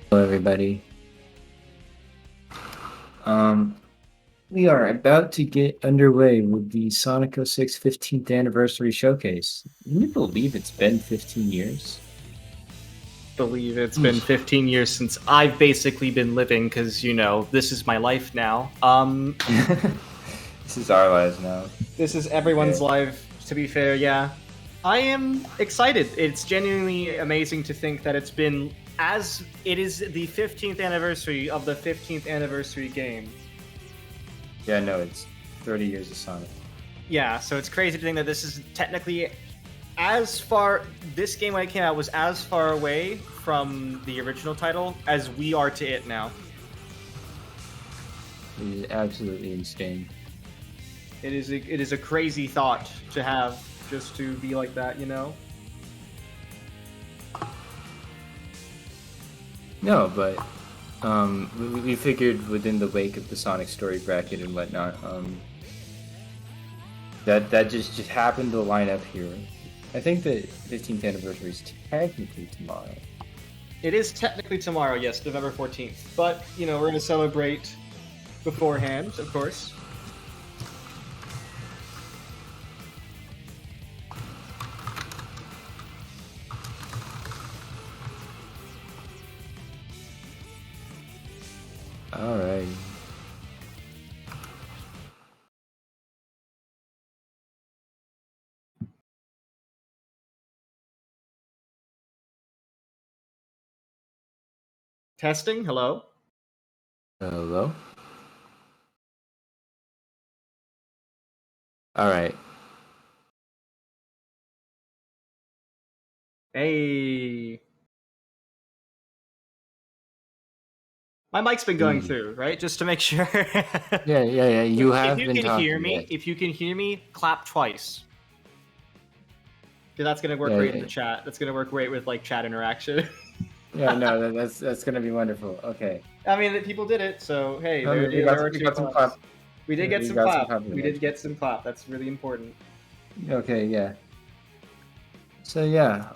Hello, everybody. Um, we are about to get underway with the Sonic 06 15th anniversary showcase. Can you believe it's been 15 years? Believe it's been Yeesh. 15 years since I've basically been living because, this is my life now. This is our lives now. This is Okay. everyone's life, to be fair, yeah. I am excited. It's genuinely amazing to think that it is the 15th anniversary of the 15th anniversary game. Yeah, no, it's 30 years of Sonic. Yeah, so it's crazy to think that this is technically this game when it came out was as far away from the original title as we are to it now. It is absolutely insane. It is a crazy thought to have, just to be like that. No, but we figured within the wake of the Sonic story bracket and whatnot, that just happened to line up here. I think the 15th anniversary is technically tomorrow. It is technically tomorrow, yes, November 14th. But, we're going to celebrate beforehand, of course. All right. Testing, hello. Hello. All right. Hey. My mic's been going Hey. through, right? Just to make sure. Yeah. You If have you been can hear talking, me, yes. if you can hear me, clap twice. Because that's going to work Yeah, great in yeah. the chat. That's going to work great with chat interaction. Yeah, no, that's gonna be wonderful. Okay. I mean, people did it, so hey, No, no, there are we two got some clap. claps. We did get We some got some clap. We did compliments. get some clap. That's really important. Okay, yeah. So yeah,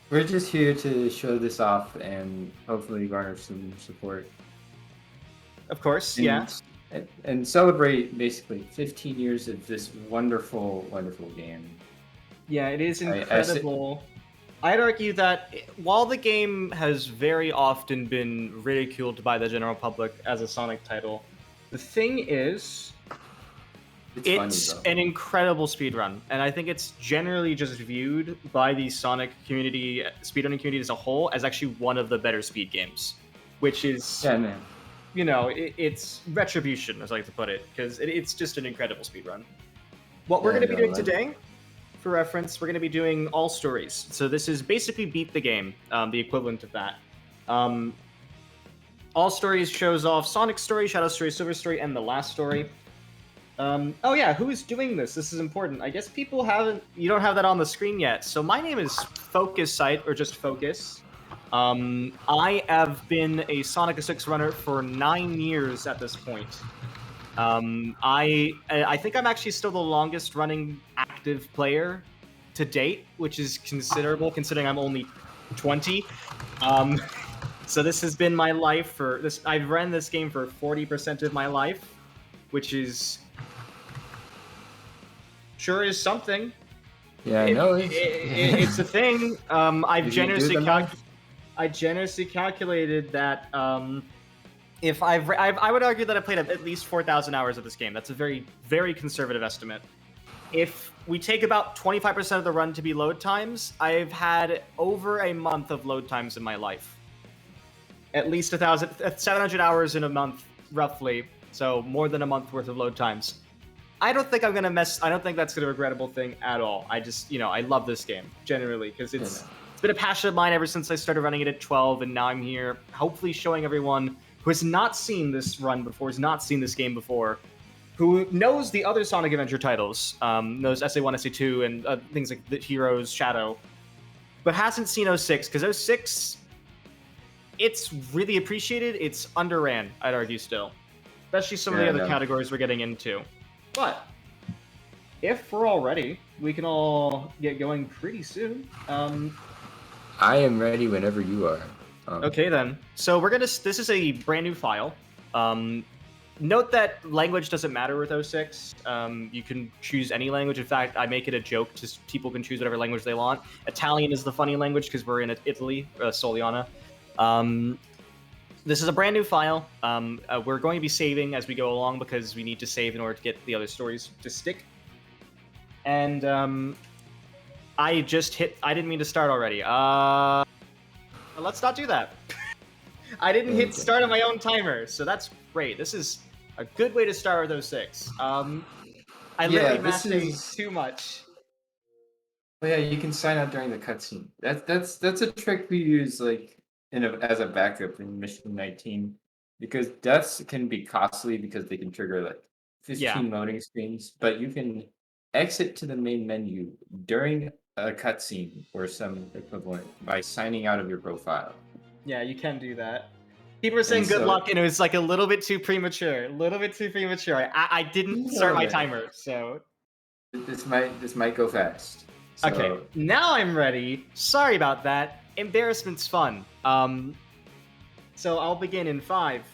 we're just here to show this off and hopefully garner some support Of course, yeah. and and celebrate basically 15 years of this wonderful, wonderful game. Yeah, it is I say, incredible. I'd argue that while the game has very often been ridiculed by the general public as a Sonic title, the thing is, it's funny it's though. an incredible speedrun. And I think it's generally just viewed by the Sonic community, speedrunning community as a whole, as actually one of the better speed games. Which is, Yeah, man. it's retribution, as I like to put it, because it's just an incredible speedrun. What we're Yeah, going to be no, doing like today, for reference, we're going to be doing all stories. So this is basically beat the game, the equivalent of that. All stories shows off Sonic story, Shadow story, Silver story, and the last story. Oh yeah, who is doing this? This is important. I guess you don't have that on the screen yet. So my name is Focus Sight, or just Focus. I have been a Sonic 06 runner for 9 years at this point. I think I'm actually still the longest running active player to date, which is considerable considering I'm only 20. Um, so this has been my life for this. I've ran this game for 40% of my life, which is sure is something. yeah, no, it's It's a thing. if you do the math. I generously calculated that if I would argue that I played at least 4,000 hours of this game. That's a very, very conservative estimate. If we take about 25% of the run to be load times, I've had over a month of load times in my life. At least 700 hours in a month, roughly. So more than a month worth of load times. I don't think I'm gonna mess. I don't think that's gonna be a regrettable thing at all. I just, I love this game generally because it's been a passion of mine ever since I started running it at 12, and now I'm here, hopefully showing everyone who has not seen this run before, has not seen this game before, who knows the other Sonic Adventure titles, knows SA1, SA2, and things like the Heroes, Shadow, but hasn't seen 06 because 06, it's really appreciated. It's underran, I'd argue still, especially some of the Yeah, other no. categories we're getting into. But if we're all ready, we can all get going pretty soon. I am ready whenever you are. Okay then. So we're gonna. This is a brand new file. Note that language doesn't matter with O6. You can choose any language. In fact, I make it a joke to people can choose whatever language they want. Italian is the funny language because we're in Italy, Soliana. This is a brand new file. We're going to be saving as we go along because we need to save in order to get the other stories to stick. And I didn't mean to start already. Let's not do that. I didn't hit start on my own timer, so that's great. This is a good way to start with 06. I literally mashed too much. Oh yeah, you can sign out during the cutscene. That's a trick we use like as a backup in Mission 19 because deaths can be costly because they can trigger like 15 loading screens, but you can exit to the main menu during a cutscene or some equivalent by signing out of your profile. Yeah, you can do that. People are saying good luck, and it was like a little bit too premature. I didn't start my timer, so this might go fast. So... Okay, now I'm ready. Sorry about that. Embarrassment's fun. So I'll begin in 5,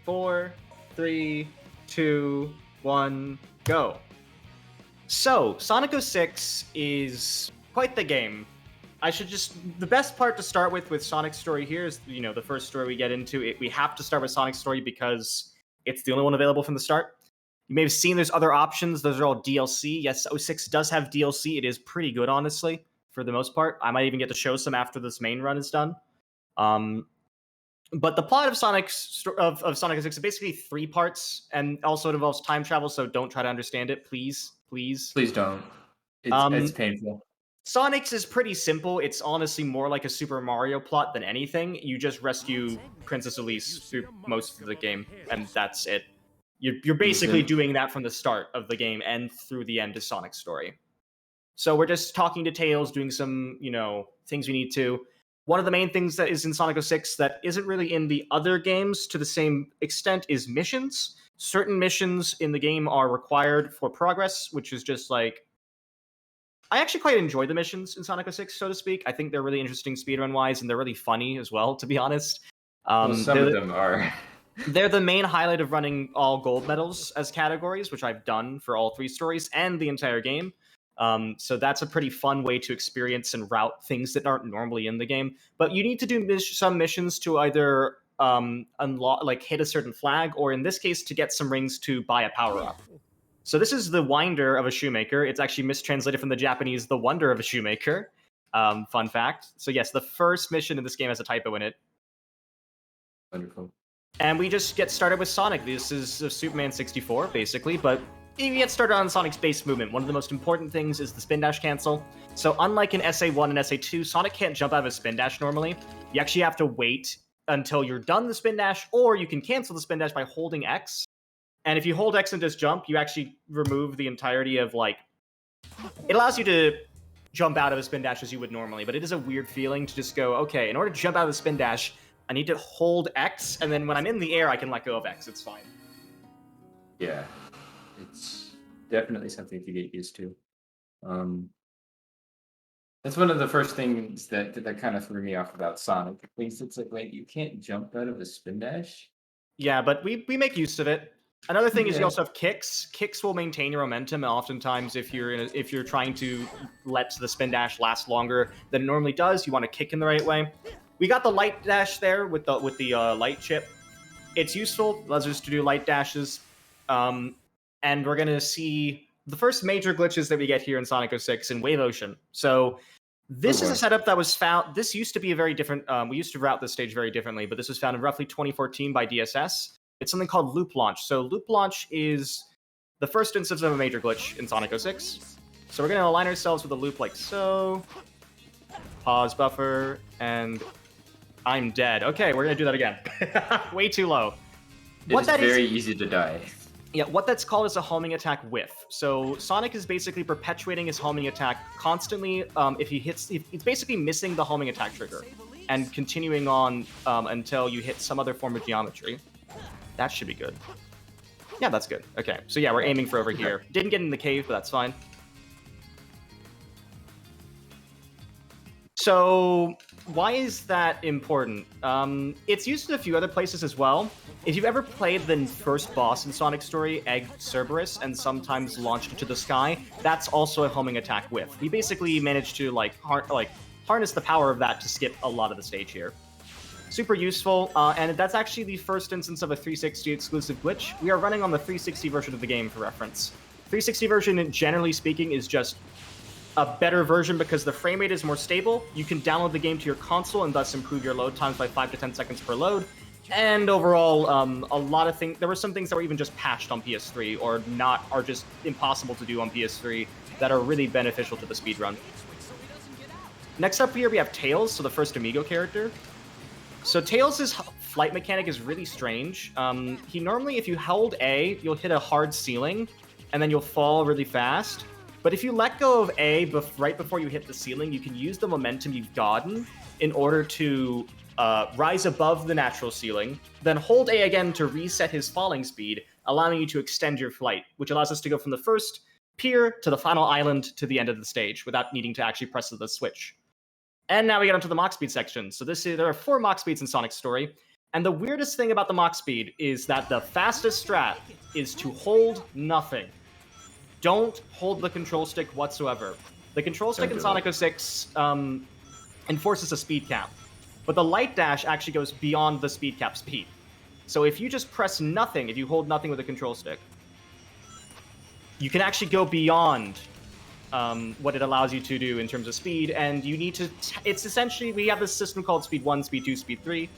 4, 3, 2, 1, go. So Sonic 06 is quite the game. The best part to start with Sonic's story here is, the first story we get into. We have to start with Sonic's story because it's the only one available from the start. You may have seen there's other options. Those are all DLC. Yes, 06 does have DLC. It is pretty good, honestly, for the most part. I might even get to show some after this main run is done. But the plot of Sonic 06 is basically 3 parts, and also it involves time travel, so don't try to understand it, please. Please don't. It's painful. Sonic's is pretty simple. It's honestly more like a Super Mario plot than anything. You just rescue Princess Elise through most of the game, and that's it. You're basically doing that from the start of the game and through the end of Sonic's story. So we're just talking to Tails, doing some, things we need to. One of the main things that is in Sonic 06 that isn't really in the other games to the same extent is missions. Certain missions in the game are required for progress, which is just like... I actually quite enjoy the missions in Sonic 06, so to speak. I think they're really interesting speedrun-wise, and they're really funny as well, to be honest. Some of them are. They're the main highlight of running all gold medals as categories, which I've done for all 3 stories and the entire game. So that's a pretty fun way to experience and route things that aren't normally in the game. But you need to do some missions to either unlock, like hit a certain flag, or in this case, to get some rings to buy a power-up. So this is the winder of a shoemaker. It's actually mistranslated from the Japanese, the wonder of a shoemaker. Fun fact. So yes, the first mission in this game has a typo in it. Wonderful. And we just get started with Sonic. This is Superman 64, basically, but you get started on Sonic's base movement. One of the most important things is the spin dash cancel. So unlike in SA1 and SA2, Sonic can't jump out of a spin dash normally. You actually have to wait until you're done the spin dash, or you can cancel the spin dash by holding X. And if you hold X and just jump, you actually remove the entirety of, it allows you to jump out of a spin dash as you would normally, but it is a weird feeling to just go, okay, in order to jump out of the spin dash, I need to hold X, and then when I'm in the air, I can let go of X. It's fine. Yeah, it's definitely something to get used to. That's one of the first things that kind of threw me off about Sonic. At least it's like, wait, you can't jump out of a spin dash? Yeah, but we make use of it. Another thing is you also have kicks. Kicks will maintain your momentum, and oftentimes if you're trying to let the spin dash last longer than it normally does, you want to kick in the right way. We got the light dash there with the light chip. It's useful. Allows us to do light dashes. And we're going to see the first major glitches that we get here in Sonic 06 in Wave Ocean. So this is a setup that was found... This used to be a very different... we used to route this stage very differently, but this was found in roughly 2014 by DSS. It's something called Loop Launch. So Loop Launch is the first instance of a major glitch in Sonic 06. So we're going to align ourselves with a loop like so. Pause buffer, and... I'm dead. Okay, we're going to do that again. Way too low. It's very easy to die. Yeah, what that's called is a homing attack whiff. So Sonic is basically perpetuating his homing attack constantly. If it's basically missing the homing attack trigger and continuing on until you hit some other form of geometry. That should be good. Yeah, that's good. Okay, so yeah, we're aiming for over here. Didn't get in the cave, but that's fine. So why is that important? It's used in a few other places as well. If you've ever played the first boss in Sonic Story, Egg Cerberus, and sometimes launched into the sky, that's also a homing attack whiff. We basically managed to harness the power of that to skip a lot of the stage here. Super useful, and that's actually the first instance of a 360 exclusive glitch. We are running on the 360 version of the game for reference. 360 version, generally speaking, is just a better version because the frame rate is more stable. You can download the game to your console and thus improve your load times by 5 to 10 seconds per load. And overall, a lot of things. There were some things that were even just patched on PS3 or are just impossible to do on PS3 that are really beneficial to the speedrun. Next up here, we have Tails, so the first Amigo character. So Tails' flight mechanic is really strange. He normally, if you hold A, you'll hit a hard ceiling, and then you'll fall really fast. But if you let go of A right before you hit the ceiling, you can use the momentum you've gotten in order to rise above the natural ceiling, then hold A again to reset his falling speed, allowing you to extend your flight, which allows us to go from the first pier to the final island to the end of the stage without needing to actually press the switch. And now we get onto the Mach Speed section. So there are 4 Mach Speeds in Sonic Story, and the weirdest thing about the Mach Speed is that the fastest strat is to hold nothing. Don't hold the control stick whatsoever. The control stick in Sonic 06 enforces a speed cap, but the light dash actually goes beyond the speed cap speed. So if you just press nothing, if you hold nothing with a control stick, you can actually go beyond what it allows you to do in terms of speed, and you need to... It's essentially... We have this system called Speed 1, Speed 2, Speed 3.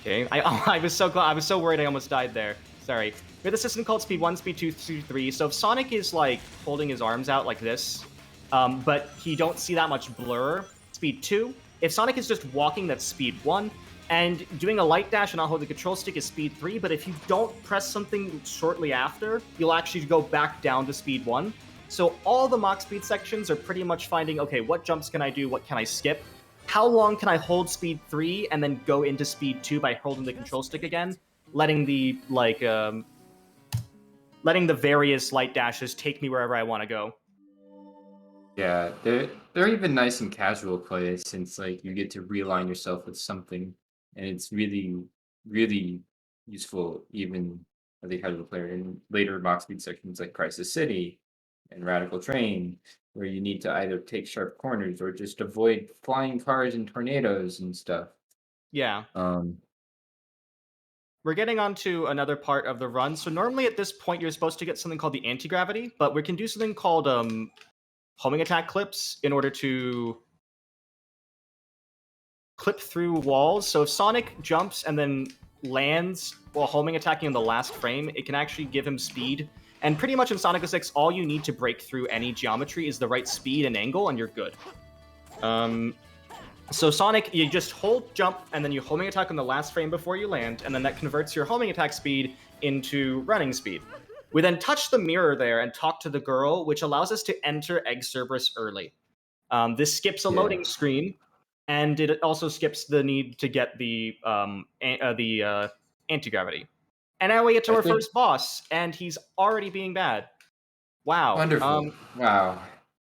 Okay, I was so worried I almost died there. Sorry. We have the system called Speed 1, Speed 2, Speed 3. So if Sonic is, like, holding his arms out like this, but he don't see that much blur, Speed 2. If Sonic is just walking, that's Speed 1. And doing a light dash and not hold the control stick is Speed 3, but if you don't press something shortly after, you'll actually go back down to Speed 1. So all the Mach Speed sections are pretty much finding, okay, what jumps can I do, what can I skip? How long can I hold Speed 3 and then go into Speed 2 by holding the control stick again? Letting the, letting the various light dashes take me wherever I want to go. Yeah, they're even nice in casual play since like you get to realign yourself with something, and it's really really useful even as a casual player in later Mach Speed sections like Crisis City and Radical Train, where you need to either take sharp corners or just avoid flying cars and tornadoes and stuff. Yeah. Um, We're getting onto another part of the run. So normally at this point, you're supposed to get something called the anti-gravity, but we can do something called homing attack clips in order to clip through walls. So if Sonic jumps and then lands while homing attacking in the last frame, it can actually give him speed. And pretty much in Sonic 06, all you need to break through any geometry is the right speed and angle, and you're good. So Sonic, you just hold jump, and then you homing attack on the last frame before you land, and then that converts your homing attack speed into running speed. We then touch the mirror there and talk to the girl, which allows us to enter Egg Cerberus early. This skips a loading screen, and it also skips the need to get the anti-gravity. And now we get to our first boss, and he's already being bad. Wow. wonderful. Wow.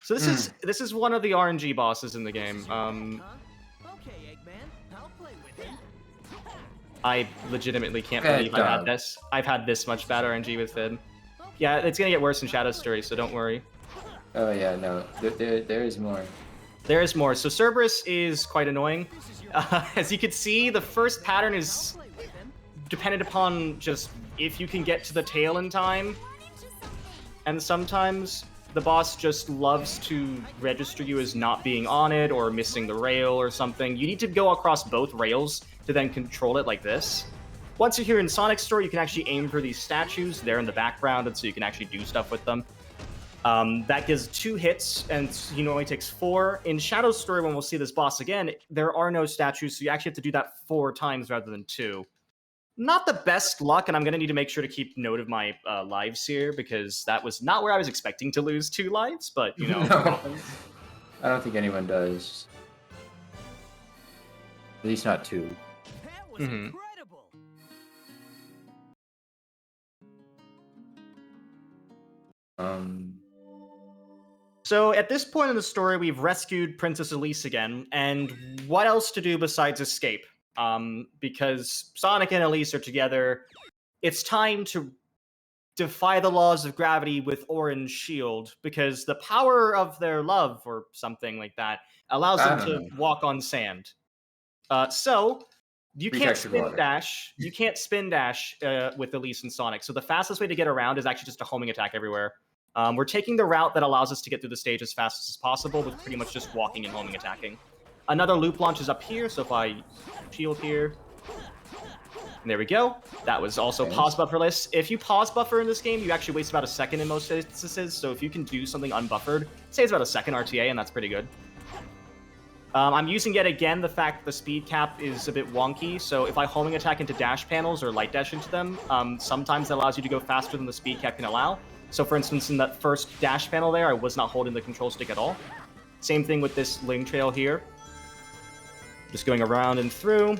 So this is one of the RNG bosses in the game. Okay, Eggman, I'll play with him. I legitimately can't Bad believe I've had dog. this. I've had this much bad RNG with Fid. Yeah, it's gonna get worse in Shadow Story, so don't worry. Oh yeah, no, there is more. There is more. So Cerberus is quite annoying. As you can see, the first pattern is dependent upon just if you can get to the tail in time. And sometimes the boss just loves to register you as not being on it or missing the rail or something. You need to go across both rails to then control it like this. Once you're here in Sonic Story, you can actually aim for these statues. They're in the background, and so you can actually do stuff with them. That gives 2 hits, and it only takes 4. In Shadow Story, when we'll see this boss again, there are no statues, so you actually have to do that 4 times rather than 2. Not the best luck, and I'm going to need to make sure to keep note of my lives here, because that was not where I was expecting to lose 2 lives, but, No. I don't think anyone does. At least not 2. That was incredible. So at this point in the story, we've rescued Princess Elise again, and what else to do besides escape? Because Sonic and Elise are together. It's time to defy the laws of gravity with Orange Shield, because the power of their love, or something like that, allows I them don't to know. walk on sand. So you Free can't texture spin water. dash. You can't spin dash with Elise and Sonic. So the fastest way to get around is actually just a homing attack everywhere. We're taking the route that allows us to get through the stage as fast as possible with pretty much just walking and homing attacking. Another loop launch is up here, so if I shield here, and there we go. That was also Okay. pause bufferless. If you pause buffer in this game, you actually waste about a second in most instances, so if you can do something unbuffered, say it's about a second RTA, and that's pretty good. I'm using yet again the fact that the speed cap is a bit wonky, so if I homing attack into dash panels or light dash into them, sometimes that allows you to go faster than the speed cap can allow. So for instance, in that first dash panel there, I was not holding the control stick at all. Same thing with this Ling Trail here. Just going around and through.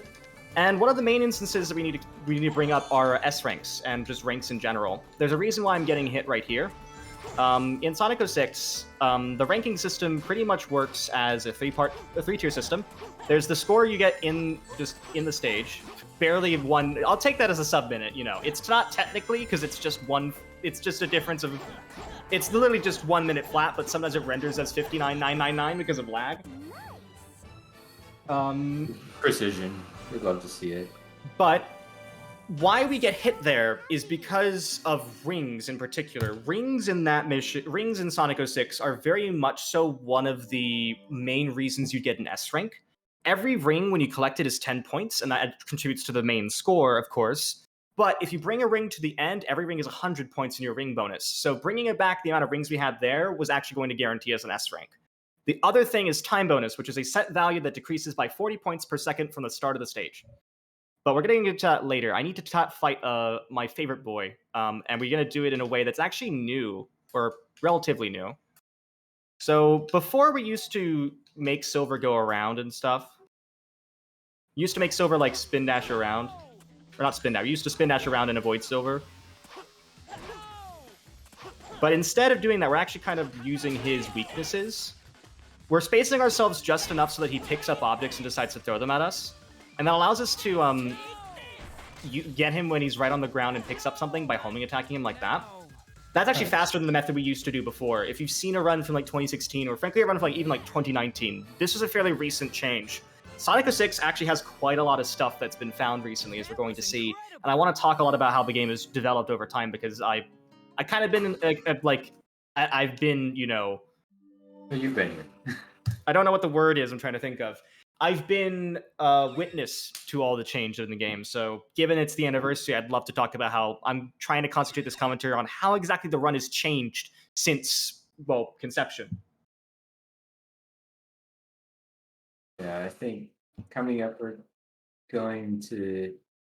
And one of the main instances that we need to bring up are S ranks and just ranks in general. There's a reason why I'm getting hit right here. In Sonic 06, the ranking system pretty much works as a three-tier system. There's the score you get in the stage, barely one. I'll take that as a sub-minute. It's not technically because it's just one. It's just a difference of. It's literally just 1 minute flat, but sometimes it renders as 59,999 because of lag. Precision. We'd love to see it. But why we get hit there is because of rings in particular. Rings in that mission, rings in Sonic 06 are very much so one of the main reasons you get an S rank. Every ring, when you collect it, is 10 points, and that contributes to the main score, of course. But if you bring a ring to the end, every ring is 100 points in your ring bonus. So bringing it back the amount of rings we had there was actually going to guarantee us an S rank. The other thing is time bonus, which is a set value that decreases by 40 points per second from the start of the stage. But we're going to get to that later. I need to fight my favorite boy, and we're going to do it in a way that's actually new, or relatively new. So before we used to make Silver go around and stuff, used to make Silver like spin dash around. Or not spin dash, we used to spin dash around and avoid Silver. But instead of doing that, we're actually kind of using his weaknesses. We're spacing ourselves just enough so that he picks up objects and decides to throw them at us. And that allows us to get him when he's right on the ground and picks up something by homing attacking him like that. That's actually faster than the method we used to do before. If you've seen a run from like 2016, or frankly a run from like even like 2019, this is a fairly recent change. Sonic 06 actually has quite a lot of stuff that's been found recently, as we're going to see. And I want to talk a lot about how the game has developed over time, because I kind of been I've been, Oh, you've been here. I don't know what the word is I'm trying to think of. I've been witness to all the change in the game. So given it's the anniversary, I'd love to talk about how I'm trying to concentrate this commentary on how exactly the run has changed since, well, conception. Yeah, I think coming up, we're going to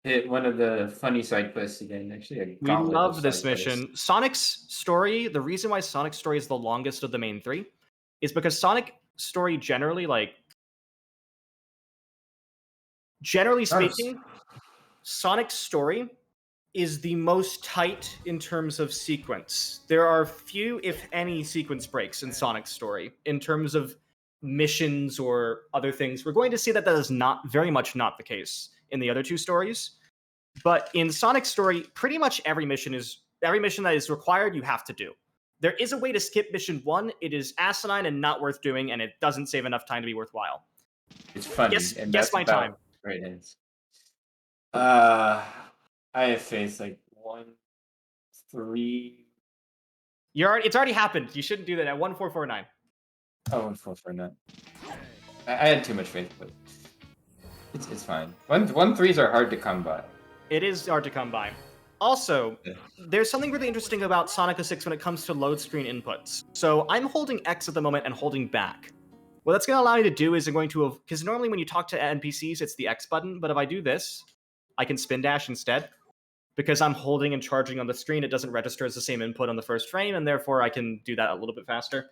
hit one of the funny side quests again. Actually, a We gauntlet of love this side quests. mission. Sonic's story, the reason why Sonic's story is the longest of the main three is because Sonic story generally, generally speaking, Sonic's story is the most tight in terms of sequence. There are few, if any, sequence breaks in Sonic's story in terms of missions or other things. We're going to see that is not very much not the case in the other two stories. But in Sonic's story, pretty much every mission that is required, you have to do. There is a way to skip mission 1. It is asinine and not worth doing, and it doesn't save enough time to be worthwhile. It's funny. Guess that's my about time. Right ends. I have faith. Like 1, 3. It's already happened. You shouldn't do that at 1449. Oh, 1, 4, 4, 9. I had too much faith, but it's fine. 1, 3s are hard to come by. It is hard to come by. Also, Yeah. there's something really interesting about Sonic 06 when it comes to load screen inputs. So I'm holding X at the moment and holding back. What that's going to allow you to do is because normally when you talk to NPCs, it's the X button, but if I do this, I can spin dash instead. Because I'm holding and charging on the screen, it doesn't register as the same input on the first frame, and therefore I can do that a little bit faster.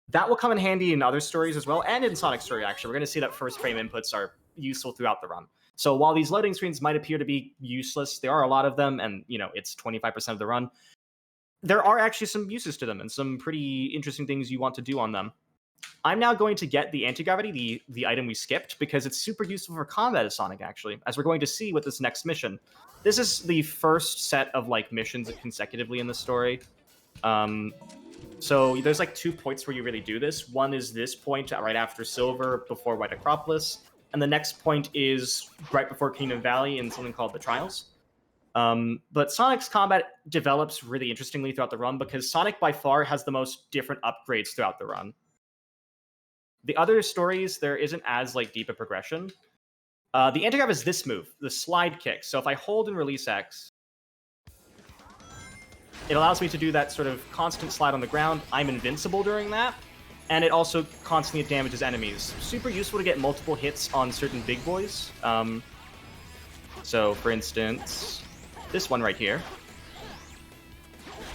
That will come in handy in other stories as well, and in Sonic's story, actually. We're going to see that first frame inputs are useful throughout the run. So while these loading screens might appear to be useless, there are a lot of them, and it's 25% of the run. there are actually some uses to them and some pretty interesting things you want to do on them. I'm now going to get the anti-gravity, the item we skipped, because it's super useful for combat as Sonic, actually, as we're going to see with this next mission. This is the first set of like missions consecutively in the story. So there's like 2 points where you really do this. One is this point right after Silver, before White Acropolis, and the next point is right before Kingdom Valley in something called the Trials. But Sonic's combat develops really interestingly throughout the run because Sonic by far has the most different upgrades throughout the run. The other stories, there isn't as like deep a progression. The anti-grav is this move, the slide kick. So if I hold and release X, it allows me to do that sort of constant slide on the ground. I'm invincible during that, and it also constantly damages enemies. Super useful to get multiple hits on certain big boys. So for instance, this one right here,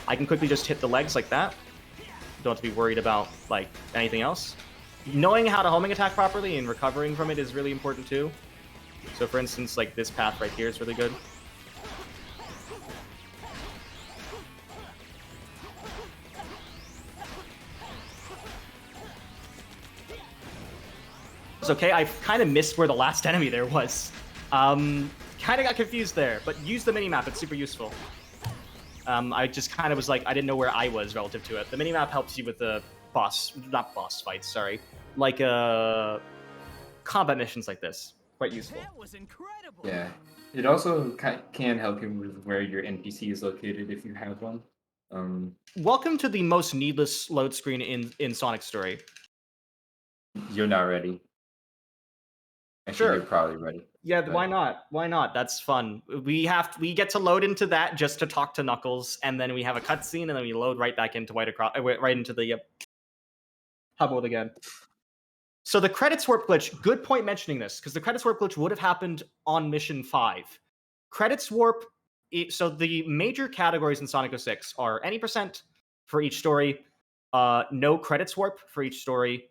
I can quickly just hit the legs like that. Don't have to be worried about like anything else. Knowing how to homing attack properly and recovering from it is really important too. So for instance, like this path right here is really good. It's okay, I kind of missed where the last enemy there was. Kind of got confused there, but use the minimap, it's super useful. I just kind of was like, I didn't know where I was relative to it. The minimap helps you with the not boss fights, sorry. Like combat missions like this. Quite useful. That was incredible. Yeah. It also can help you with where your NPC is located if you have one. Welcome to the most needless load screen in Sonic Story. You're not ready. Actually, Sure. You're probably ready. Yeah, But- why not? Why not? That's fun. We get to load into that just to talk to Knuckles, and then we have a cutscene, and then we load right back into right into the hub world again. So the credits warp glitch. Good point mentioning this, because the credits warp glitch would have happened on mission 5. Credits warp. So the major categories in Sonic 06 are any % for each story, no credits warp for each story,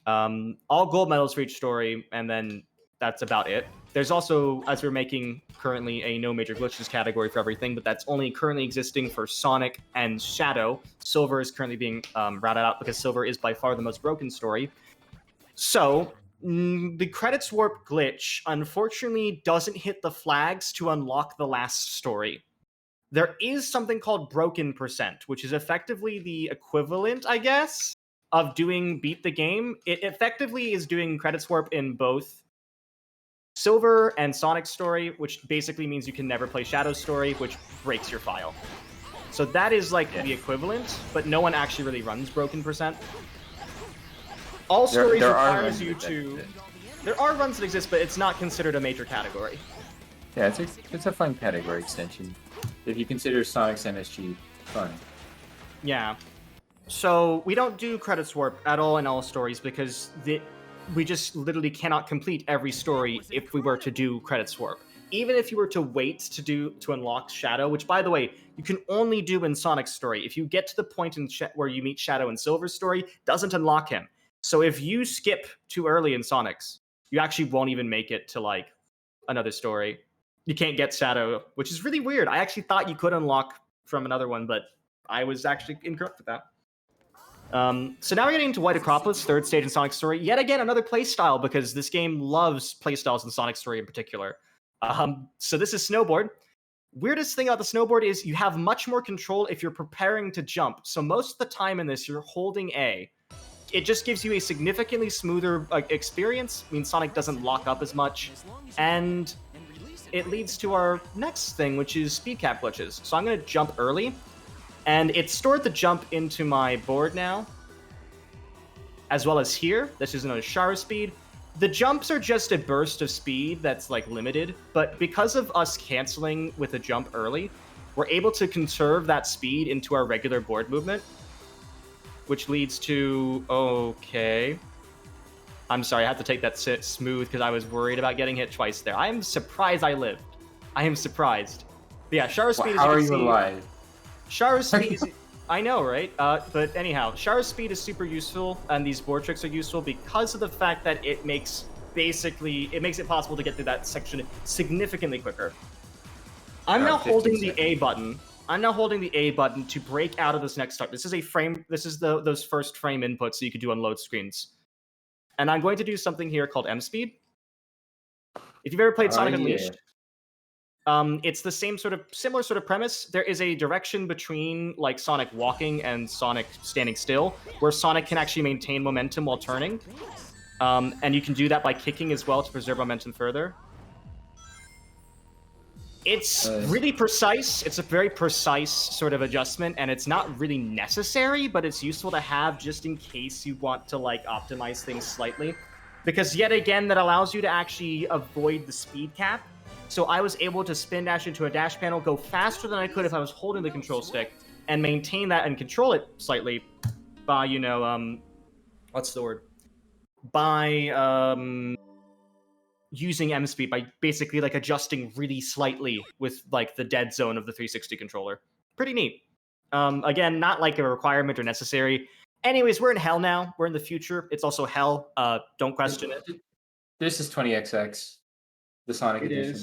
all gold medals for each story, and then that's about it. There's also, as we're making currently, a no major glitches category for everything, but that's only currently existing for Sonic and Shadow. Silver is currently being routed out because Silver is by far the most broken story. So, the credits warp glitch, unfortunately, doesn't hit the flags to unlock the last story. There is something called broken %, which is effectively the equivalent, I guess, of doing beat the game. It effectively is doing credits warp in both Silver and Sonic's story, which basically means you can never play Shadow's story, which breaks your file. So that is like the equivalent, but no one actually really runs broken %. All stories there are requires runs you that to... exist. There are runs that exist, but it's not considered a major category. Yeah, it's a fun category extension. If you consider Sonic's MSG fun. Yeah. So we don't do credits warp at all in all stories because we just literally cannot complete every story if we were to do credits warp. Even if you were to wait to unlock Shadow, which by the way, you can only do in Sonic's story. If you get to the point where you meet Shadow in Silver's story, doesn't unlock him. So if you skip too early in Sonic's, you actually won't even make it to like another story. You can't get Shadow, which is really weird. I actually thought you could unlock from another one, but I was actually incorrect with that. So now we're getting into White Acropolis, third stage in Sonic's story. Yet again, another playstyle, because this game loves playstyles in Sonic's story in particular. So this is Snowboard. Weirdest thing about the Snowboard is you have much more control if you're preparing to jump. So most of the time in this, you're holding A. It just gives you a significantly smoother experience, means Sonic doesn't lock up as much, and it leads to our next thing, which is speed cap glitches. So I'm going to jump early, and it's stored the jump into my board now, as well as here. This is known as Shara speed. The jumps are just a burst of speed that's like limited, but because of us canceling with a jump early, we're able to conserve that speed into our regular board movement, which leads to, okay. I'm sorry, I had to take that smooth because I was worried about getting hit twice there. I am surprised I lived. I am surprised. But yeah, Shara speed How are is you alive? Shara's speed is... I know, right? But anyhow, Shara's speed is super useful, and these board tricks are useful because of the fact that it makes it possible to get through that section significantly quicker. I'm now About 15 holding the A seconds. button I'm now holding the A button to break out of this next start. This is a frame. This is those first frame inputs so you could do on load screens. And I'm going to do something here called M speed. If you've ever played Sonic Unleashed, it's the similar sort of premise. There is a direction between like Sonic walking and Sonic standing still, where Sonic can actually maintain momentum while turning. And you can do that by kicking as well to preserve momentum further. It's really precise. It's a very precise sort of adjustment, and it's not really necessary, but it's useful to have just in case you want to like optimize things slightly. Because yet again, that allows you to actually avoid the speed cap. So I was able to spin dash into a dash panel, go faster than I could if I was holding the control stick, and maintain that and control it slightly by, you know, what's the word? By using M speed, by basically like adjusting really slightly with like the dead zone of the 360 controller. Pretty neat. Again, not like a requirement or necessary. Anyways, we're in hell now. We're in the future. It's also hell. Don't question it. This is 20XX, the Sonic edition.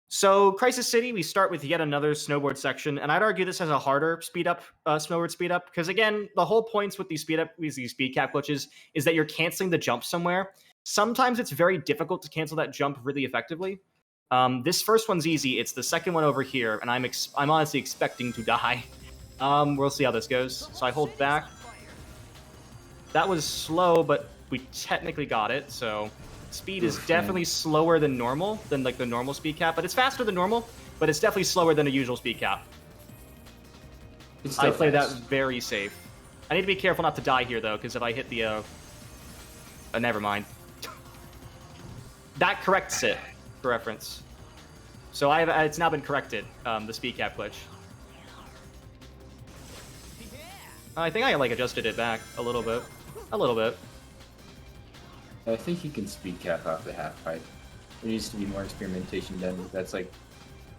So, Crisis City, we start with yet another snowboard section, and I'd argue this has a harder snowboard speed up, because again, the whole points with these speed cap glitches is that you're canceling the jump somewhere. Sometimes it's very difficult to cancel that jump really effectively. This first one's easy. It's the second one over here, and I'm honestly expecting to die. We'll see how this goes. So I hold back. That was slow, but we technically got it, so speed is definitely slower than normal, than like the normal speed cap, but it's faster than normal, but it's definitely slower than a usual speed cap. I play that very safe. I need to be careful not to die here, though, because if I hit the... never mind. That corrects it, for reference. So it's now been corrected, the speed cap glitch. I think I like adjusted it back a little bit. A little bit. I think you can speed cap off the half pipe. There needs to be more experimentation done. That's like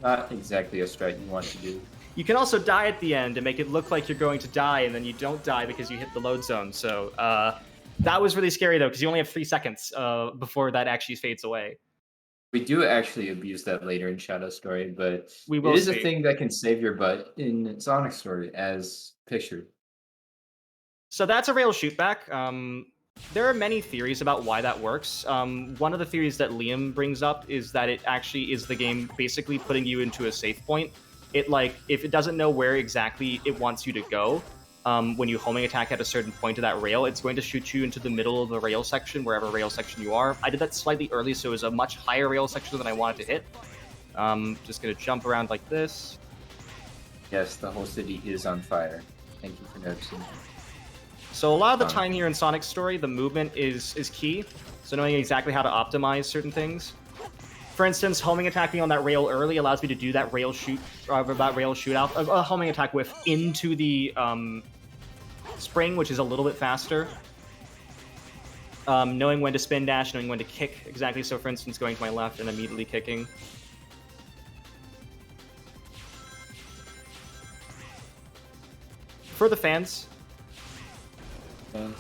not exactly a strat you want to do. You can also die at the end and make it look like you're going to die, and then you don't die because you hit the load zone. So that was really scary, though, because you only have 3 seconds before that actually fades away. We do actually abuse that later in Shadow Story, but it is a thing that can save your butt in Sonic Story, as pictured. So that's a rail shootback. There are many theories about why that works. One of the theories that Liam brings up is that it actually is the game basically putting you into a safe point. If it doesn't know where exactly it wants you to go, when you homing attack at a certain point of that rail, it's going to shoot you into the middle of the rail section, wherever rail section you are. I did that slightly early, so it was a much higher rail section than I wanted to hit. Just going to jump around like this. Yes, the whole city is on fire. Thank you for noticing. So a lot of the time here in Sonic's story, the movement is key. So knowing exactly how to optimize certain things. For instance, homing attacking on that rail early allows me to do that rail shootout, a homing attack whiff into the spring, which is a little bit faster. Knowing when to spin dash, knowing when to kick exactly. So for instance, going to my left and immediately kicking. For the fans, I'm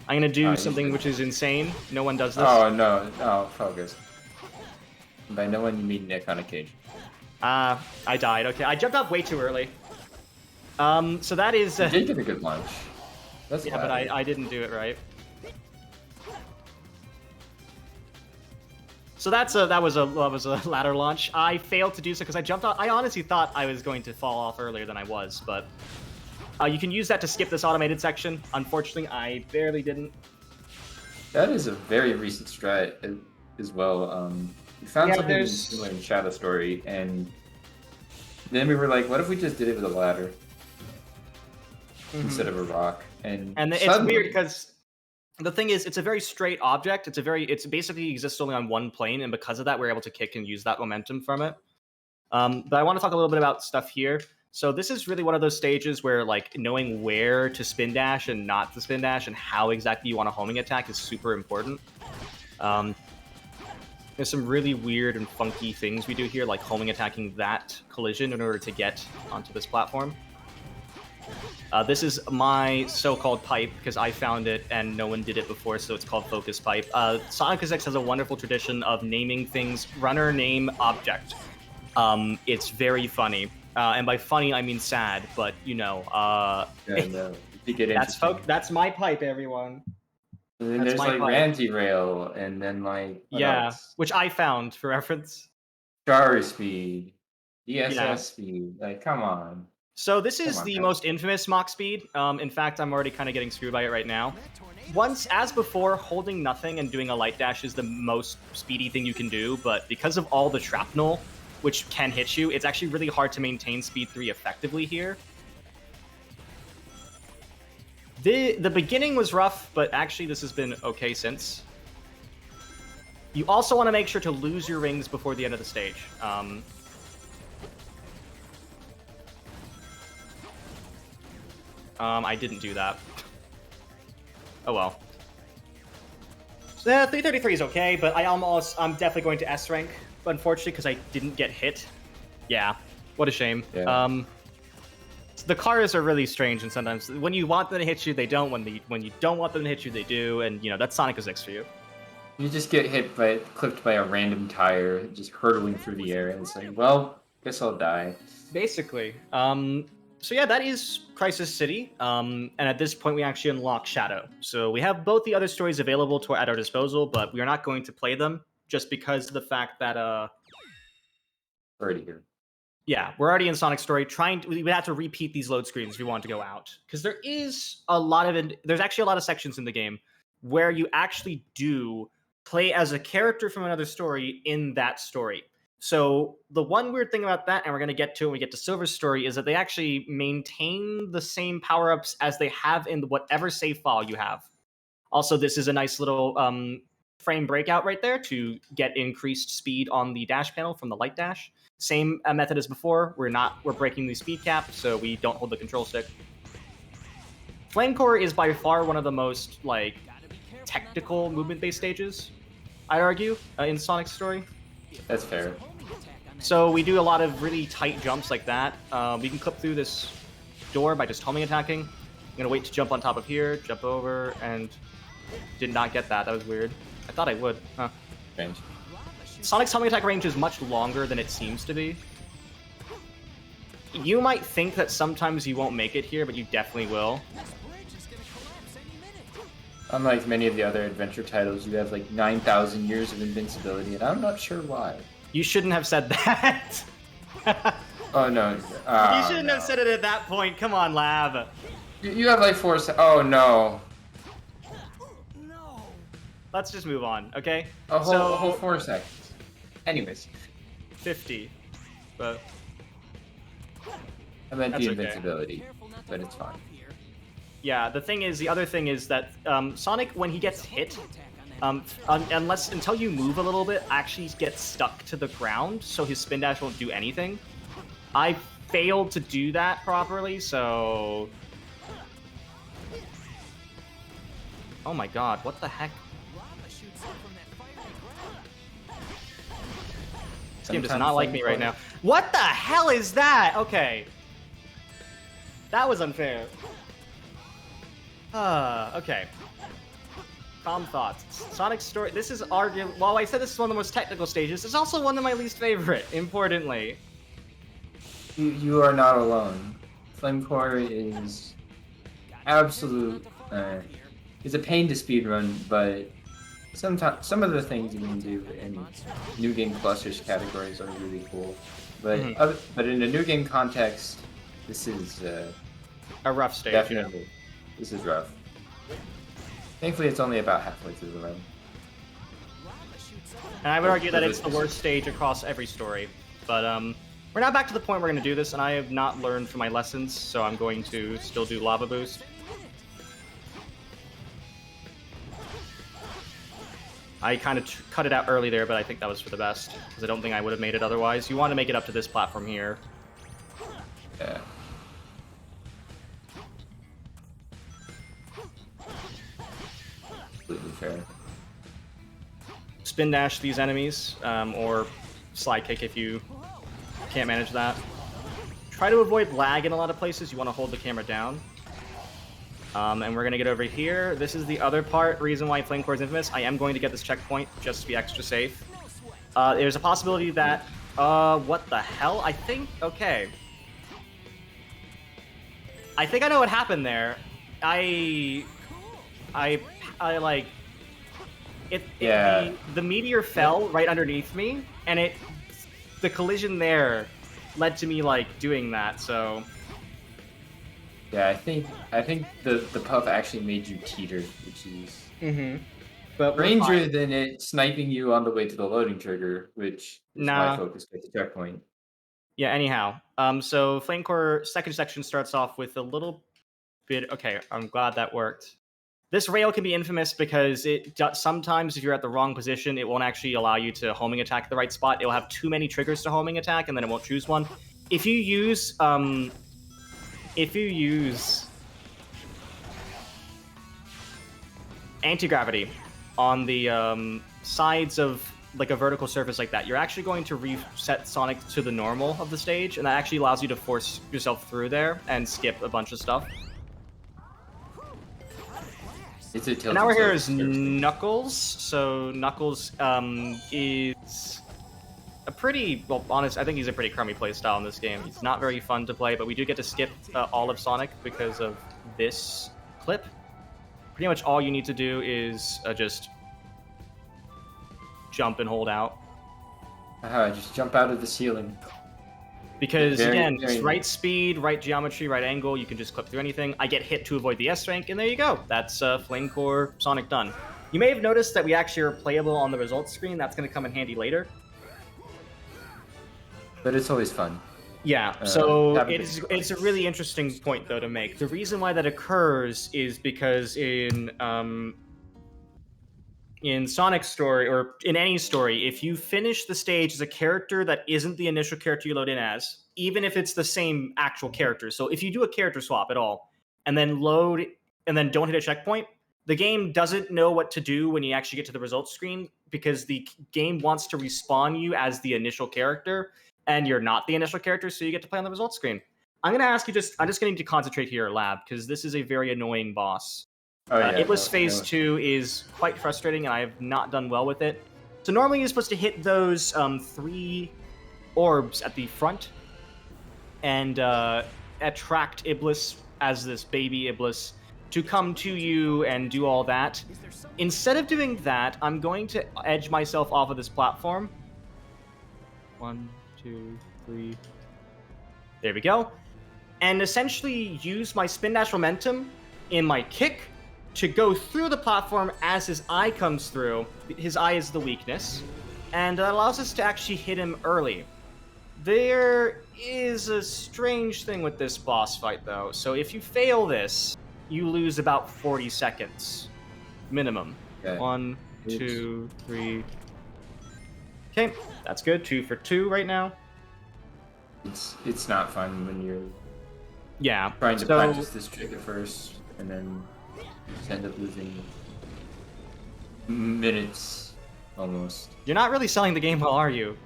gonna do something which is insane. No one does this. Oh no! Oh, focus. By no one you mean Nick on a cage. I died. Okay, I jumped off way too early. So that is. You did get a good launch. That's yeah, but I didn't do it right. So that was a ladder launch. I failed to do so because I jumped off. I honestly thought I was going to fall off earlier than I was, but. You can use that to skip this automated section. Unfortunately, I barely didn't. That is a very recent strat as well. We found something similar in Shadow Story, and then we were like, what if we just did it with a ladder instead of a rock? And it's weird because the thing is, it's a very straight object. It's basically exists only on one plane, and because of that, we're able to kick and use that momentum from it. But I want to talk a little bit about stuff here. So this is really one of those stages where like knowing where to spin dash and not to spin dash and how exactly you want a homing attack is super important. There's some really weird and funky things we do here, like homing attacking that collision in order to get onto this platform. This is my so-called pipe because I found it and no one did it before, so it's called Focus Pipe. Sonic X has a wonderful tradition of naming things runner, name, object. It's very funny. And by funny, I mean sad, but you know, Yeah, no. You get that's interesting. that's my pipe, everyone. And then that's there's my like pipe. Randy Rail, and then like what Yeah, else? which I found for reference. Star Speed, DSS Yeah. Speed. Like, come on. So this is on, the guys. most infamous Mach speed. In fact, I'm already kind of getting screwed by it right now. Once, as before, holding nothing and doing a light dash is the most speedy thing you can do, but because of all the shrapnel, which can hit you, it's actually really hard to maintain speed 3 effectively here. The beginning was rough, but actually this has been okay since. You also want to make sure to lose your rings before the end of the stage. I didn't do that. Oh well. So, 333 is okay, but I'm definitely going to S rank, unfortunately, because I didn't get hit. Yeah, what a shame. Yeah. The cars are really strange, and sometimes when you want them to hit you, they don't. When you don't want them to hit you, they do, and you know that's Sonic 06 for you. You just get clipped by a random tire, just hurtling through the air, and it's like, well, guess I'll die. Basically. So yeah, that is Crisis City. And at this point, we actually unlock Shadow. So we have both the other stories available at our disposal, but we are not going to play them just because of the fact that Already here. yeah, we're already in Sonic Story. We would have to repeat these load screens if we want to go out, because there's actually a lot of sections in the game where you actually do play as a character from another story in that story. So the one weird thing about that, and we're going to get to when we get to Silver's story, is that they actually maintain the same power-ups as they have in whatever save file you have. Also, this is a nice little frame breakout right there to get increased speed on the dash panel from the light dash. Same method as before. We're breaking the speed cap, so we don't hold the control stick. Flame Core is by far one of the most like technical movement-based stages, I'd argue, in Sonic's story. That's fair. So we do a lot of really tight jumps like that. We can clip through this door by just homing attacking. I'm gonna wait to jump on top of here, jump over, and did not get that. That was weird. I thought I would. Huh. Strange. Sonic's homing attack range is much longer than it seems to be. You might think that sometimes you won't make it here, but you definitely will. Unlike many of the other adventure titles, you have like 9,000 years of invincibility, and I'm not sure why. You shouldn't have said that. Oh no. You shouldn't have said it at that point. Come on, Lab. You have like 4 Oh no. Let's just move on, okay? A whole 4 seconds. Anyways. 50. But I meant That's the okay. invincibility, but it's fine. yeah, the other thing is that Sonic, when he gets hit, until you move a little bit, actually gets stuck to the ground, so his spin dash won't do anything. I failed to do that properly, so... Oh my god, what the heck? This game does not like me right now. What the hell is that? Okay. That was unfair. Okay. Calm thoughts. Sonic's story. This is arguably. While I said this is one of the most technical stages, it's also one of my least favorite. Importantly, You are not alone. Flame Core is absolute. It's a pain to speedrun, but sometimes some of the things you can do in New Game Plus-ish categories are really cool. But but in a New Game context, this is a rough stage. definitely this is rough. Thankfully, it's only about halfway through the run. And I would argue that it's the worst stage across every story. But we're now back to the point we're going to do this, and I have not learned from my lessons, so I'm going to still do Lava Boost. I kind of cut it out early there, but I think that was for the best, because I don't think I would have made it otherwise. You want to make it up to this platform here. Yeah. Completely fair. Spin dash these enemies, or slide kick if you can't manage that. Try to avoid lag in a lot of places. You want to hold the camera down. And we're going to get over here. This is the other reason why Flame Core is infamous. I am going to get this checkpoint just to be extra safe. There's a possibility that... what the hell? I think... Okay. I think I know what happened there. I like it. Yeah. The meteor fell right underneath me, and the collision there led to me like doing that. So Yeah, I think the puff actually made you teeter, which is but we're stranger fine. than it sniping you on the way to the loading trigger, which is my Nah. focus with the checkpoint. Yeah. Anyhow, so Flame Core second section starts off with a little bit. Okay, I'm glad that worked. This rail can be infamous because sometimes if you're at the wrong position, it won't actually allow you to homing attack the right spot. It will have too many triggers to homing attack, and then it won't choose one. If you use anti-gravity on the sides of like a vertical surface like that, you're actually going to reset Sonic to the normal of the stage, and that actually allows you to force yourself through there and skip a bunch of stuff. It's a And now we're here tilted is surface. Knuckles. So Knuckles is a pretty, well, honest. I think he's a pretty crummy playstyle in this game. He's not very fun to play, but we do get to skip all of Sonic because of this clip. Pretty much all you need to do is just jump and hold out. Just jump out of the ceiling. Because, again, very it's right nice. speed, right geometry, right angle. You can just clip through anything. I get hit to avoid the S rank, and there you go. That's Flame Core Sonic done. You may have noticed that we actually are playable on the results screen. That's going to come in handy later. But it's always fun. Yeah, so have a it's a really interesting point, though, to make. The reason why that occurs is because in Sonic's story, or in any story, if you finish the stage as a character that isn't the initial character you load in as, even if it's the same actual character, so if you do a character swap at all, and then load, and then don't hit a checkpoint, the game doesn't know what to do when you actually get to the results screen, because the game wants to respawn you as the initial character, and you're not the initial character, so you get to play on the results screen. I'm going to ask you I'm just going to need to concentrate here, Lab, because this is a very annoying boss. Oh yeah. Iblis Phase 2 is quite frustrating, and I have not done well with it. So normally you're supposed to hit those 3 orbs at the front and attract Iblis as this baby Iblis to come to you and do all that. Instead of doing that, I'm going to edge myself off of this platform. 1, 2, 3. There we go. And essentially use my spin dash momentum in my kick to go through the platform as his eye comes through. His eye is the weakness, and that allows us to actually hit him early. There is a strange thing with this boss fight, though. So if you fail this, you lose about 40 seconds minimum. Okay. 1, 2, 3. Okay, that's good. 2 for 2 right now. It's not fun when you're Yeah. trying to so, practice this trick at first, and then you just end up losing minutes almost. You're not really selling the game well, are you?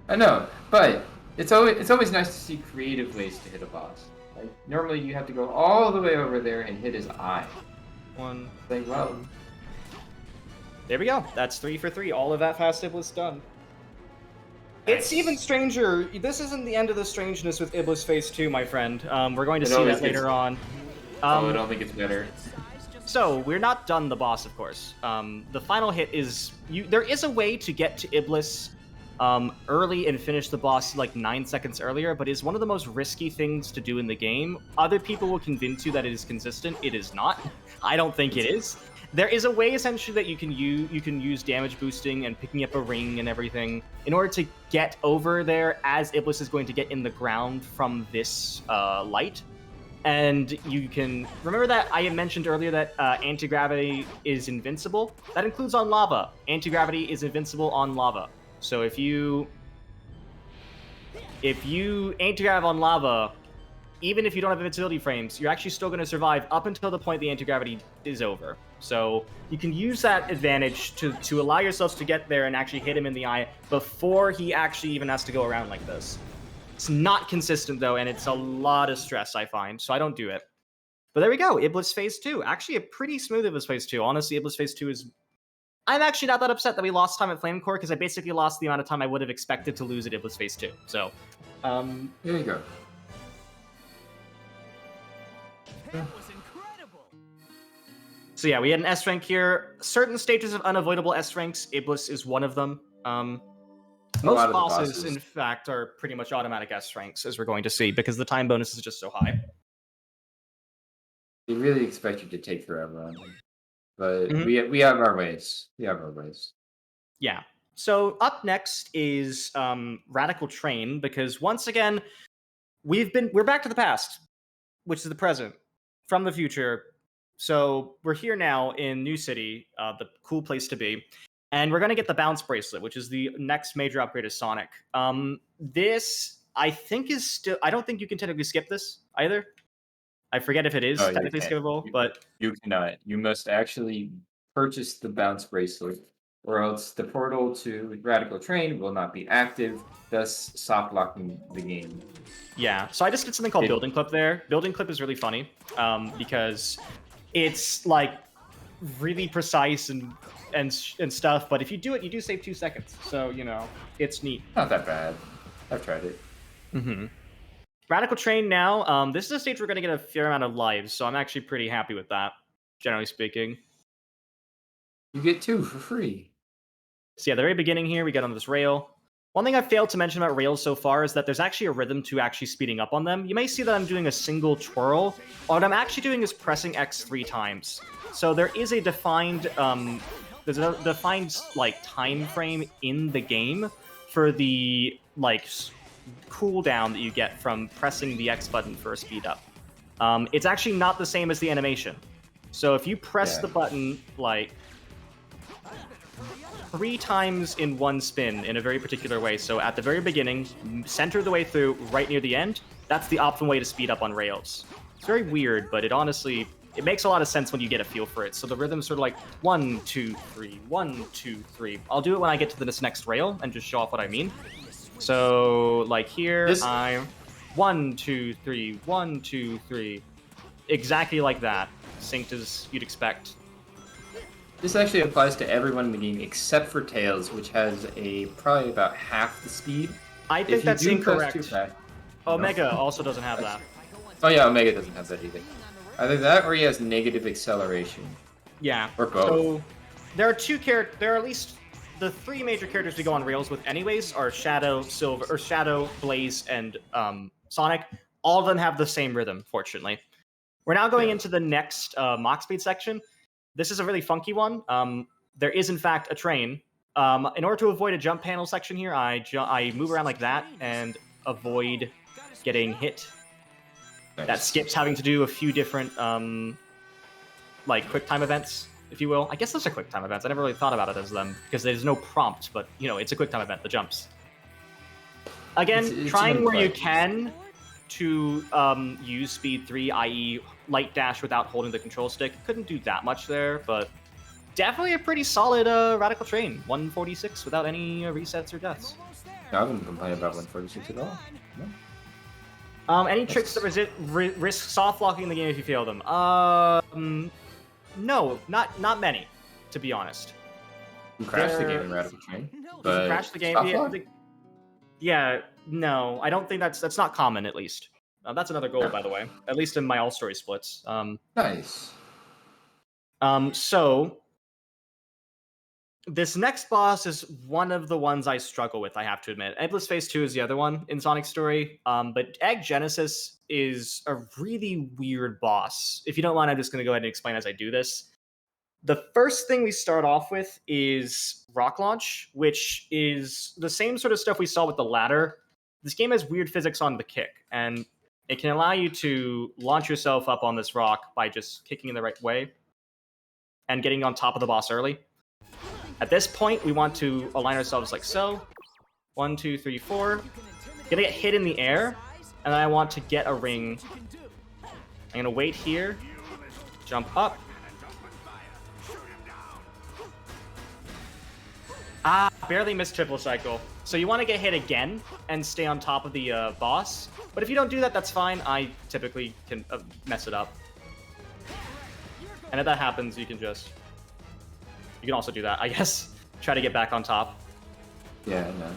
I know, but it's always nice to see creative ways to hit a boss. Like normally you have to go all the way over there and hit his eye. 1. Like, well, There we go. That's 3 for 3. All of that fast Iblis done. It's Nice. even stranger. This isn't the end of the strangeness with Iblis Phase 2, my friend. We're going to It see always that later gets- on. it only gets better. So, we're not done the boss, of course. The final hit is... There is a way to get to Iblis early and finish the boss like 9 seconds earlier, but it's one of the most risky things to do in the game. Other people will convince you that it is consistent. It is not. I don't think it is. There is a way essentially that you can use damage boosting and picking up a ring and everything in order to get over there as Iblis is going to get in the ground from this light. And you can remember that I had mentioned earlier that anti-gravity is invincible. That includes on lava. Anti-gravity is invincible on lava. So if you anti-grav on lava, even if you don't have invincibility frames, you're actually still going to survive up until the point the anti-gravity is over. So you can use that advantage to allow yourselves to get there and actually hit him in the eye before he actually even has to go around like this. It's not consistent, though, and it's a lot of stress, I find, so I don't do it. But there we go, Iblis Phase 2. Actually, a pretty smooth Iblis Phase 2. Honestly, Iblis Phase 2 is... I'm actually not that upset that we lost time at Flame Core, because I basically lost the amount of time I would have expected to lose at Iblis Phase 2. So, There you go. That was incredible. So yeah, we had an S rank here. Certain stages of unavoidable S ranks, Iblis is one of them. lot Most of the bosses, bosses. in fact, are pretty much automatic S ranks, as we're going to see, because the time bonus is just so high. They really expect you to take forever on them. But Mhm. we have our ways. We have our ways. Yeah. So up next is Radical Train, because once again, we're back to the past, which is the present, from the future. So we're here now in New City, the cool place to be, and we're gonna get the Bounce Bracelet, which is the next major upgrade of Sonic. This I think is still. I don't think you can technically skip this either. I forget if it is No, you technically can't. skippable, You- but You cannot. You must actually purchase the bounce bracelet, or else the portal to Radical Train will not be active, thus soft locking the game. yeah. So I just did something called It- Building Clip there. Building Clip is really funny because it's like really precise and stuff. But if you do it, you do save 2 seconds. So you know it's neat. Not that bad. I've tried it. Mm-hmm. Radical Train now. This is a stage we're going to get a fair amount of lives, so I'm actually pretty happy with that, generally speaking. You get 2 for free. So yeah, the very beginning here, we get on this rail. One thing I've failed to mention about rails so far is that there's actually a rhythm to actually speeding up on them. You may see that I'm doing a single twirl. What I'm actually doing is pressing X 3 times. So there is a defined, like time frame in the game for the like cooldown that you get from pressing the X button for a speed up. It's actually not the same as the animation. So if you press Yeah. the button like 3 times in one spin in a very particular way, so at the very beginning, center the way through, right near the end, that's the optimal way to speed up on rails. It's very weird, but it makes a lot of sense when you get a feel for it. So the rhythm's sort of like 1, 2, 3, 1, 2, 3. I'll do it when I get to this next rail and just show off what I mean. So like here, This- I'm 1, 2, 3, 1, 2, 3. Exactly like that. Synced as you'd expect. This actually applies to everyone in the game except for Tails, which has probably about half the speed. I think If you that's do press incorrect. too fast- Omega also doesn't have that. Oh yeah, Omega doesn't have that either. Either that or he has negative acceleration. Yeah. Or both. So there are there are at least the 3 major characters we go on rails with anyways are Shadow, Silver, or Shadow, Blaze, and Sonic. All of them have the same rhythm, fortunately. We're now going Yeah. into the next Mach Speed section. This is a really funky one. There is, in fact, a train. In order to avoid a jump panel section here, I move around like that and avoid getting hit. Nice. That skips having to do a few different like quick time events, if you will. I guess those are quick time events. I never really thought about it as them because there's no prompt, but you know, it's a quick time event, the jumps. Again, It's trying an where you invite. can to use speed 3, i.e. light dash without holding the control stick. Couldn't do that much there, but definitely a pretty solid Radical Train. 146 without any resets or deaths. I wouldn't complain about 146 at all. No. Any tricks that risk soft locking the game if you fail them? No, not many, to be honest. You crashed the There- game in Radical Train. No, But Crash the game. soft Yeah, lock? no, I don't think that's not common. At least that's another goal, Yeah. by the way. At least in my all story splits. Nice. So this next boss is one of the ones I struggle with, I have to admit. Endless Phase 2 is the other one in Sonic Story. But Egg Genesis is a really weird boss. If you don't mind, I'm just going to go ahead and explain as I do this. The first thing we start off with is Rock Launch, which is the same sort of stuff we saw with the ladder. This game has weird physics on the kick, and it can allow you to launch yourself up on this rock by just kicking in the right way and getting on top of the boss early. At this point, we want to align ourselves like so. 1, 2, 3, 4. Gonna get hit in the air, and then I want to get a ring. I'm gonna wait here, jump up. Barely missed triple cycle. So you want to get hit again and stay on top of the boss. But if you don't do that, that's fine. I typically can mess it up. And if that happens, you can also do that, I guess. Try to get back on top. Yeah, I know.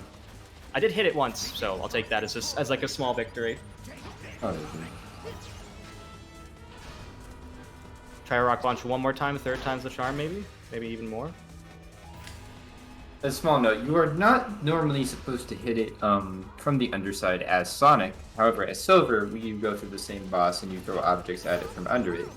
I did hit it once, so I'll take that as like a small victory. Oh, okay. Try a rock launch one more time, third time's the charm, maybe? Maybe even more? A small note, you are not normally supposed to hit it from the underside as Sonic. However, as Silver, you go through the same boss and you throw objects at it from under it.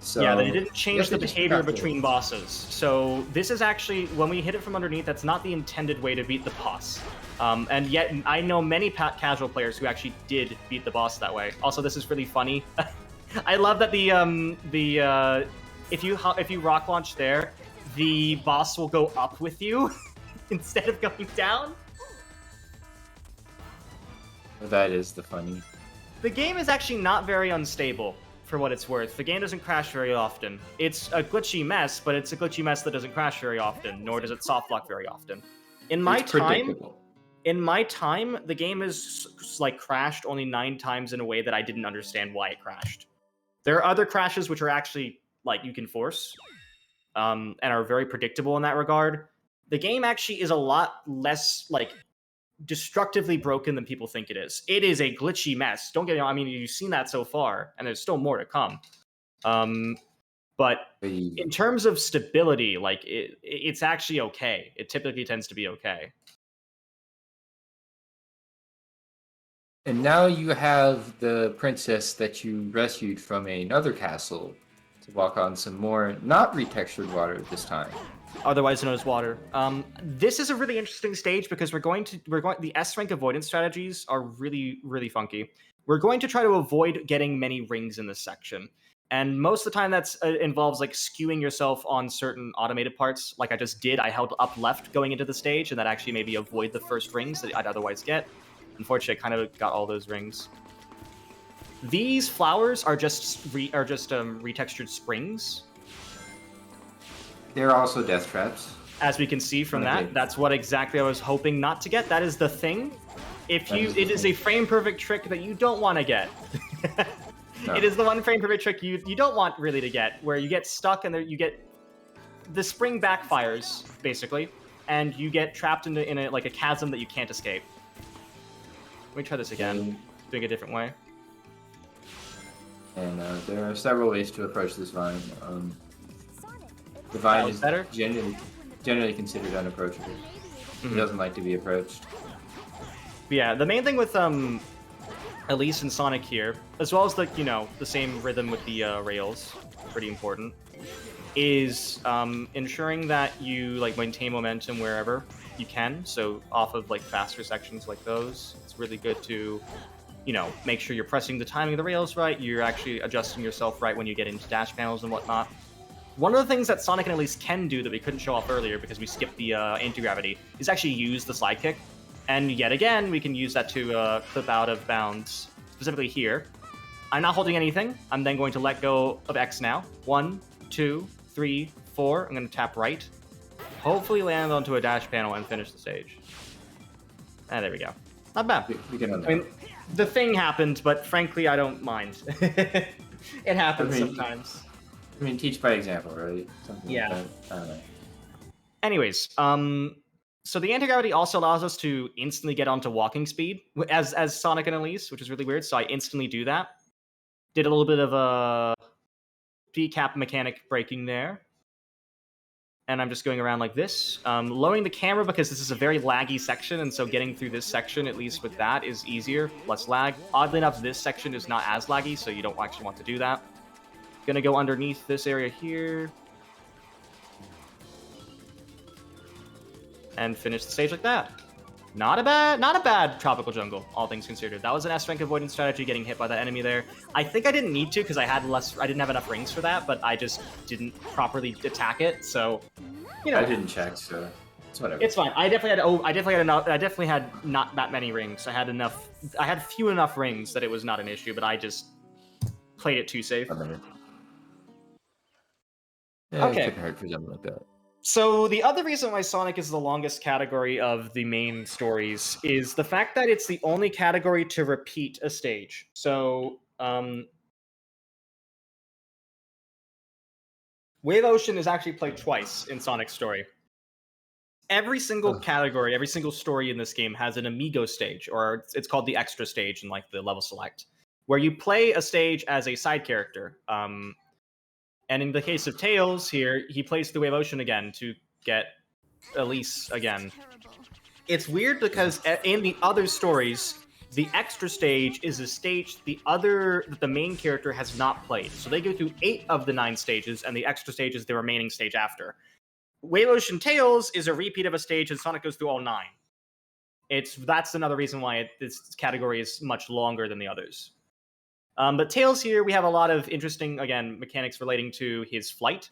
So Yeah, they didn't change yes, the they just behavior forgot to- between bosses. So this is actually, when we hit it from underneath, that's not the intended way to beat the boss. And yet, I know many casual players who actually did beat the boss that way. Also, this is really funny. I love that if you rock launch there, the boss will go up with you instead of going down. That is the funny. The game is actually not very unstable, for what it's worth. The game doesn't crash very often. It's a glitchy mess, but it's a glitchy mess that doesn't crash very often, nor does it soft lock very often. In my It's time, predictable. the game has like crashed only 9 times in a way that I didn't understand why it crashed. There are other crashes which are actually like you can force, and are very predictable in that regard. The game actually is a lot less like destructively broken than people think it is. It is a glitchy mess. Don't get me wrong. I mean, you've seen that so far, and there's still more to come. But in terms of stability, like it's actually okay. It typically tends to be okay. And now you have the princess that you rescued from another castle to walk on some more not retextured water this time. Otherwise known as water. This is a really interesting stage because the S rank avoidance strategies are really funky. We're going to try to avoid getting many rings in this section. And most of the time that's involves like skewing yourself on certain automated parts. Like I just did, I held up left going into the stage, and that actually made me avoid the first rings that I'd otherwise get. Unfortunately, I kind of got all those rings. These flowers are just retextured springs. They're also death traps. As we can see from Okay. that, that's what exactly I was hoping not to get. That is the thing. It is a frame perfect trick that you don't want to get. No. It is the one frame perfect trick you don't want really to get, where you get stuck and you get the spring backfires basically, and you get trapped in a chasm that you can't escape. Let me try this again, doing it a different way. And there are several ways to approach this vine. The vine was is better? generally considered unapproachable. It doesn't like to be approached. But yeah, the main thing with Elise and Sonic here, as well as the same rhythm with the rails, pretty important, is ensuring that you like maintain momentum wherever you can. So off of like faster sections like those, it's really good to make sure you're pressing the timing of the rails right. You're actually adjusting yourself right when you get into dash panels and whatnot. One of the things that Sonic and Elise can do that we couldn't show off earlier because we skipped the anti-gravity is actually use the slide kick. And yet again, we can use that to clip out of bounds, specifically here. I'm not holding anything. I'm then going to let go of X now. 1, 2, 3, 4. I'm going to tap right. Hopefully land onto a dash panel and finish the stage. Ah, there we go. Not bad. We can I mean, the thing happened, but frankly, I don't mind. It happens sometimes. I mean, teach by example, right? Something Yeah. like that. I don't know. Anyways, so the anti-gravity also allows us to instantly get onto walking speed as Sonic and Elise, which is really weird. So I instantly do that. Did a little bit of a decap mechanic breaking there. And I'm just going around like this, lowering the camera because this is a very laggy section, and so getting through this section, at least with that, is easier, less lag. Oddly enough, this section is not as laggy, so you don't actually want to do that. Gonna go underneath this area here. And finish the stage like that. Not a bad tropical jungle, all things considered. That was an S rank avoidance strategy, getting hit by that enemy there. I think I didn't need to because I didn't have enough rings for that, but I just didn't properly attack it. So, I didn't check, so it's whatever. it's fine. I definitely had not that many rings. I had few enough rings that it was not an issue, but I just played it too safe. Yeah, Okay. It couldn't hurt for something like that. So the other reason why Sonic is the longest category of the main stories is the fact that it's the only category to repeat a stage. So Wave Ocean is actually played twice in Sonic's story. Every single category, every single story in this game has an Amigo stage, or it's called the extra stage in like the level select, where you play a stage as a side character. And in the case of Tails here, he plays the Wave Ocean again to get Elise again. It's weird because in the other stories, the extra stage is a stage that the main character has not played. So they go through 8 of the 9 stages, and the extra stage is the remaining stage after. Wave Ocean Tails is a repeat of a stage, and Sonic goes through all 9. That's another reason why this category is much longer than the others. But Tails here, we have a lot of interesting, again, mechanics relating to his flight.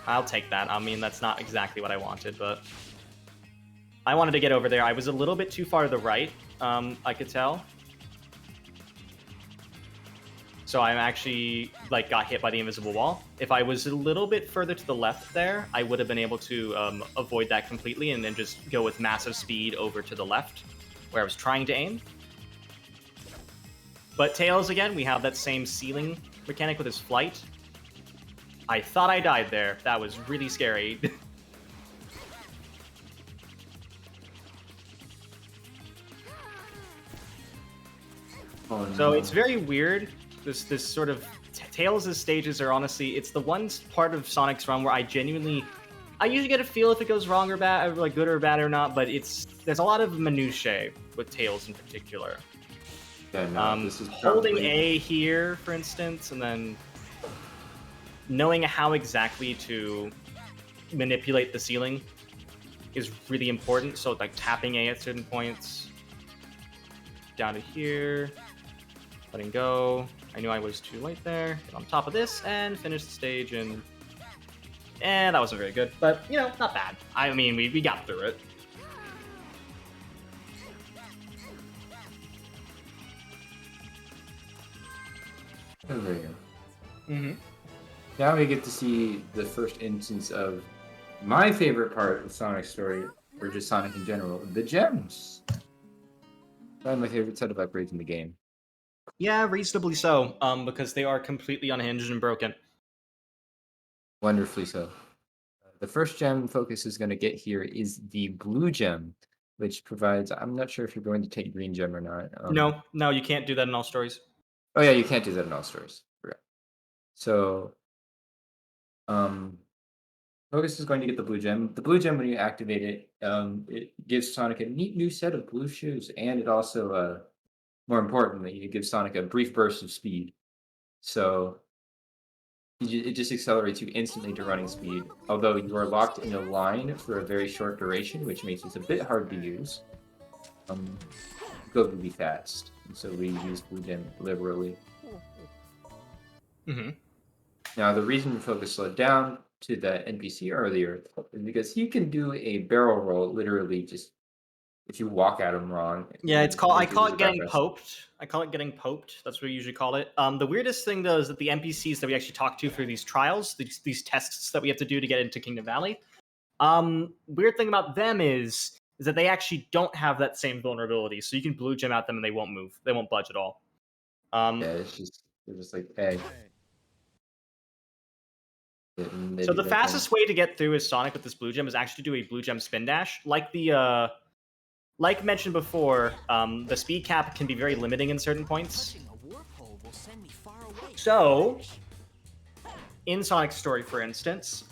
I'll take that. I mean, that's not exactly what I wanted, but I wanted to get over there. I was a little bit too far to the right, I could tell. So I actually got hit by the invisible wall. If I was a little bit further to the left there, I would have been able to avoid that completely and then just go with massive speed over to the left, where I was trying to aim. But Tails, again, we have that same ceiling mechanic with his flight. I thought I died there. That was really scary. So it's very weird. This sort of Tails' stages are honestly, it's the one part of Sonic's run where I usually get a feel if it goes wrong or bad, or good or bad or not. But there's a lot of minutiae with Tails in particular. Yeah, no, this is holding probably... A here, for instance, and then knowing how exactly to manipulate the ceiling is really important. So tapping A at certain points, down to here, letting go. I knew I was too late there. Get on top of this and finish the stage, and that wasn't very good, but not bad. I mean, we got through it. Oh, there you go. Mm-hmm. Now we get to see the first instance of my favorite part of Sonic's story, or just Sonic in general, the gems. Probably my favorite set of upgrades in the game. Yeah, reasonably so, because they are completely unhinged and broken. Wonderfully so. The first gem Focus is going to get here is the blue gem, which provides... I'm not sure if you're going to take green gem or not. No, you can't do that in all stories. Oh yeah, you can't do that in all stories. Correct. So... Focus is going to get the blue gem. The blue gem, when you activate it, it gives Sonic a neat new set of blue shoes, and it also, more importantly, it gives Sonic a brief burst of speed. So it just accelerates you instantly to running speed, although you are locked in a line for a very short duration, which makes it a bit hard to use. Go really fast, and so we use blue gem liberally. Mm-hmm. Now, the reason Focus slowed down to the NPC earlier is because he can do a barrel roll, literally just if you walk at him wrong. Yeah, I call it getting poked. I call it getting poked. That's what we usually call it. The weirdest thing, though, is that the NPCs that we actually talk to for these trials, these tests that we have to do to get into Kingdom Valley, weird thing about them is that they actually don't have that same vulnerability. So you can blue gem at them and they won't move. They won't budge at all. Yeah, they're just like, hey. So the fastest way to get through as Sonic with this blue gem is actually to do a blue gem spin dash. Like mentioned before, the speed cap can be very limiting in certain points. So, in Sonic's story, for instance,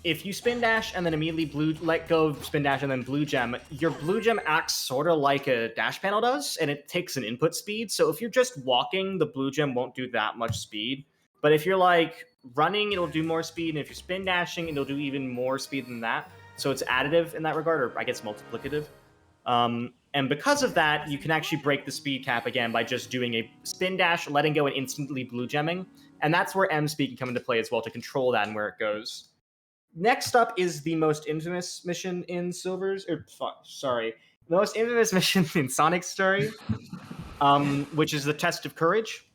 if you spin dash and then immediately let go of spin dash and then blue gem, your blue gem acts sort of like a dash panel does, and it takes an input speed. So if you're just walking, the blue gem won't do that much speed. But if you're running, it'll do more speed, and if you're spin dashing, it'll do even more speed than that. So it's additive in that regard, or I guess multiplicative. And because of that, you can actually break the speed cap again by just doing a spin dash, letting go, and instantly blue gemming. And that's where M speed can come into play as well to control that and where it goes. Next up is the most infamous mission in the most infamous mission in Sonic's story, which is the Test of Courage.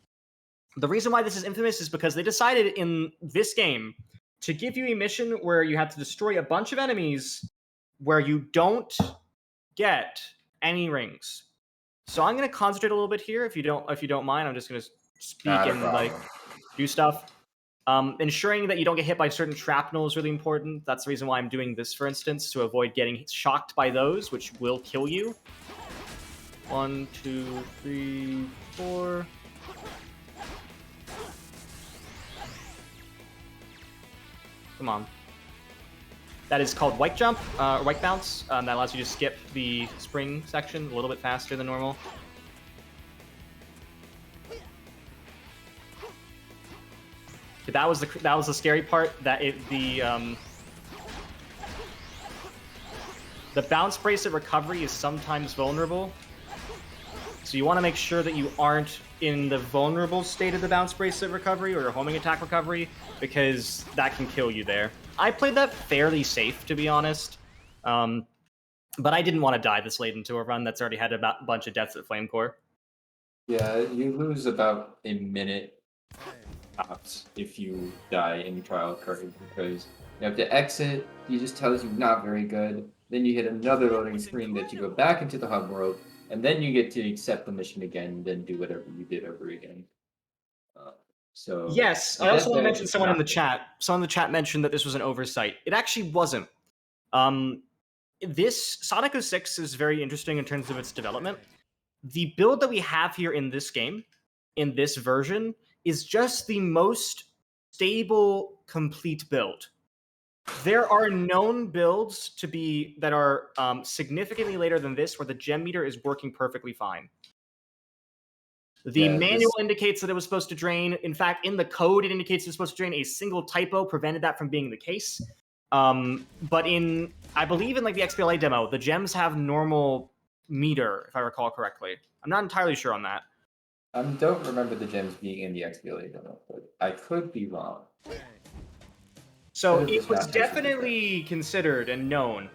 The reason why this is infamous is because they decided in this game to give you a mission where you have to destroy a bunch of enemies where you don't get any rings. So I'm going to concentrate a little bit here. If you don't mind, I'm just going to speak and do stuff. Ensuring that you don't get hit by certain shrapnel is really important. That's the reason why I'm doing this, for instance, to avoid getting shocked by those, which will kill you. 1, 2, 3, 4. Come on. That is called White Jump, or White Bounce. That allows you to skip the spring section a little bit faster than normal. Okay, that was the scary part. That the bounce bracelet recovery is sometimes vulnerable. So you want to make sure that you aren't in the vulnerable state of the bounce bracelet recovery or your homing attack recovery, because that can kill you there. I played that fairly safe, to be honest. But I didn't want to die this late into a run that's already had a bunch of deaths at Flame Core. Yeah, you lose about a minute tops if you die in Trial Card, because you have to exit, he just tells you not very good, then you hit another loading screen that you go back into the hub world, and then you get to accept the mission again, and then do whatever you did over again. So yes, I also want to mention someone in the chat. Someone in the chat mentioned that this was an oversight. It actually wasn't. This Sonic 06 is very interesting in terms of its development. The build that we have here in this game, in this version, is just the most stable, complete build. There are known builds that are significantly later than this, where the gem meter is working perfectly fine. The manual indicates that it was supposed to drain. In fact, in the code, it indicates it's supposed to drain. A single typo prevented that from being the case. But I believe in like the XBLA demo, the gems have normal meter, if I recall correctly. I'm not entirely sure on that. I don't remember the gems being in the XBLA demo, but I could be wrong. So it was definitely considered and known,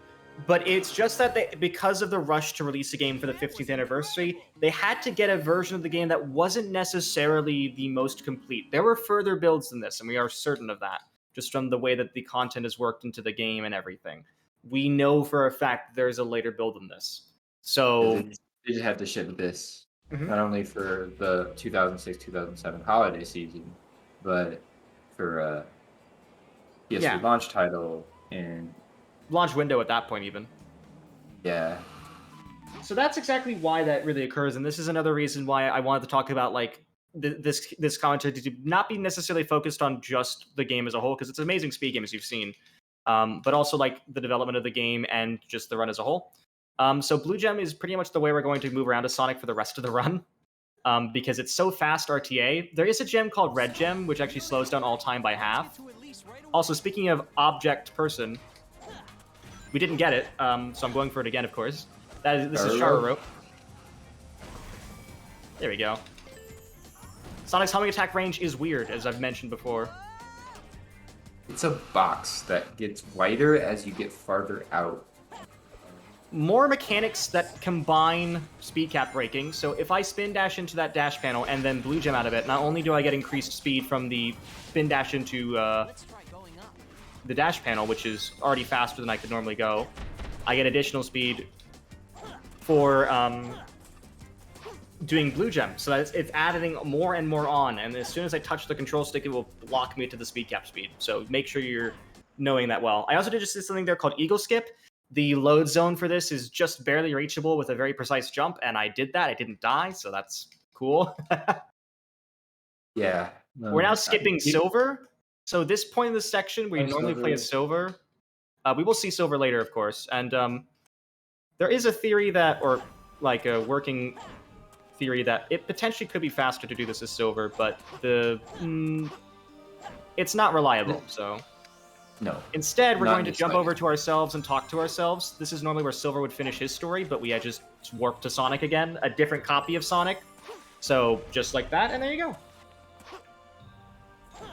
but it's just that because of the rush to release a game for the 15th anniversary, they had to get a version of the game that wasn't necessarily the most complete. There were further builds than this, and we are certain of that, just from the way that the content is worked into the game and everything. We know for a fact there's a later build than this. So they just had to ship this, not only for the 2006-2007 holiday season, but for PS3 launch title and launch window at that point even. Yeah. So that's exactly why that really occurs, and this is another reason why I wanted to talk about like this commentary to not be necessarily focused on just the game as a whole, because it's an amazing speed game as you've seen, but also like the development of the game and just the run as a whole. So Blue Gem is pretty much the way we're going to move around to Sonic for the rest of the run, because it's so fast RTA. There is a gem called Red Gem, which actually slows down all time by half. Also, speaking of object person, we didn't get it, so I'm going for it again, of course. This is Chararo. There we go. Sonic's homing attack range is weird, as I've mentioned before. It's a box that gets wider as you get farther out. More mechanics that combine speed cap braking. So if I spin dash into that dash panel and then Blue Gem out of it, not only do I get increased speed from the spin dash into the dash panel, which is already faster than I could normally go, I get additional speed for doing Blue Gem. So that it's adding more and more on, and as soon as I touch the control stick, it will lock me to the speed cap speed. So make sure you're knowing that well. I also did just something there called Eagle Skip. The load zone for this is just barely reachable with a very precise jump, and I did that. I didn't die, so that's cool. Yeah. We're now skipping Silver. So this point in the section where you normally play as Silver, we will see Silver later, of course. And there is a theory that, or like a working theory that it potentially could be faster to do this as Silver, but it's not reliable, so... No. Instead, we're going to jump over to ourselves and talk to ourselves. This is normally where Silver would finish his story, but we had just warped to Sonic again, a different copy of Sonic. So just like that, and there you go.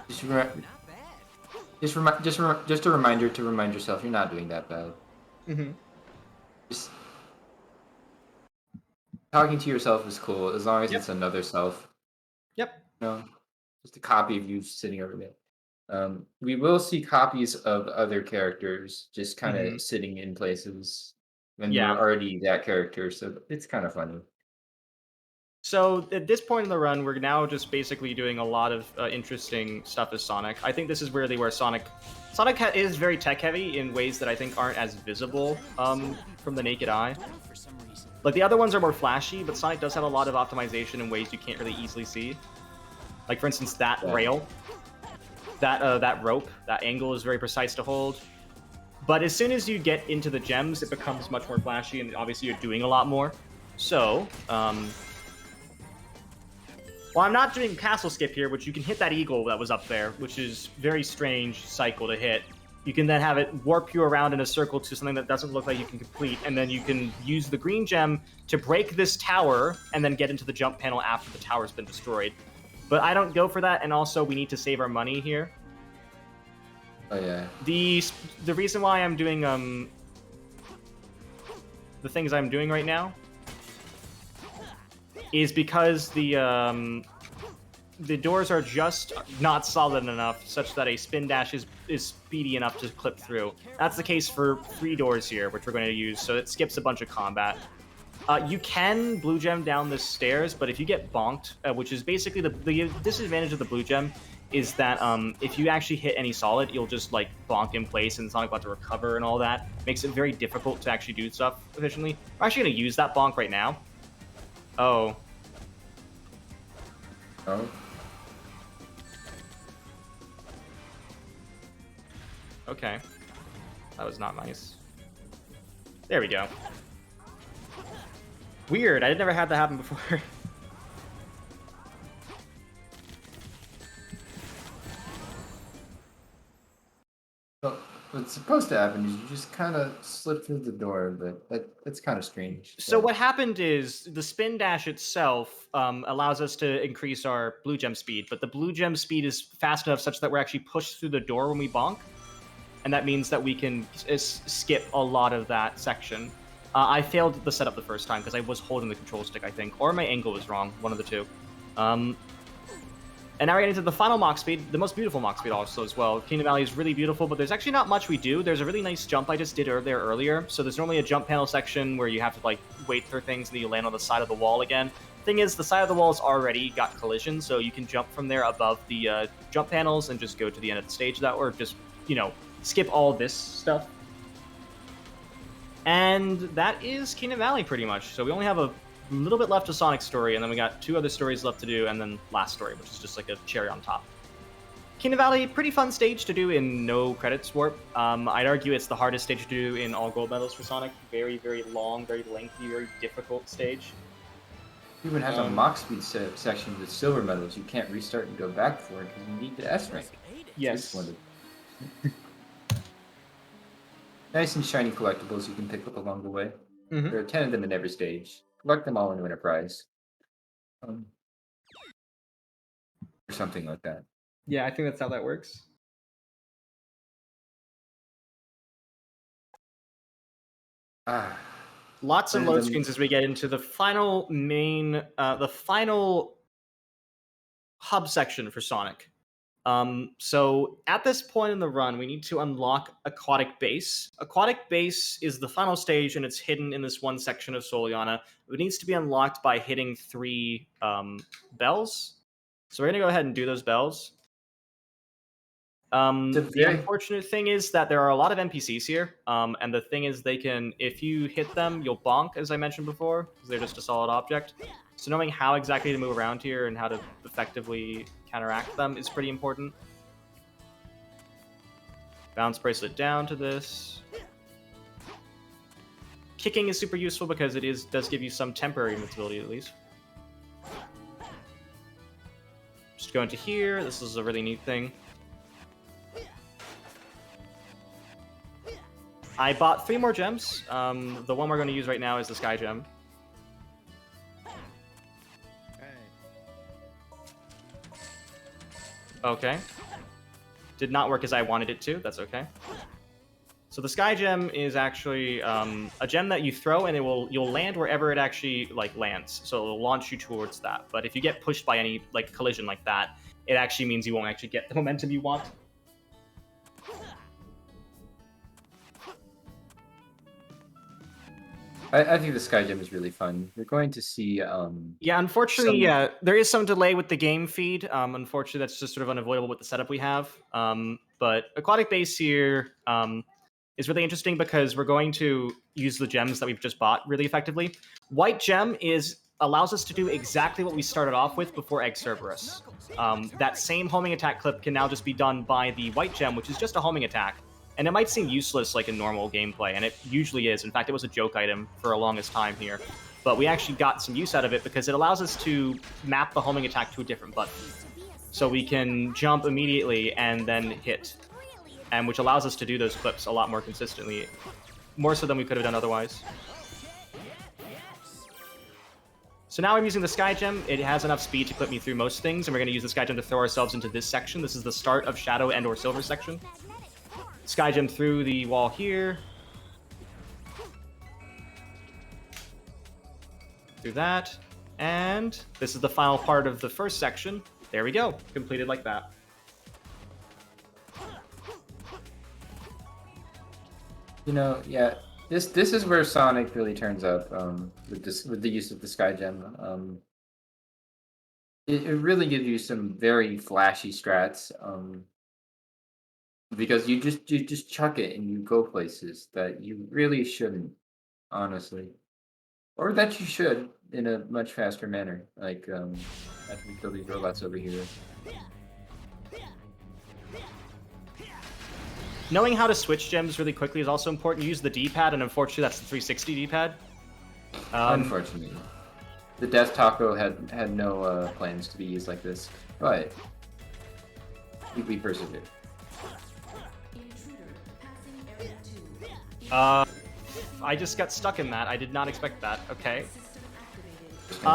Just a reminder to remind yourself you're not doing that bad. Just talking to yourself is cool as long as it's another self. Yep. No, just a copy of you sitting over there. We will see copies of other characters just kind of sitting in places when you're already that character, so it's kind of funny. So at this point in the run, we're now just basically doing a lot of interesting stuff as Sonic. I think this is really where Sonic is very tech heavy in ways that I think aren't as visible from the naked eye. Like the other ones are more flashy, but Sonic does have a lot of optimization in ways you can't really easily see. Like for instance, that Yeah. rail, that rope, that angle is very precise to hold. But as soon as you get into the gems, it becomes much more flashy, and obviously you're doing a lot more. So, well, I'm not doing castle skip here, which you can hit that eagle that was up there, which is very strange cycle to hit. You can then have it warp you around in a circle to something that doesn't look like you can complete, and then you can use the green gem to break this tower and then get into the jump panel after the tower's been destroyed. But I don't go for that, and also we need to save our money here. Oh yeah. The reason why I'm doing the things I'm doing right now is because the doors are just not solid enough such that a spin dash is speedy enough to clip through. That's the case for 3 doors here, which we're going to use, so it skips a bunch of combat. You can blue gem down the stairs, but if you get bonked, which is basically the disadvantage of the blue gem, is that if you actually hit any solid, you'll just like bonk in place and Sonic will have to recover and all that. Makes it very difficult to actually do stuff efficiently. We're actually going to use that bonk right now. Oh. Oh. Okay. That was not nice. There we go. Weird, I never had that happen before. Well, what's supposed to happen is you just kind of slip through the door, but that's kind of strange. So what happened is the spin dash itself allows us to increase our blue gem speed, but the blue gem speed is fast enough such that we're actually pushed through the door when we bonk, and that means that we can skip a lot of that section. I failed the setup the first time because I was holding the control stick, I think, or my angle was wrong, one of the two. And now we're getting to the final Mach speed, the most beautiful Mach speed also as well. Kingdom Valley is really beautiful, but there's actually not much we do. There's a really nice jump I just did there earlier. So there's normally a jump panel section where you have to like wait for things and then you land on the side of the wall again. Thing is, the side of the wall's already got collision, so you can jump from there above the jump panels and just go to the end of the stage that, or just, you know, skip all this stuff. And that is Kingdom Valley pretty much. So we only have a little bit left of Sonic's story, and then we got 2 other stories left to do, and then last story, which is just like a cherry on top. Kingdom Valley, pretty fun stage to do in no credits warp. I'd argue it's the hardest stage to do in all gold medals for Sonic. Very, very long, very lengthy, very difficult stage. You even have a Mach speed section with silver medals. You can't restart and go back for it because you need the S rank. Yes. Nice and shiny collectibles you can pick up along the way. Mhm. There are 10 of them in every stage. Collect them all and win a prize. Or something like that. Yeah, I think that's how that works. Ah, Lots of And load then- screens as we get into the final the final hub section for Sonic. So at this point in the run, we need to unlock Aquatic Base. Aquatic Base is the final stage, and it's hidden in this one section of Soliana. It needs to be unlocked by hitting 3 bells. So we're gonna go ahead and do those bells. The very- unfortunate thing is that there are a lot of NPCs here, and the thing is they can, if you hit them, you'll bonk, as I mentioned before, because they're just a solid object. So knowing how exactly to move around here and how to effectively counteract them is pretty important. Bounce bracelet down to this. Kicking is super useful because it does give you some temporary invincibility at least. Just go into here. This is a really neat thing. I bought 3 more gems. The one we're going to use right now is the Sky Gem. Okay. Did not work as I wanted it to. That's okay. So the Sky Gem is actually a gem that you throw, and you'll land wherever it actually like lands. So it'll launch you towards that. But if you get pushed by any like collision like that, it actually means you won't actually get the momentum you want. I think the Sky Gem is really fun. You're going to see Yeah, unfortunately, some- there is some delay with the game feed. Unfortunately, that's just sort of unavoidable with the setup we have. But Aquatic Base here is really interesting because we're going to use the gems that we've just bought really effectively. White gem allows us to do exactly what we started off with before Egg Cerberus. That same homing attack clip can now just be done by the white gem, which is just a homing attack. And it might seem useless like in normal gameplay, and it usually is. In fact, it was a joke item for a longest time here. But we actually got some use out of it because it allows us to map the homing attack to a different button. So we can jump immediately and then hit, and which allows us to do those clips a lot more consistently, more so than we could have done otherwise. So now I'm using the Sky Gem. It has enough speed to clip me through most things, and we're going to use the Sky Gem to throw ourselves into this section. This is the start of Shadow and or Silver section. Sky Gem through the wall here. Through that. And this is the final part of the first section. There we go. Completed like that. You know, yeah, this is where Sonic really turns up with the use of the Sky Gem. It really gives you some very flashy strats. Because you just chuck it and you go places that you really shouldn't, honestly, or that you should in a much faster manner. Like after we kill these robots over here. Knowing how to switch gems really quickly is also important. Use the D-pad, and unfortunately that's the 360 D-pad. Unfortunately, the Death Taco had no plans to be used like this, but we persevered. I just got stuck in that. I did not expect that. Okay.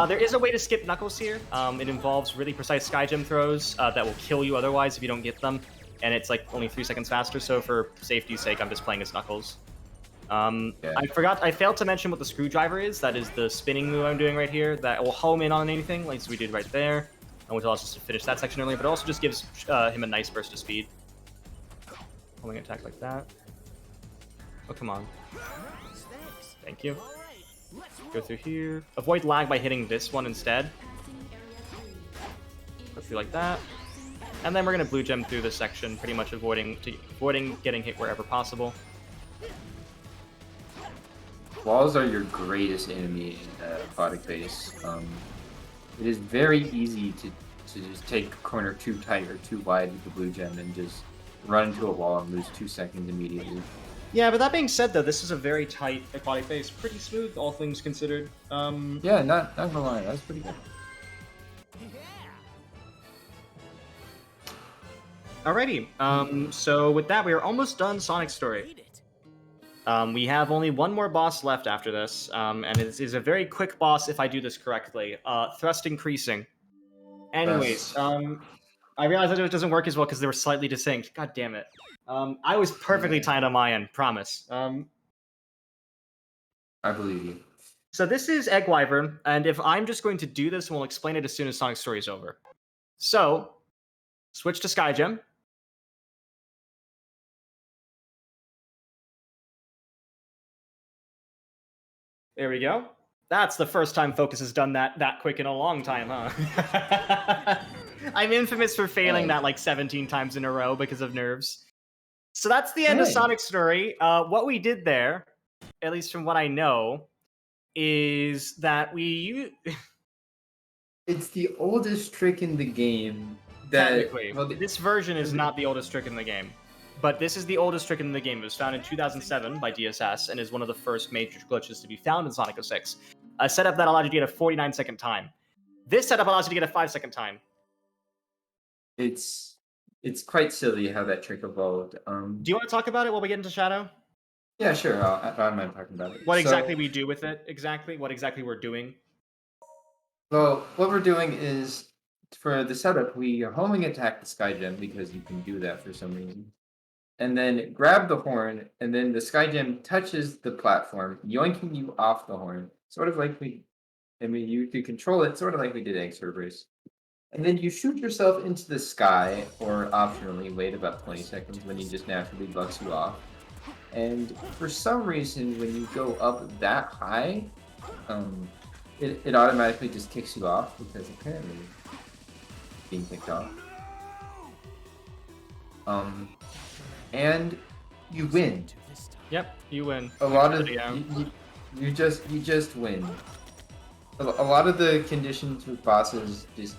There is a way to skip Knuckles here. It involves really precise Sky Gem throws that will kill you otherwise if you don't get them. And it's like only 3 seconds faster, so for safety's sake, I'm just playing as Knuckles. Yeah. I failed to mention what the screwdriver is. That is the spinning move I'm doing right here that will home in on anything, like we did right there. And which allows us to finish that section earlier, but it also just gives him a nice burst of speed. Homing attack like that. Oh, come on. Thank you. Go through here. Avoid lag by hitting this one instead. Go through like that. And then we're going to blue gem through this section, pretty much avoiding getting hit wherever possible. Walls are your greatest enemy in aquatic base. It is very easy to just take a corner too tight or too wide with the blue gem and just run into a wall and lose 2 seconds immediately. Yeah, but that being said, though, this is a very tight aquatic base. Pretty smooth, all things considered. Yeah, not gonna lie, that was pretty good. Alrighty, so with that, we are almost done Sonic's story. We have only one more boss left after this, and it is a very quick boss if I do this correctly. Thrust increasing. Anyways, I realized that it doesn't work as well because they were slightly desynced. God damn it. I was perfectly timed on my end, promise. I believe you. So this is Egg Wyvern, and if I'm just going to do this, we'll explain it as soon as Sonic's story is over. So, switch to Sky Gem. There we go. That's the first time Focus has done that quick in a long time, huh? I'm infamous for failing that like 17 times in a row because of nerves. So that's the end of Sonic's story. What we did there, at least from what I know, is that It's the oldest trick in the game. Technically. Well, this version is not the oldest trick in the game. But this is the oldest trick in the game. It was found in 2007 by DSS and is one of the first major glitches to be found in Sonic 06. A setup that allowed you to get a 49-second time. This setup allows you to get a 5-second time. It's quite silly how that trick evolved. Do you want to talk about it while we get into Shadow? Yeah, sure. I don't mind talking about it. What exactly we do with it? Exactly. What exactly we're doing? Well, what we're doing is, for the setup, we homing attack the Sky Gem because you can do that for some reason. And then grab the horn, and then the Sky Gem touches the platform, yoinking you off the horn. Sort of like you could control it, sort of like we did Egg Cerberus. And then you shoot yourself into the sky, or optionally wait about 20 seconds when he just naturally bucks you off. And for some reason, when you go up that high, it automatically just kicks you off because apparently being kicked off. And you win. Yep, you win. A lot of Yeah. you just win. A lot of the conditions with bosses just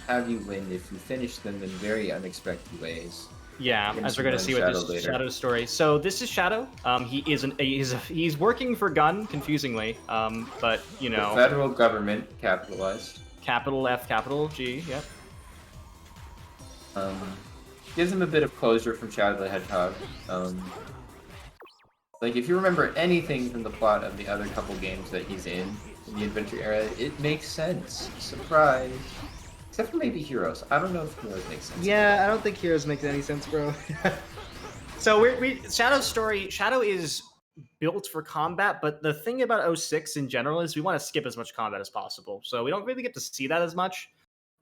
have you win if you finish them in very unexpected ways. Yeah, Gonna as see we're gonna that in see with Shadow this later. Shadow story. So this is Shadow. He's working for Gun, confusingly. But you The know, federal government capitalized. capital F, capital G. Yep. Um, gives him a bit of closure from Shadow the Hedgehog. Like if you remember anything from the plot of the other couple games that he's in the adventure era, it makes sense. Surprise. Except for maybe Heroes. I don't know if Heroes makes sense. Yeah, I don't think Heroes makes any sense, bro. So Shadow's story. Shadow is built for combat, but the thing about 06 in general is we want to skip as much combat as possible. So we don't really get to see that as much.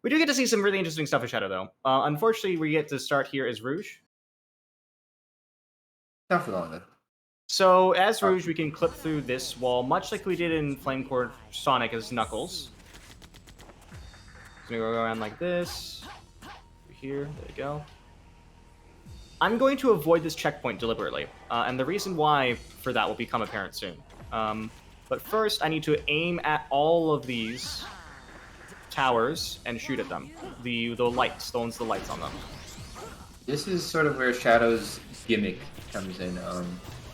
We do get to see some really interesting stuff with Shadow, though. Unfortunately, we get to start here as Rouge. Not for long though. So as Rouge, we can clip through this wall, much like we did in Flame Core Sonic as Knuckles. So we go around like this. Here, there you go. I'm going to avoid this checkpoint deliberately, and the reason why for that will become apparent soon. But first, I need to aim at all of these towers and shoot at them. The lights, the ones with the lights on them. This is sort of where Shadow's gimmick comes in.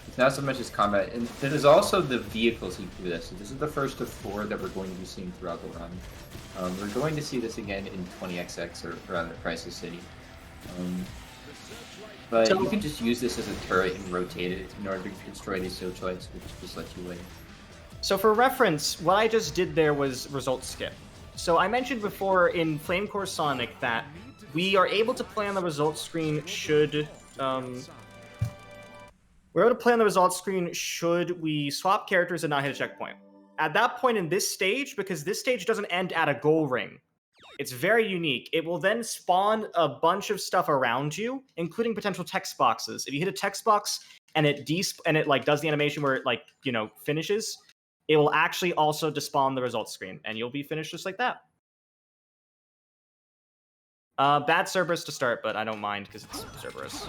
It's not so much as combat, and it is also the vehicles he do this. So this is the first of 4 that we're going to be seeing throughout the run. We're going to see this again in 20XX, or rather Crisis City. But So- you can just use this as a turret and rotate it in order to destroy these searchlights, which just lets you win. So for reference, what I just did there was result skip. So I mentioned before in Flame Core Sonic that we are able to play on the results screen should we're able to play on the results screen should we swap characters and not hit a checkpoint. At that point in this stage, because this stage doesn't end at a goal ring, it's very unique. It will then spawn a bunch of stuff around you, including potential text boxes. If you hit a text box and it like does the animation where it finishes, it will actually also despawn the results screen, and you'll be finished just like that. Bad Cerberus to start, but I don't mind because it's Cerberus.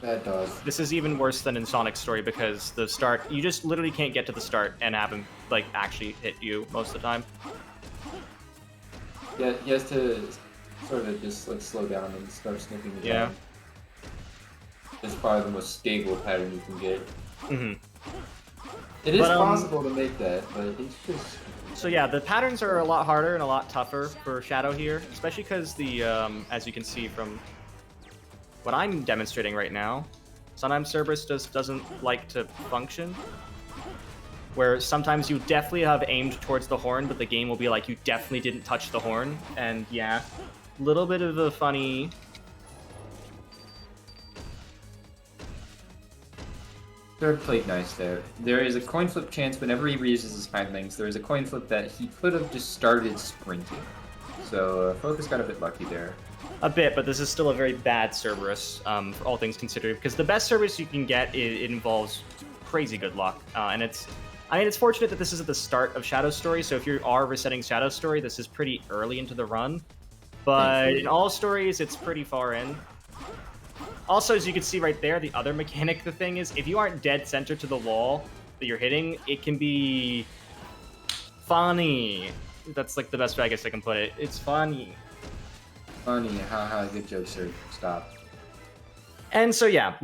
That does. This is even worse than in Sonic's story because the start, you just literally can't get to the start and have him actually hit you most of the time. Yeah, he has to sort of just slow down and start sniffing the Yeah. ground. It's probably the most stable pattern you can get. hmm It is But, possible to make that, but it's just... So yeah, the patterns are a lot harder and a lot tougher for Shadow here, especially because the, as you can see from what I'm demonstrating right now, sometimes Cerberus doesn't like to function. Where sometimes you definitely have aimed towards the horn, but the game will be like, you definitely didn't touch the horn. And yeah, a little bit of a funny... Third played nice there. There is a coin flip chance whenever he reuses his Hindlings. There is a coin flip that he could have just started sprinting. So Focus got a bit lucky there. A bit, but this is still a very bad Cerberus, for all things considered. Because the best Cerberus you can get, it involves crazy good luck. And it's fortunate that this is at the start of Shadow's story, so if you are resetting Shadow's story, this is pretty early into the run. But Thankfully. in all stories, it's pretty far in. Also, as you can see right there, the other mechanic, the thing is, if you aren't dead center to the wall that you're hitting, it can be funny. That's like the best way I guess I can put it. It's funny. Funny, haha, good joke, sir. Stop. And so yeah,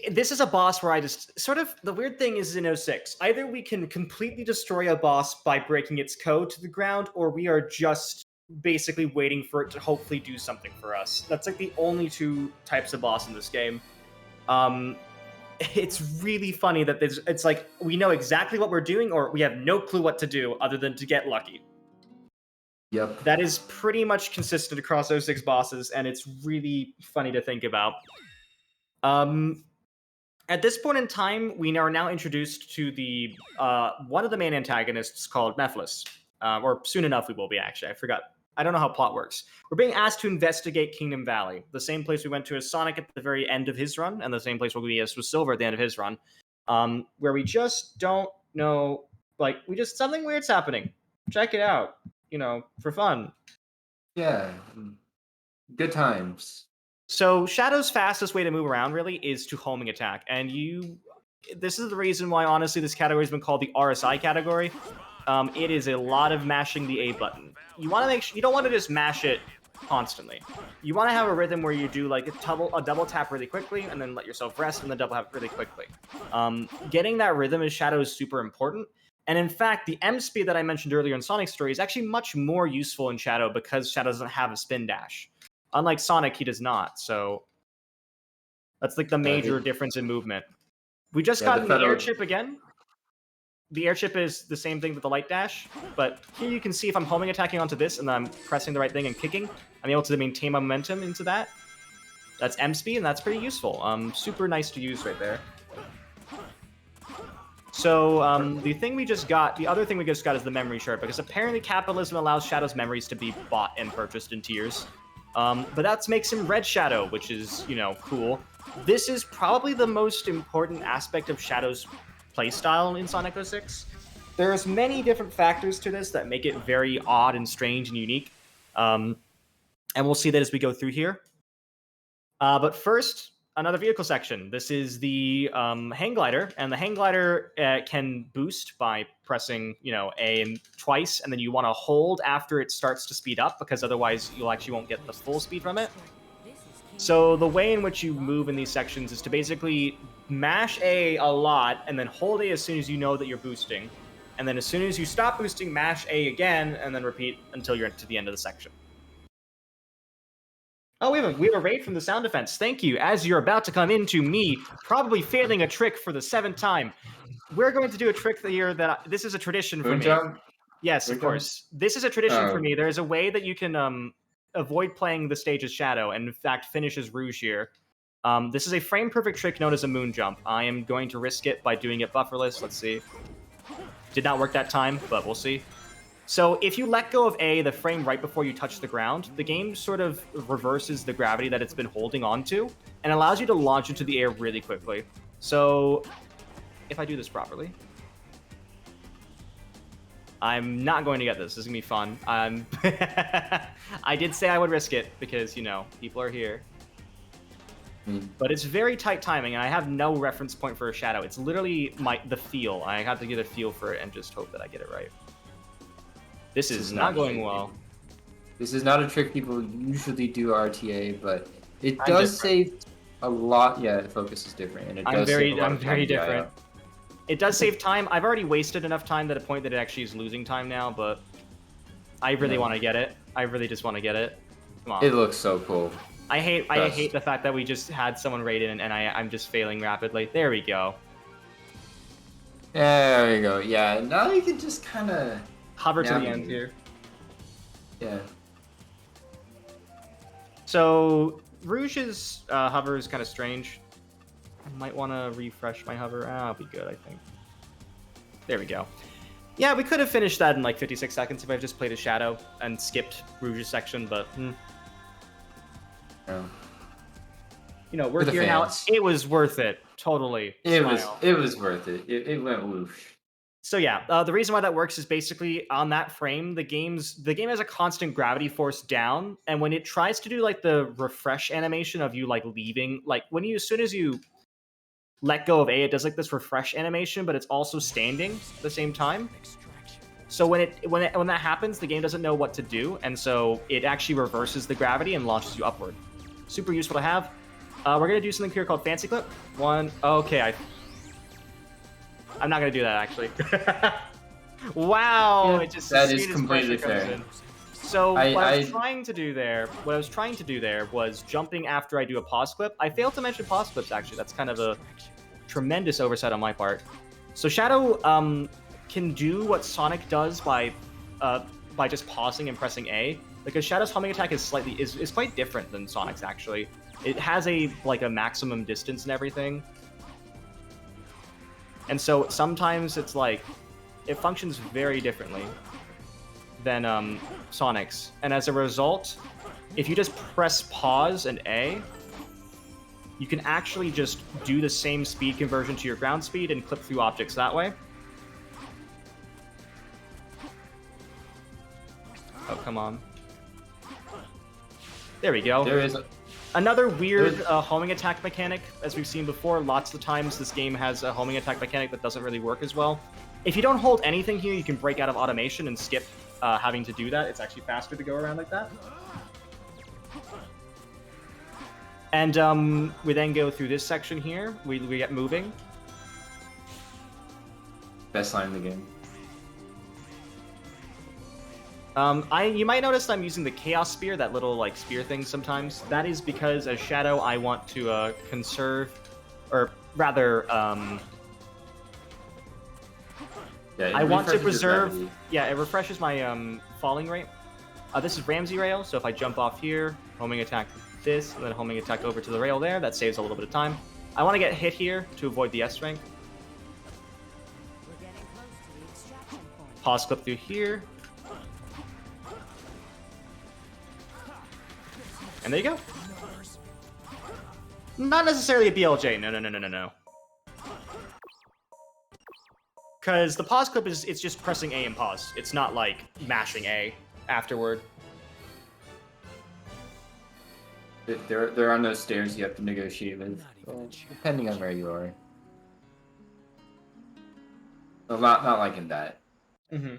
this is a boss where I just sort of, the weird thing is in 06, either we can completely destroy a boss by breaking its code to the ground, or we are just basically waiting for it to hopefully do something for us. That's like the only 2 types of boss in this game. It's really funny that it's like we know exactly what we're doing, or we have no clue what to do other than to get lucky. Yep. That is pretty much consistent across 06 bosses, and it's really funny to think about. At this point in time, we are now introduced to the one of the main antagonists called Mephiles. Or soon enough we will be, actually. I forgot. I don't know how plot works. We're being asked to investigate Kingdom Valley, the same place we went to as Sonic at the very end of his run, and the same place we'll be as with Silver at the end of his run, where we just don't know, something weird's happening. Check it out, for fun. Yeah. Good times. So Shadow's fastest way to move around really is to homing attack, and you this is the reason why, honestly, this category has been called the RSI category. It is a lot of mashing the A button. You want to make sure you don't want to just mash it constantly. You want to have a rhythm where you do like a double tap really quickly and then let yourself rest and then double tap really quickly. Getting that rhythm in Shadow is super important. And in fact, the M speed that I mentioned earlier in Sonic's story is actually much more useful in Shadow because Shadow doesn't have a spin dash. Unlike Sonic, he does not. So that's like the major difference in movement. We just got the air chip again. The air chip is the same thing with the light dash, but here you can see if I'm homing attacking onto this and then I'm pressing the right thing and kicking, I'm able to maintain my momentum into that. That's M speed, and that's pretty useful. Super nice to use right there. So the other thing we just got is the memory shard, because apparently capitalism allows Shadow's memories to be bought and purchased in tiers. But that makes him Red Shadow, which is, cool. This is probably the most important aspect of Shadow's playstyle in Sonic 06. There's many different factors to this that make it very odd and strange and unique. And we'll see that as we go through here. But first, another vehicle section. This is the hang glider, and the hang glider can boost by pressing, A twice, and then you want to hold after it starts to speed up, because otherwise you actually won't get the full speed from it. So the way in which you move in these sections is to basically mash A a lot, and then hold A as soon as you know that you're boosting. And then as soon as you stop boosting, mash A again, and then repeat until you're to the end of the section. Oh, we have a raid from the sound defense. Thank you. As you're about to come into me, probably failing a trick for the 7th time, we're going to do a trick here this is a tradition for me. Yes, of course. This is a tradition for me. There is a way that you can avoid playing the stage as Shadow, and in fact finish as Rouge here. This is a frame-perfect trick known as a moon jump. I am going to risk it by doing it bufferless. Let's see. Did not work that time, but we'll see. So if you let go of A, the frame right before you touch the ground, the game sort of reverses the gravity that it's been holding onto and allows you to launch into the air really quickly. So if I do this properly, I'm not going to get this. This is going to be fun. I did say I would risk it because, people are here. But it's very tight timing, and I have no reference point for a Shadow. It's literally the feel. I have to get a feel for it and just hope that I get it right. This is not going well. This is not a trick people usually do RTA, but it does save a lot. Yeah, the focus is different, and it does save a lot of time. I'm very different. It does save time. I've already wasted enough time to the point that it actually is losing time now, but I really want to get it. I really just want to get it. Come on. It looks so cool. I hate the fact that we just had someone raid in and I'm just failing rapidly. There we go. There we go. Yeah, now you can just kind of hover to the end here. Yeah. So Rouge's hover is kind of strange. I might want to refresh my hover. I'll be good, I think. There we go. Yeah, we could have finished that in like 56 seconds if I just played a Shadow and skipped Rouge's section, but we're here now. It was worth it. Totally. It was worth it. It went whoosh. So yeah, the reason why that works is basically on that frame, the game has a constant gravity force down, and when it tries to do like the refresh animation of you like leaving, like as soon as you let go of A, it does like this refresh animation, but it's also standing at the same time. So when that happens, the game doesn't know what to do, and so it actually reverses the gravity and launches you upward. Super useful to have. We're gonna do something here called Fancy Clip. Okay, I'm not gonna do that actually. Wow, yeah, it just that is completely fair. So what I was trying to do there was jumping after I do a pause clip. I failed to mention pause clips actually. That's kind of a tremendous oversight on my part. So Shadow can do what Sonic does by just pausing and pressing A, because Shadow's homing attack is quite different than Sonic's actually. It has a maximum distance and everything. And so sometimes it's like it functions very differently than Sonic's. And as a result, if you just press pause and A, you can actually just do the same speed conversion to your ground speed and clip through objects that way. Oh, come on. There we go. Another weird homing attack mechanic, as we've seen before. Lots of the times this game has a homing attack mechanic that doesn't really work as well. If you don't hold anything here, you can break out of automation and skip having to do that. It's actually faster to go around like that. And we then go through this section here. We get moving. Best line in the game. You might notice that I'm using the Chaos Spear, that little like spear thing sometimes. That is because as Shadow, I want to conserve, or rather, Yeah, I want to refreshes your preserve. gravity. Yeah, it refreshes my falling rate. This is Ramsey Rail, so if I jump off here, homing attack this, and then homing attack over to the rail there, that saves a little bit of time. I want to get hit here to avoid the S rank. We're getting close to the extraction point. Pause clip through here. And there you go. Not necessarily a BLJ. No. Because the pause clip it's just pressing A and pause. It's not like mashing A afterward. There are no stairs you have to negotiate with, Not even a chance. depending on where you are. Well, not like in that. Mm-hmm.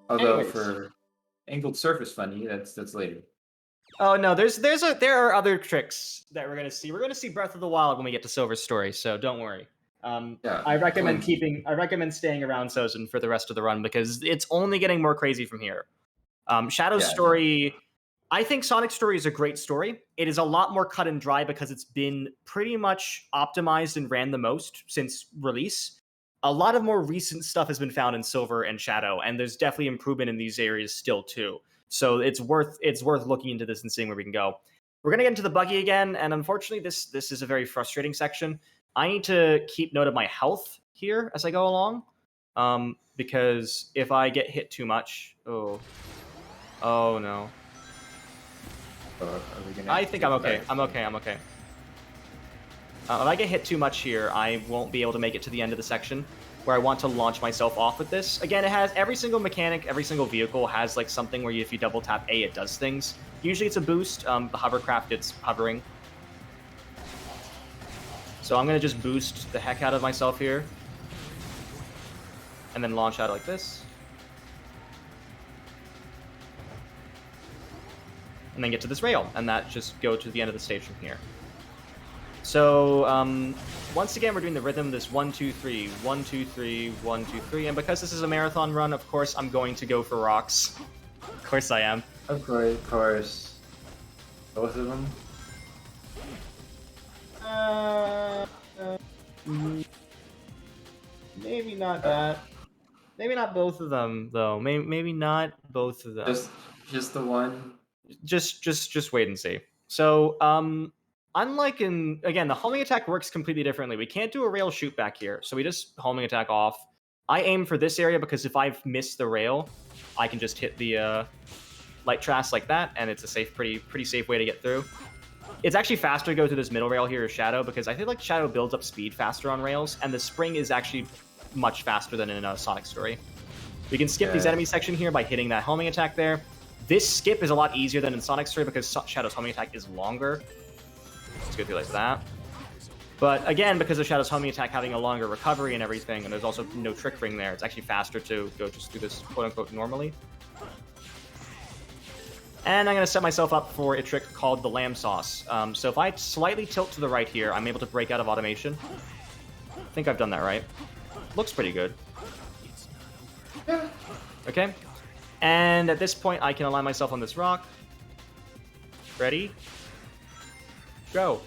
Although Anyways. for angled surface funny, that's later. Oh no, there are other tricks that we're gonna see. We're gonna see Breath of the Wild when we get to Silver's story, so don't worry. Yeah, I recommend plenty. I recommend staying around Sozin for the rest of the run because it's only getting more crazy from here. Shadow's Yeah. story, I think Sonic's story is a great story. It is a lot more cut and dry because it's been pretty much optimized and ran the most since release. A lot of more recent stuff has been found in Silver and Shadow, and there's definitely improvement in these areas still too. So it's worth looking into this and seeing where we can go. We're gonna get into the buggy again, and unfortunately, this is a very frustrating section. I need to keep note of my health here as I go along, because if I get hit too much, oh no. Are we gonna I think I'm get okay. back? I'm okay. If I get hit too much here, I won't be able to make it to the end of the section where I want to launch myself off with this. Again, it has every single mechanic, every single vehicle has like something where if you double tap A, it does things. Usually it's a boost. The hovercraft, it's hovering. So I'm going to just boost the heck out of myself here. And then launch out like this. And then get to this rail. And that just go to the end of the stage from here. So, once again, we're doing the rhythm, this 1, 2, 3, 1, 2, 3, 1, 2, 3. And because this is a marathon run, of course, I'm going to go for rocks. Of course I am. Of course. Both of them? Maybe not that. Maybe not both of them, though. Maybe not both of them. Just the one? Just wait and see. So, unlike again, the homing attack works completely differently. We can't do a rail shoot back here, so we just homing attack off. I aim for this area because if I've missed the rail, I can just hit the light trass like that, and it's a pretty safe way to get through. It's actually faster to go through this middle rail here as Shadow because I feel like Shadow builds up speed faster on rails, and the spring is actually much faster than in a Sonic story. We can skip these Yeah. enemy section here by hitting that homing attack there. This skip is a lot easier than in Sonic story because Shadow's homing attack is longer. Let's go through like that. But again, because of Shadow's homing attack having a longer recovery and everything, and there's also no trick ring there, it's actually faster to go just through this quote-unquote normally. And I'm going to set myself up for a trick called the Lamb Sauce. So if I slightly tilt to the right here, I'm able to break out of automation. I think I've done that right. Looks pretty good. Okay. And at this point, I can align myself on this rock. Ready? Go.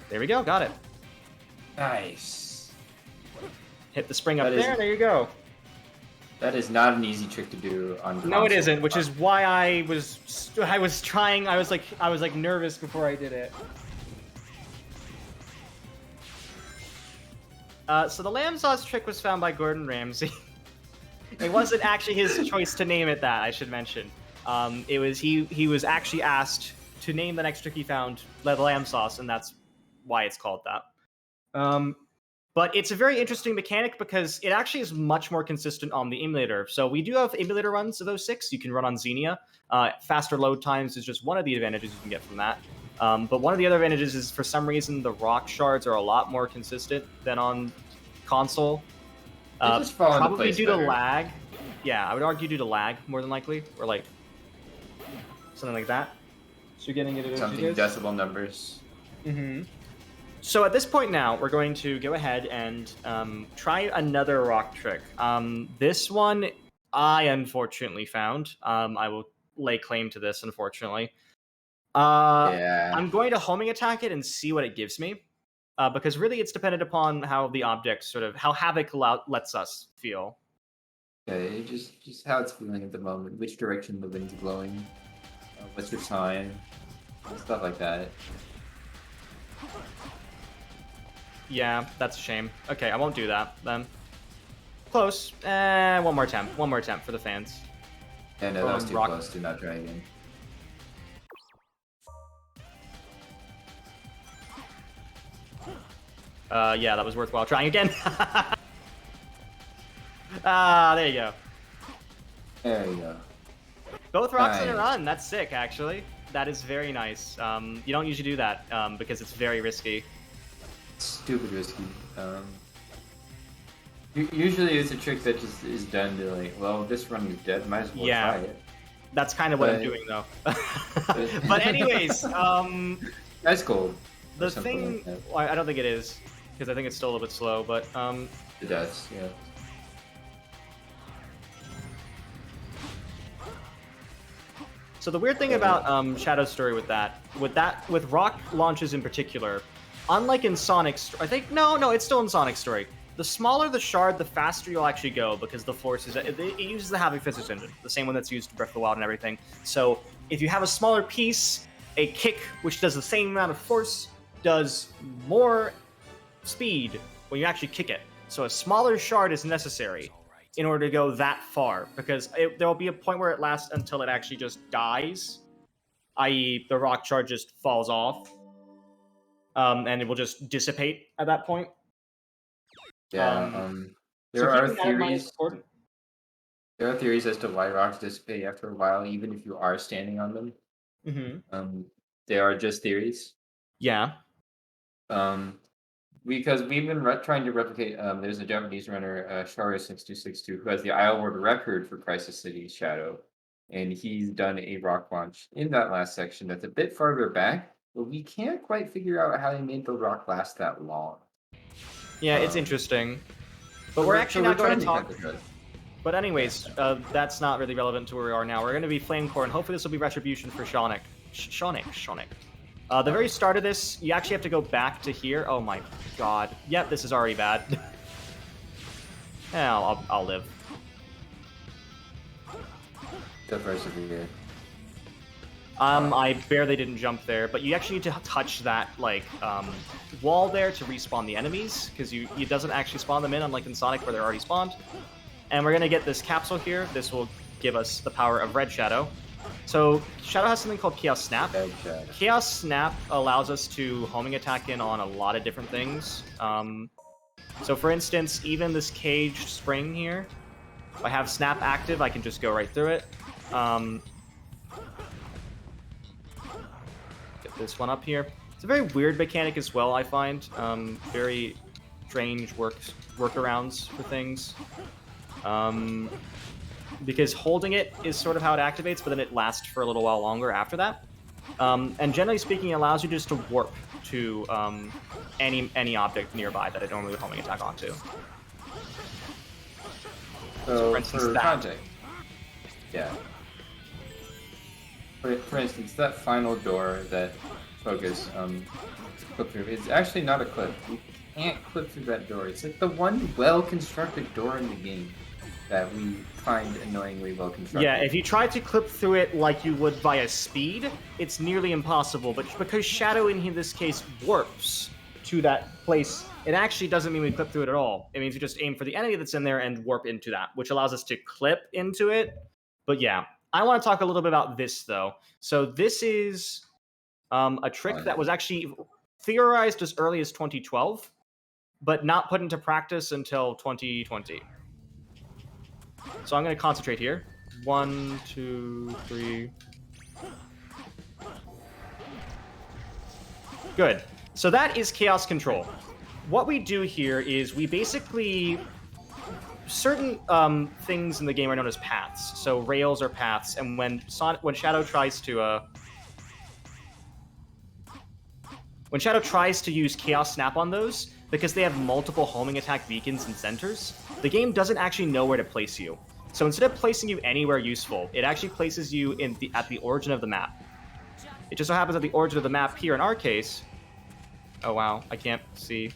There we go. Got it. Nice. Hit the spring up That is- there. There you go. That is not an easy trick to do on No, it console. isn't. Which is why I was trying. I was like nervous before I did it. So the lamb sauce trick was found by Gordon Ramsay. It wasn't actually his choice to name it that, I should mention. It was he was actually asked to name the next trick he found the lamb sauce, and that's why it's called that. But it's a very interesting mechanic because it actually is much more consistent on the emulator. So we do have emulator runs of 06. You can run on Xenia. Faster load times is just one of the advantages you can get from that. But one of the other advantages is, for some reason, the rock shards are a lot more consistent than on console. They just fall into Probably place due to better. lag. Yeah, I would argue due to lag, more than likely. Or like something like that. So you're getting it Something decimal numbers. Mm-hmm. So at this point now, we're going to go ahead and try another rock trick. This one I unfortunately found. I will lay claim to this, unfortunately. Yeah. I'm going to homing attack it and see what it gives me. Because really it's dependent upon how the object how Havoc lets us feel. Okay, just how it's feeling at the moment, which direction the wind's blowing, what's your sign, stuff like that. Yeah, that's a shame. Okay, I won't do that then. Close. One more attempt. One more attempt for the fans. Yeah, no, that was too Rock- close. Do not try again. Yeah, that was worthwhile trying again. There you go. There you go. Both rocks in a Nice. run. That's sick, actually. That is very nice. You don't usually do that because it's very risky. Stupid risky. Usually it's a trick that just is done to like, well, this run is dead, might as well Yeah. try it. That's kind of what I'm But- doing, though. But anyways, That's cool. the Or something thing... like that. well, I don't think it is, because I think it's still a little bit slow, but... It does, yeah. So the weird thing about Shadow Story with rock launches in particular, unlike in Sonic, I think no, it's still in Sonic Story. The smaller the shard, the faster you'll actually go because the force it uses the Havoc Physics Engine, the same one that's used in Breath of the Wild and everything. So if you have a smaller piece, a kick which does the same amount of force does more speed when you actually kick it. So a smaller shard is necessary in order to go that far, because there will be a point where it lasts until it actually just dies, i.e. the rock shard just falls off, and it will just dissipate at that point. Yeah, So there are keeping that in mind is theories. important. There are theories as to why rocks dissipate after a while, even if you are standing on them. Mm-hmm. They are just theories. Yeah. Because we've been trying to replicate. There's a Japanese runner, Shario6262, who has the Isle World record for Crisis City Shadow, and he's done a rock launch in that last section that's a bit farther back, but we can't quite figure out how he made the rock last that long. Yeah, it's Um, interesting. But we're actually not going to talk... cut the thread. But anyways, that's not really relevant to where we are now. We're going to be Flame Core, and hopefully this will be Retribution for Shonic. Shonic. The very start of this, you actually have to go back to here. Oh my god. Yep, this is already bad. Yeah, I'll live. The first of the year. I barely didn't jump there, but you actually need to touch that, like, wall there to respawn the enemies, because it doesn't actually spawn them in, unlike in Sonic where they're already spawned. And we're going to get this capsule here. This will give us the power of Red Shadow. So Shadow has something called Chaos Snap. Bad shot. Chaos Snap allows us to homing attack in on a lot of different things. So for instance, even this caged spring here, if I have Snap active, I can just go right through it. Get this one up here. It's a very weird mechanic as well, I find. Very strange workarounds for things. Because holding it is sort of how it activates, but then it lasts for a little while longer after that. And generally speaking, it allows you just to warp to any object nearby that it normally would homing attack onto. So for instance, for that. context, yeah. For instance, that final door that Focus clipped through is actually not a clip. You can't clip through that door. It's like the one well-constructed door in the game that we find annoyingly well-constructed. Yeah, if you try to clip through it like you would via speed, it's nearly impossible. But because Shadow in this case warps to that place, it actually doesn't mean we clip through it at all. It means we just aim for the enemy that's in there and warp into that, which allows us to clip into it. But yeah, I want to talk a little bit about this, though. So this is a trick that was actually theorized as early as 2012. but not put into practice until 2020. So I'm going to concentrate here. 1, 2, 3. Good. So that is Chaos Control. What we do here is we basically... Certain things in the game are known as paths. So rails are paths, and when Shadow tries to... When Shadow tries to use Chaos Snap on those, because they have multiple homing attack beacons and centers, the game doesn't actually know where to place you. So instead of placing you anywhere useful, it actually places you at the origin of the map. It just so happens that the origin of the map here, in our case... Oh wow, I can't see.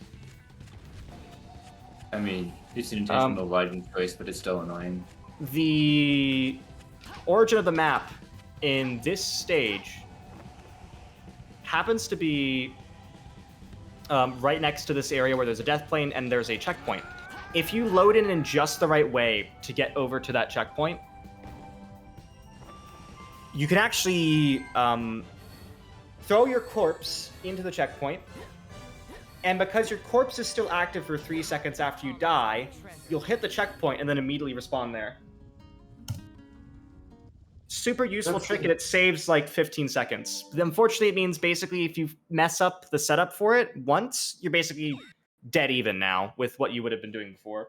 I mean, it's an intentional lighting choice, but it's still annoying. The origin of the map in this stage happens to be right next to this area where there's a death plane and there's a checkpoint. If you load in just the right way to get over to that checkpoint, you can actually throw your corpse into the checkpoint, and because your corpse is still active for 3 seconds after you die, you'll hit the checkpoint and then immediately respawn there. Super useful trick, and it saves like 15 seconds. Unfortunately, it means basically if you mess up the setup for it once, you're basically dead even now with what you would have been doing before.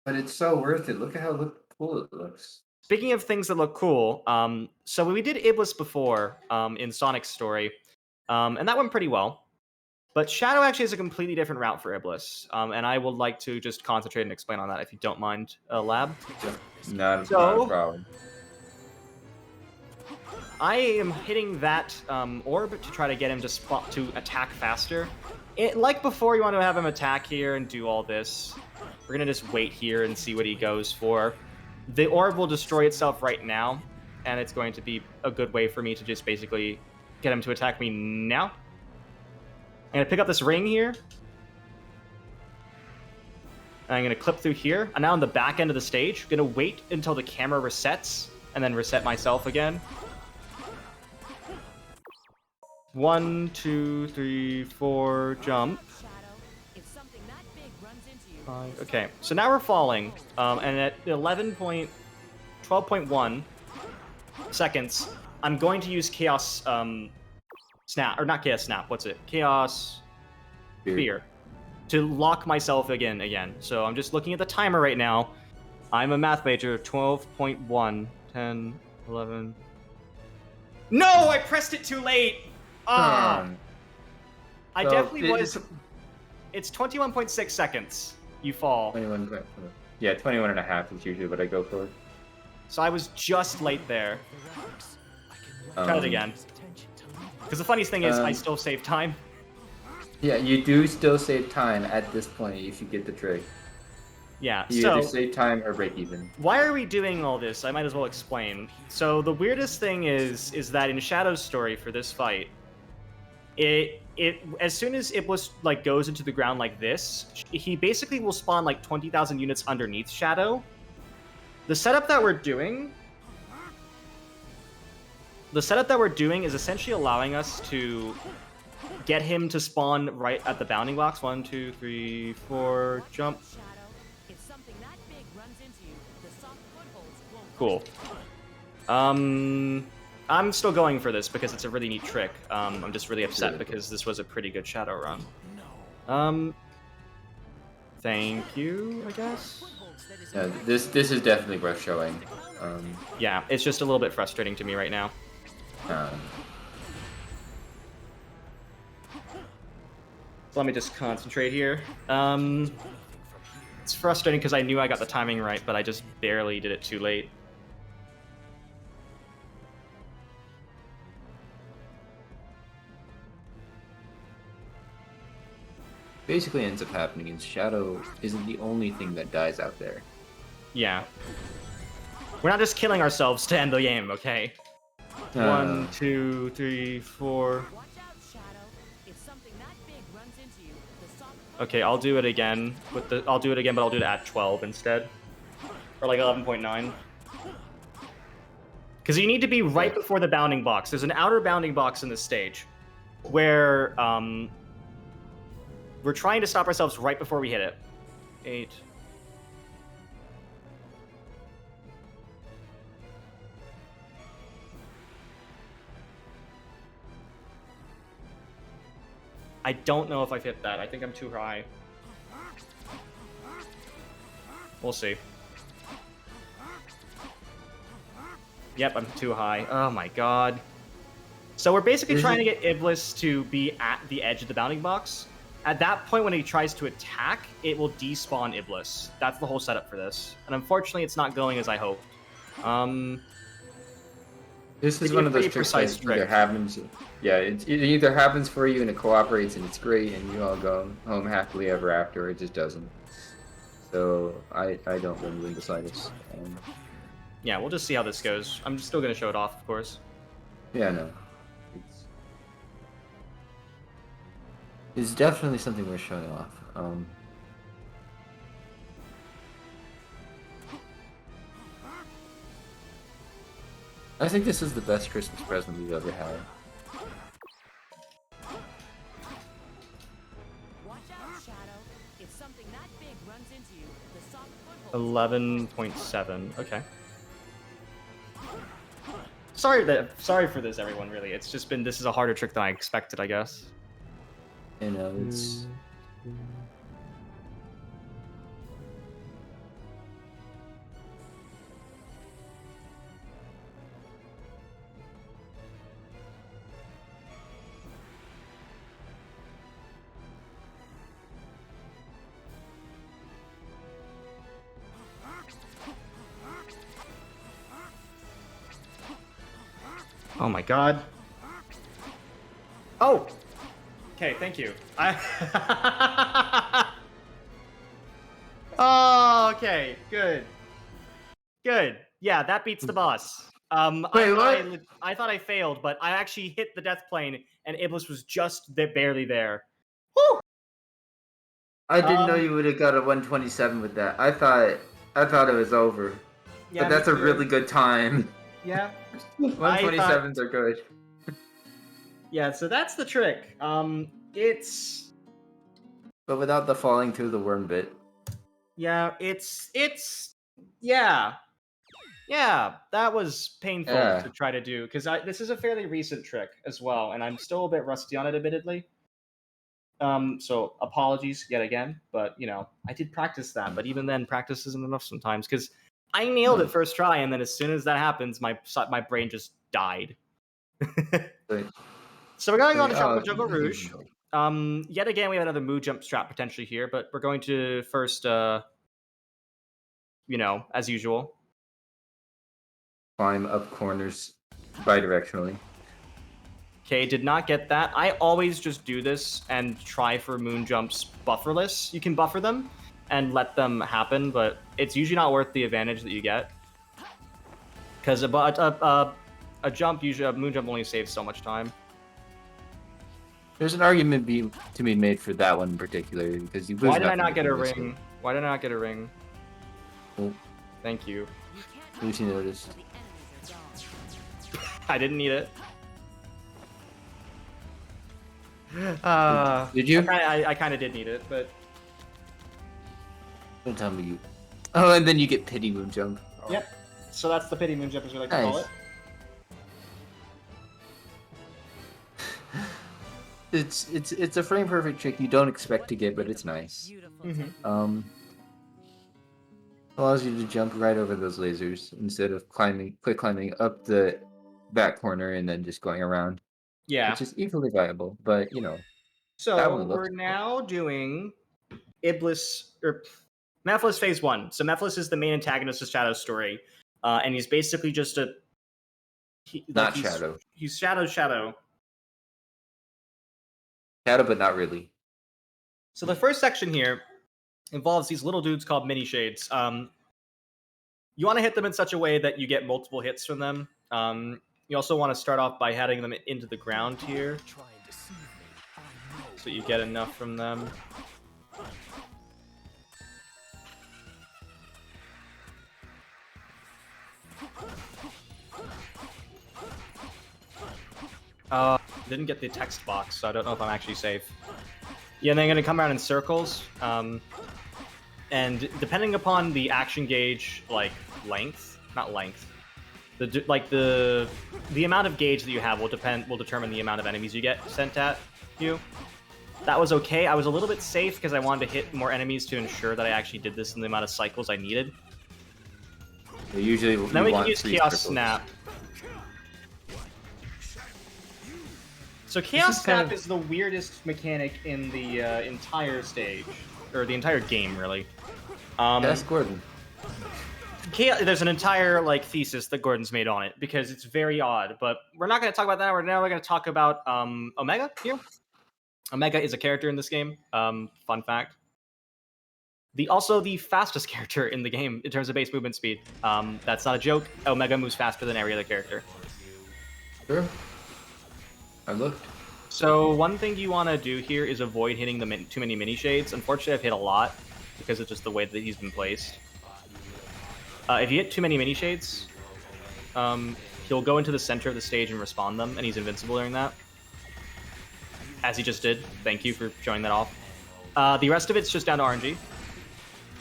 But it's so worth it. Look at how cool it looks. Speaking of things that look cool, so we did Iblis before in Sonic's story, and that went pretty well. But Shadow actually has a completely different route for Iblis, and I would like to just concentrate and explain on that if you don't mind, Lab. Not a problem. I am hitting that orb to try to get him to attack faster. Like before, you want to have him attack here and do all this. We're going to just wait here and see what he goes for. The orb will destroy itself right now, and it's going to be a good way for me to just basically get him to attack me now. I'm going to pick up this ring here. And I'm going to clip through here. I'm now on the back end of the stage. I'm going to wait until the camera resets, and then reset myself again. 1, 2, 3, 4, jump. Okay, so now we're falling, and at 12.1 seconds, I'm going to use Chaos Snap, or not Chaos Snap, what's it? Chaos Fear, to lock myself again. So I'm just looking at the timer right now. I'm a math major, 12.1, 10, 11... No, I pressed it too late! Ah! I definitely was... It's 21.6 seconds. You fall. 21. Yeah, 21 and a half is usually what I go for. So I was just late there. Try it again. Because the funniest thing is, I still save time. Yeah, you do still save time at this point if you get the trick. Yeah, You so... either save time or break even. Why are we doing all this? I might as well explain. So the weirdest thing is that in Shadow's story for this fight, as soon as Iblis like goes into the ground like this, he basically will spawn like 20,000 units underneath Shadow. The setup that we're doing is essentially allowing us to get him to spawn right at the bounding blocks. 1, 2, 3, 4, jump. Cool. I'm still going for this because it's a really neat trick. I'm just really upset because this was a pretty good Shadow run. Thank you, I guess? Yeah, this is definitely worth showing. Yeah, it's just a little bit frustrating to me right now. Um, So let me just concentrate here. It's frustrating because I knew I got the timing right, but I just barely did it too late. basically ends up happening is Shadow isn't the only thing that dies out there. Yeah. We're not just killing ourselves to end the game, okay? 1, 2, 3, 4. Okay, I'll do it again with the. I'll do it again, but I'll do it at 12 instead, or like 11.9. Because you need to be right before the bounding box. There's an outer bounding box in this stage, where We're trying to stop ourselves right before we hit it. 8. I don't know if I've hit that. I think I'm too high. We'll see. Yep, I'm too high. Oh my god. So we're basically trying to get Iblis to be at the edge of the bounding box. At that point, when he tries to attack, it will despawn Iblis. That's the whole setup for this. And unfortunately, it's not going as I hoped. This is It's a one of those pretty tricks precise that either trick. happens. Yeah, it either happens for you and it cooperates and it's great and you all go home happily ever after, or it just doesn't. So I don't really win the slightest. Yeah, we'll just see how this goes. I'm still going to show it off, of course. Yeah, no. It's definitely something worth showing off. I think this is the best Christmas present we've ever had. Watch out, Shadow. If something that big runs into you, the soft foothold. 11.7. Okay. Sorry for this, everyone. Really, it's just been. This is a harder trick than I expected, I guess. You know, it's. Oh my god. Oh! Okay, thank you. Oh, okay, good. Good. Yeah, that beats the boss. Wait, what? I thought I failed, but I actually hit the death plane, and Iblis was just barely there. Woo! I didn't know you would have got a 127 with that. I thought it was over. Yeah, But that's me a too. really good time. Yeah. 127s are good. Yeah, so that's the trick. It's But without the falling through the worm bit. yeah, yeah. Yeah, that was painful Yeah. to try to do because this is a fairly recent trick as well, and I'm still a bit rusty on it, admittedly. So apologies yet again, but you know, I did practice that, but even then, practice isn't enough sometimes because I nailed it first try, and then as soon as that happens, my brain just died. But, So we're going on to oh, Tropical Jungle Rouge. Yet again, we have another Moo Jump strat potentially here, but we're going to first, you know, as usual. climb up corners bidirectionally. Okay, did not get that. I always just do this and try for moon jumps bufferless. You can buffer them and let them happen, but it's usually not worth the advantage that you get. Because a jump, usually a moon jump only saves so much time. There's an argument to be made for that one in particular because you lose. Why did I nothing not get a from this ring? Why did I not get a ring? Oh. Thank you. You can't Lucy run noticed. until the enemies are gone. I didn't need it. Did you? I kind of did need it, but Don't tell me you. Oh, and then you get pity moon jump. Oh. yep. So that's the pity moon jump, as we like to call Nice. it. It's a frame perfect trick you don't expect to get, but it's nice. Beautiful. Mhm. Allows you to jump right over those lasers instead of climbing up the back corner and then just going around, Yeah. which is equally viable. But you know, that So one looks we're cool. now doing Iblis or Mephiles Phase 1. So Mephiles is the main antagonist of Shadow's story, and he's basically just a Not he's, Shadow. He's Shadow. Shadow, but not really. So the first section here involves these little dudes called mini shades. You want to hit them in such a way that you get multiple hits from them. You also want to start off by heading them into the ground here, Try and deceive me. I know. so you get enough from them. Didn't get the text box, so I don't know if I'm actually safe. Yeah, and they're gonna come around in circles. And depending upon the action gauge, like length, not length, the amount of gauge that you have will determine the amount of enemies you get sent at you. That was okay. I was a little bit safe because I wanted to hit more enemies to ensure that I actually did this in the amount of cycles I needed. Usually, Then we can use 3 Chaos circles. Snap. So Chaos is kind Snap of- is the weirdest mechanic in the entire stage, or the entire game, really. That's Gordon. There's an entire like thesis that Gordon's made on it because it's very odd. But we're not going to talk about that. We're going to talk about Omega here. Omega is a character in this game. Fun fact. Also the fastest character in the game in terms of base movement speed. That's not a joke. Omega moves faster than every other character. Sure. I looked. So one thing you want to do here is avoid hitting too many mini shades. Unfortunately, I've hit a lot because of just the way that he's been placed. If you hit too many mini shades, he'll go into the center of the stage and respawn them, and he's invincible during that. As he just did. Thank you for showing that off. The rest of it's just down to RNG.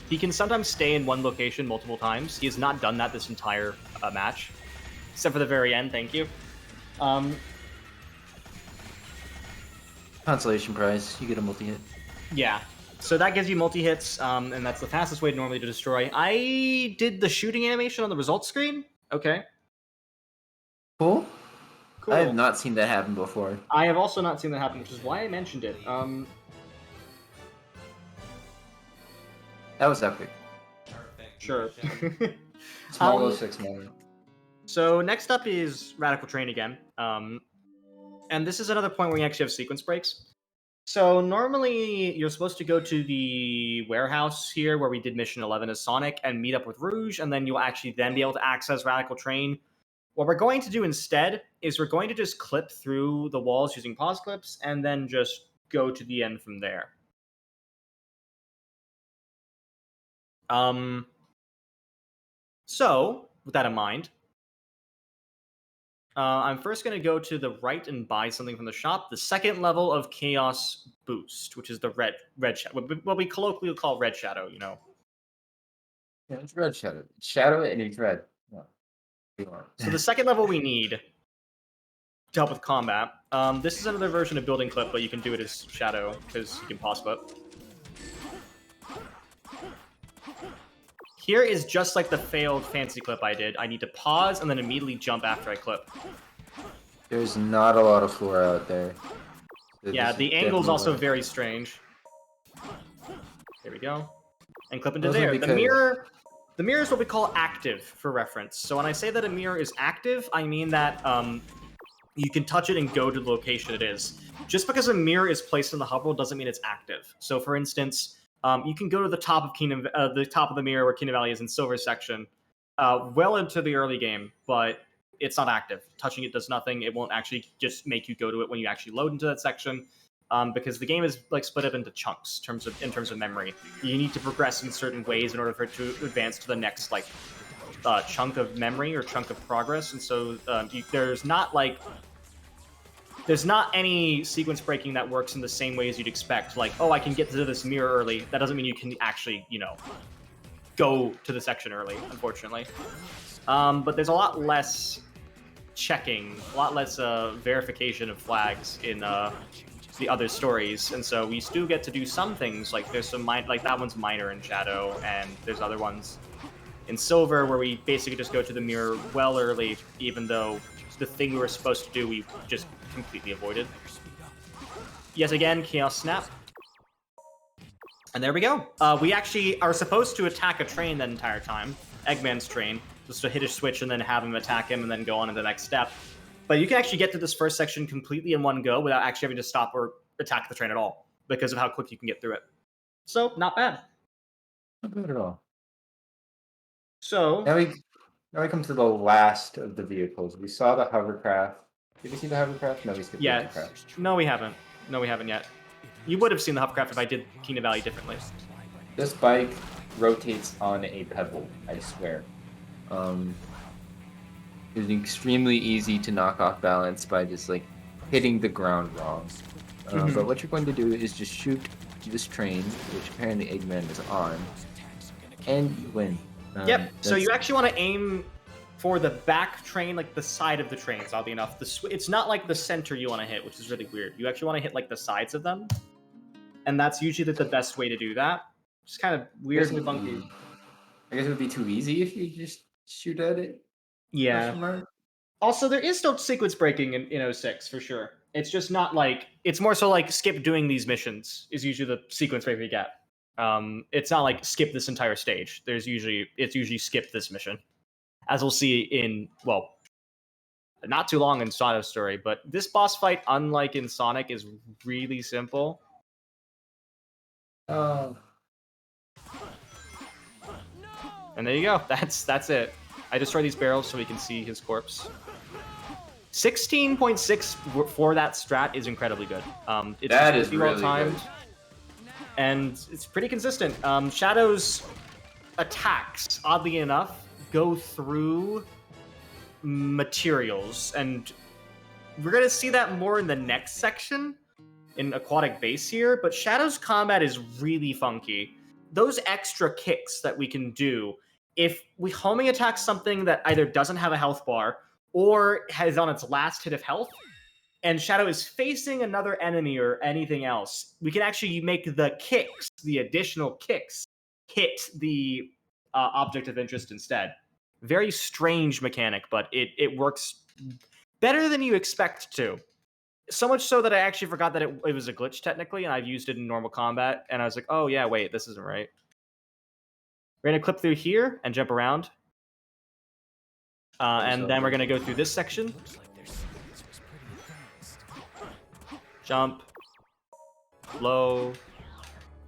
He can sometimes stay in one location multiple times. He has not done that this entire match, except for the very end. Thank you. Consolation prize. You get a multi-hit. Yeah. So that gives you multi-hits, and that's the fastest way normally to destroy. I did the shooting animation on the results screen. Okay. Cool. Cool. I have not seen that happen before. I have also not seen that happen, which is why I mentioned it. That was epic. Sure. Small Um, 06 moment. So next up is Radical Train again. And this is another point where you actually have sequence breaks. So normally you're supposed to go to the warehouse here where we did Mission 11 as Sonic and meet up with Rouge, and then you'll actually then be able to access Radical Train. What we're going to do instead is we're going to just clip through the walls using pause clips and then just go to the end from there. So, with that in mind, I'm first going to go to the right and buy something from the shop. The second level of Chaos Boost, which is the red shadow, what we colloquially call Red Shadow, you know. Yeah, it's red shadow. Shadow and it's red. No. You are. So the second level we need to help with combat. This is another version of Building Clip, but you can do it as Shadow, because you can pause clip. Here is just like the failed fancy clip I did. I need to pause and then immediately jump after I clip. There's not a lot of floor out there. So Yeah, this the is angle's definitely also like- very strange. There we go. And clip into Also there. because- The mirror is what we call active for reference. So when I say that a mirror is active, I mean that you can touch it and go to the location it is. Just because a mirror is placed in the hub world doesn't mean it's active. So for instance, you can go to the top of the top of the mirror where Kingdom Valley is in Silver section, well into the early game, but it's not active. Touching it does nothing. It won't actually just make you go to it when you actually load into that section, because the game is like split up into chunks in terms of memory. You need to progress in certain ways in order for it to advance to the next like chunk of memory or chunk of progress, and so there's not any sequence breaking that works in the same way as you'd expect. Like, oh, I can get to this mirror early. That doesn't mean you can actually, go to the section early, unfortunately. But there's a lot less checking, a lot less verification of flags in the other stories, and so we still get to do some things. Like there's some like that one's minor in Shadow, and there's other ones in Silver where we basically just go to the mirror well early, even though the thing we were supposed to do we just completely avoided. Yet again, Chaos Snap. And there we go. We actually are supposed to attack a train that entire time. Eggman's train. Just to hit a switch and then have him attack him and then go on to the next step. But you can actually get to this first section completely in one go without actually having to stop or attack the train at all, because of how quick you can get through it. So, not bad. Not bad at all. So, Now we come to the last of the vehicles. We saw the hovercraft. Did we see the hovercraft? No, we skipped the yeah. hovercraft. No, we haven't. No, we haven't yet. You would have seen the hovercraft if I did Kingdom Valley differently. This bike rotates on a pebble, I swear. It's extremely easy to knock off balance by just like hitting the ground wrong. Mhm. But what you're going to do is just shoot this train, which apparently Eggman is on, and you win. Yep. So you that's- actually want to aim for the back train, like the side of the trains. Oddly enough, it's not like the center you want to hit, which is really weird. You actually want to hit like the sides of them, and that's usually the best way to do that. It's kind of I guess weirdly it would funky. be- I guess it would be too easy if you just shoot at it. Yeah. Question mark? Also, there is still sequence breaking in 06 for sure. It's just not like it's more so like skip doing these missions is usually the sequence break we get. It's not like skip this entire stage. It's usually skip this mission, as we'll see in not too long in Sonic's story. But this boss fight, unlike in Sonic, is really simple. Oh. And there you go. That's it. I destroy these barrels so we can see his corpse. 16.6 for that strat is incredibly good. It's That is pretty well really timed, good. and it's pretty consistent. Shadow's attacks, oddly enough, go through materials, and we're gonna see that more in the next section in Aquatic Base here. But Shadow's combat is really funky. Those extra kicks that we can do, if we homing attack something that either doesn't have a health bar or has on its last hit of health, and Shadow is facing another enemy or anything else, we can actually make the kicks, the additional kicks, hit the object of interest instead. Very strange mechanic, but it works better than you expect to. So much so that I actually forgot that it was a glitch technically, and I've used it in normal combat, and I was like, oh yeah, wait, this isn't right. We're going to clip through here and jump around. And then we're going to go through this section. Jump. Low.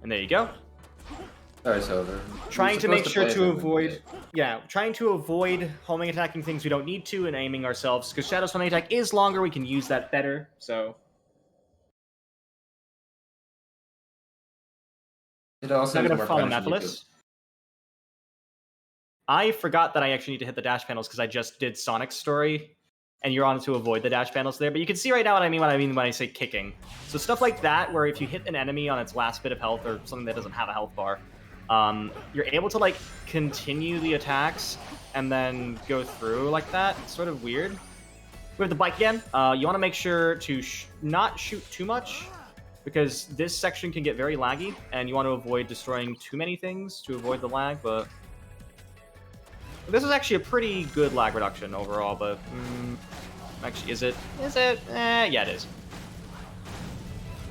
And there you go. Oh, it's over. Trying We're to make supposed sure play to as a avoid... win. Yeah, trying to avoid homing attacking things we don't need to and aiming ourselves. Because Shadow's homing attack is longer, we can use that better. So It also I'm is going to more follow punishing if Mephiles. I forgot that I actually need to hit the dash panels because I just did Sonic's story, and you're on to avoid the dash panels there. But you can see right now what I mean when I say kicking. So stuff like that, where if you hit an enemy on its last bit of health or something that doesn't have a health bar, you're able to like continue the attacks and then go through like that. It's sort of weird. We have the bike again. You want to make sure to not shoot too much, because this section can get very laggy, and you want to avoid destroying too many things to avoid the lag, but this is actually a pretty good lag reduction overall, but actually, is it? Yeah, it is.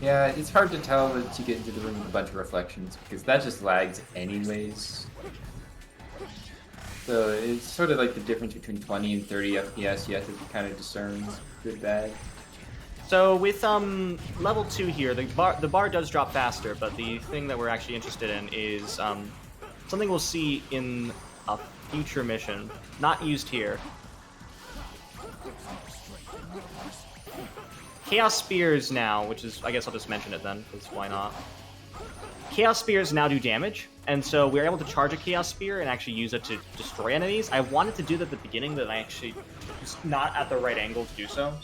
Yeah, it's hard to tell that you get into the room with a bunch of reflections, because that just lags anyways. So it's sort of like the difference between 20 and 30 FPS. You have to kind of discern good, bad. So with level 2 here, the bar does drop faster, but the thing that we're actually interested in is something we'll see in a future mission, not used here. Chaos Spears now, which is, I guess I'll just mention it then, because why not? Chaos Spears now do damage, and so we're able to charge a Chaos Spear and actually use it to destroy enemies. I wanted to do that at the beginning, but I actually was not at the right angle to do so,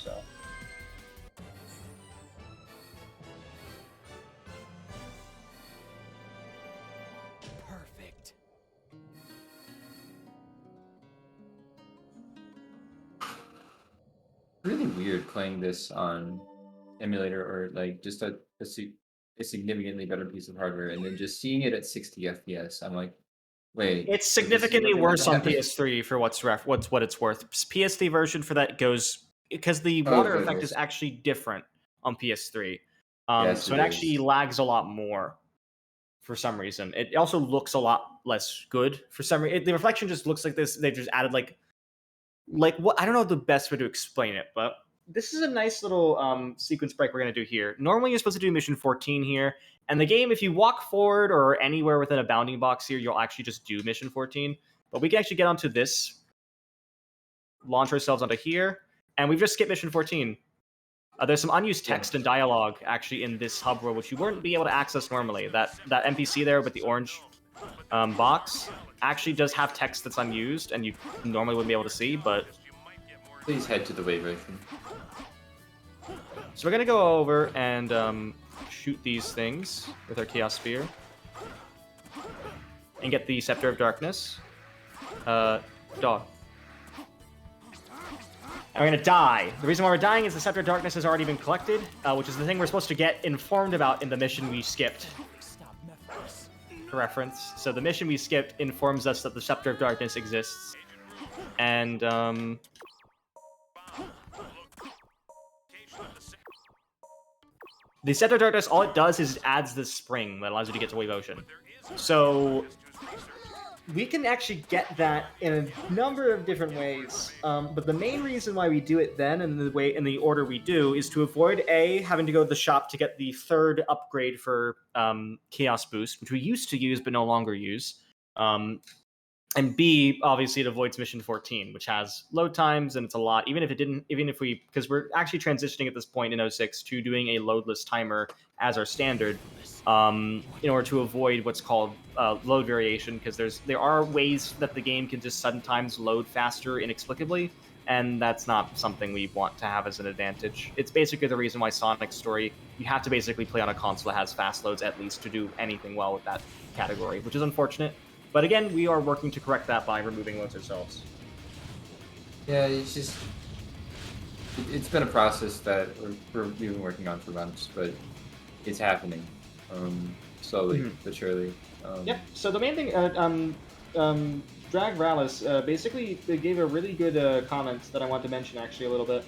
Perfect. Really weird playing this on emulator or like just a significantly better piece of hardware, and then just seeing it at 60 FPS. I'm like, wait. It's this is significantly really worse on bad. PS3 for what it's worth. PS3 version for that goes because the Oh, water goodness. effect is actually different on PS3. Yes, So it it actually is. lags a lot more for some reason. It also looks a lot less good for some reason. The reflection just looks like this. They just added like what, I don't know the best way to explain it, but this is a nice little sequence break we're going to do here. Normally you're supposed to do mission 14 here, and the game, if you walk forward or anywhere within a bounding box here, you'll actually just do mission 14. But we can actually get onto this, launch ourselves onto here, and we've just skipped mission 14. There's some unused text and dialogue actually in this hub world, which you wouldn't be able to access normally. That NPC there with the orange box actually does have text that's unused, and you normally wouldn't be able to see, but Please head to the wave ocean. So we're gonna go over and shoot these things with our Chaos Spear. And get the Scepter of Darkness. Dog. And we're gonna die. The reason why we're dying is the Scepter of Darkness has already been collected, which is the thing we're supposed to get informed about in the mission we skipped. For reference. So the mission we skipped informs us that the Scepter of Darkness exists. And, the Scepter of Darkness, all it does is it adds this spring that allows you to get to Wave Ocean. So we can actually get that in a number of different ways, but the main reason why we do it then in the order we do is to avoid having to go to the shop to get the third upgrade for Chaos Boost, which we used to use but no longer use, and B, obviously it avoids mission 14, which has load times and it's a lot. Because we're actually transitioning at this point in 06 to doing a loadless timer as our standard, in order to avoid what's called load variation, because there are ways that the game can just sometimes load faster inexplicably, and that's not something we want to have as an advantage. It's basically the reason why Sonic's Story, you have to basically play on a console that has fast loads at least to do anything well with that category, which is unfortunate. But again, we are working to correct that by removing loads ourselves. Yeah, it's been a process that we've been working on for months, but it's happening slowly but surely. Yep. So the main thing, Drag Rallis basically they gave a really good comment that I want to mention actually a little bit.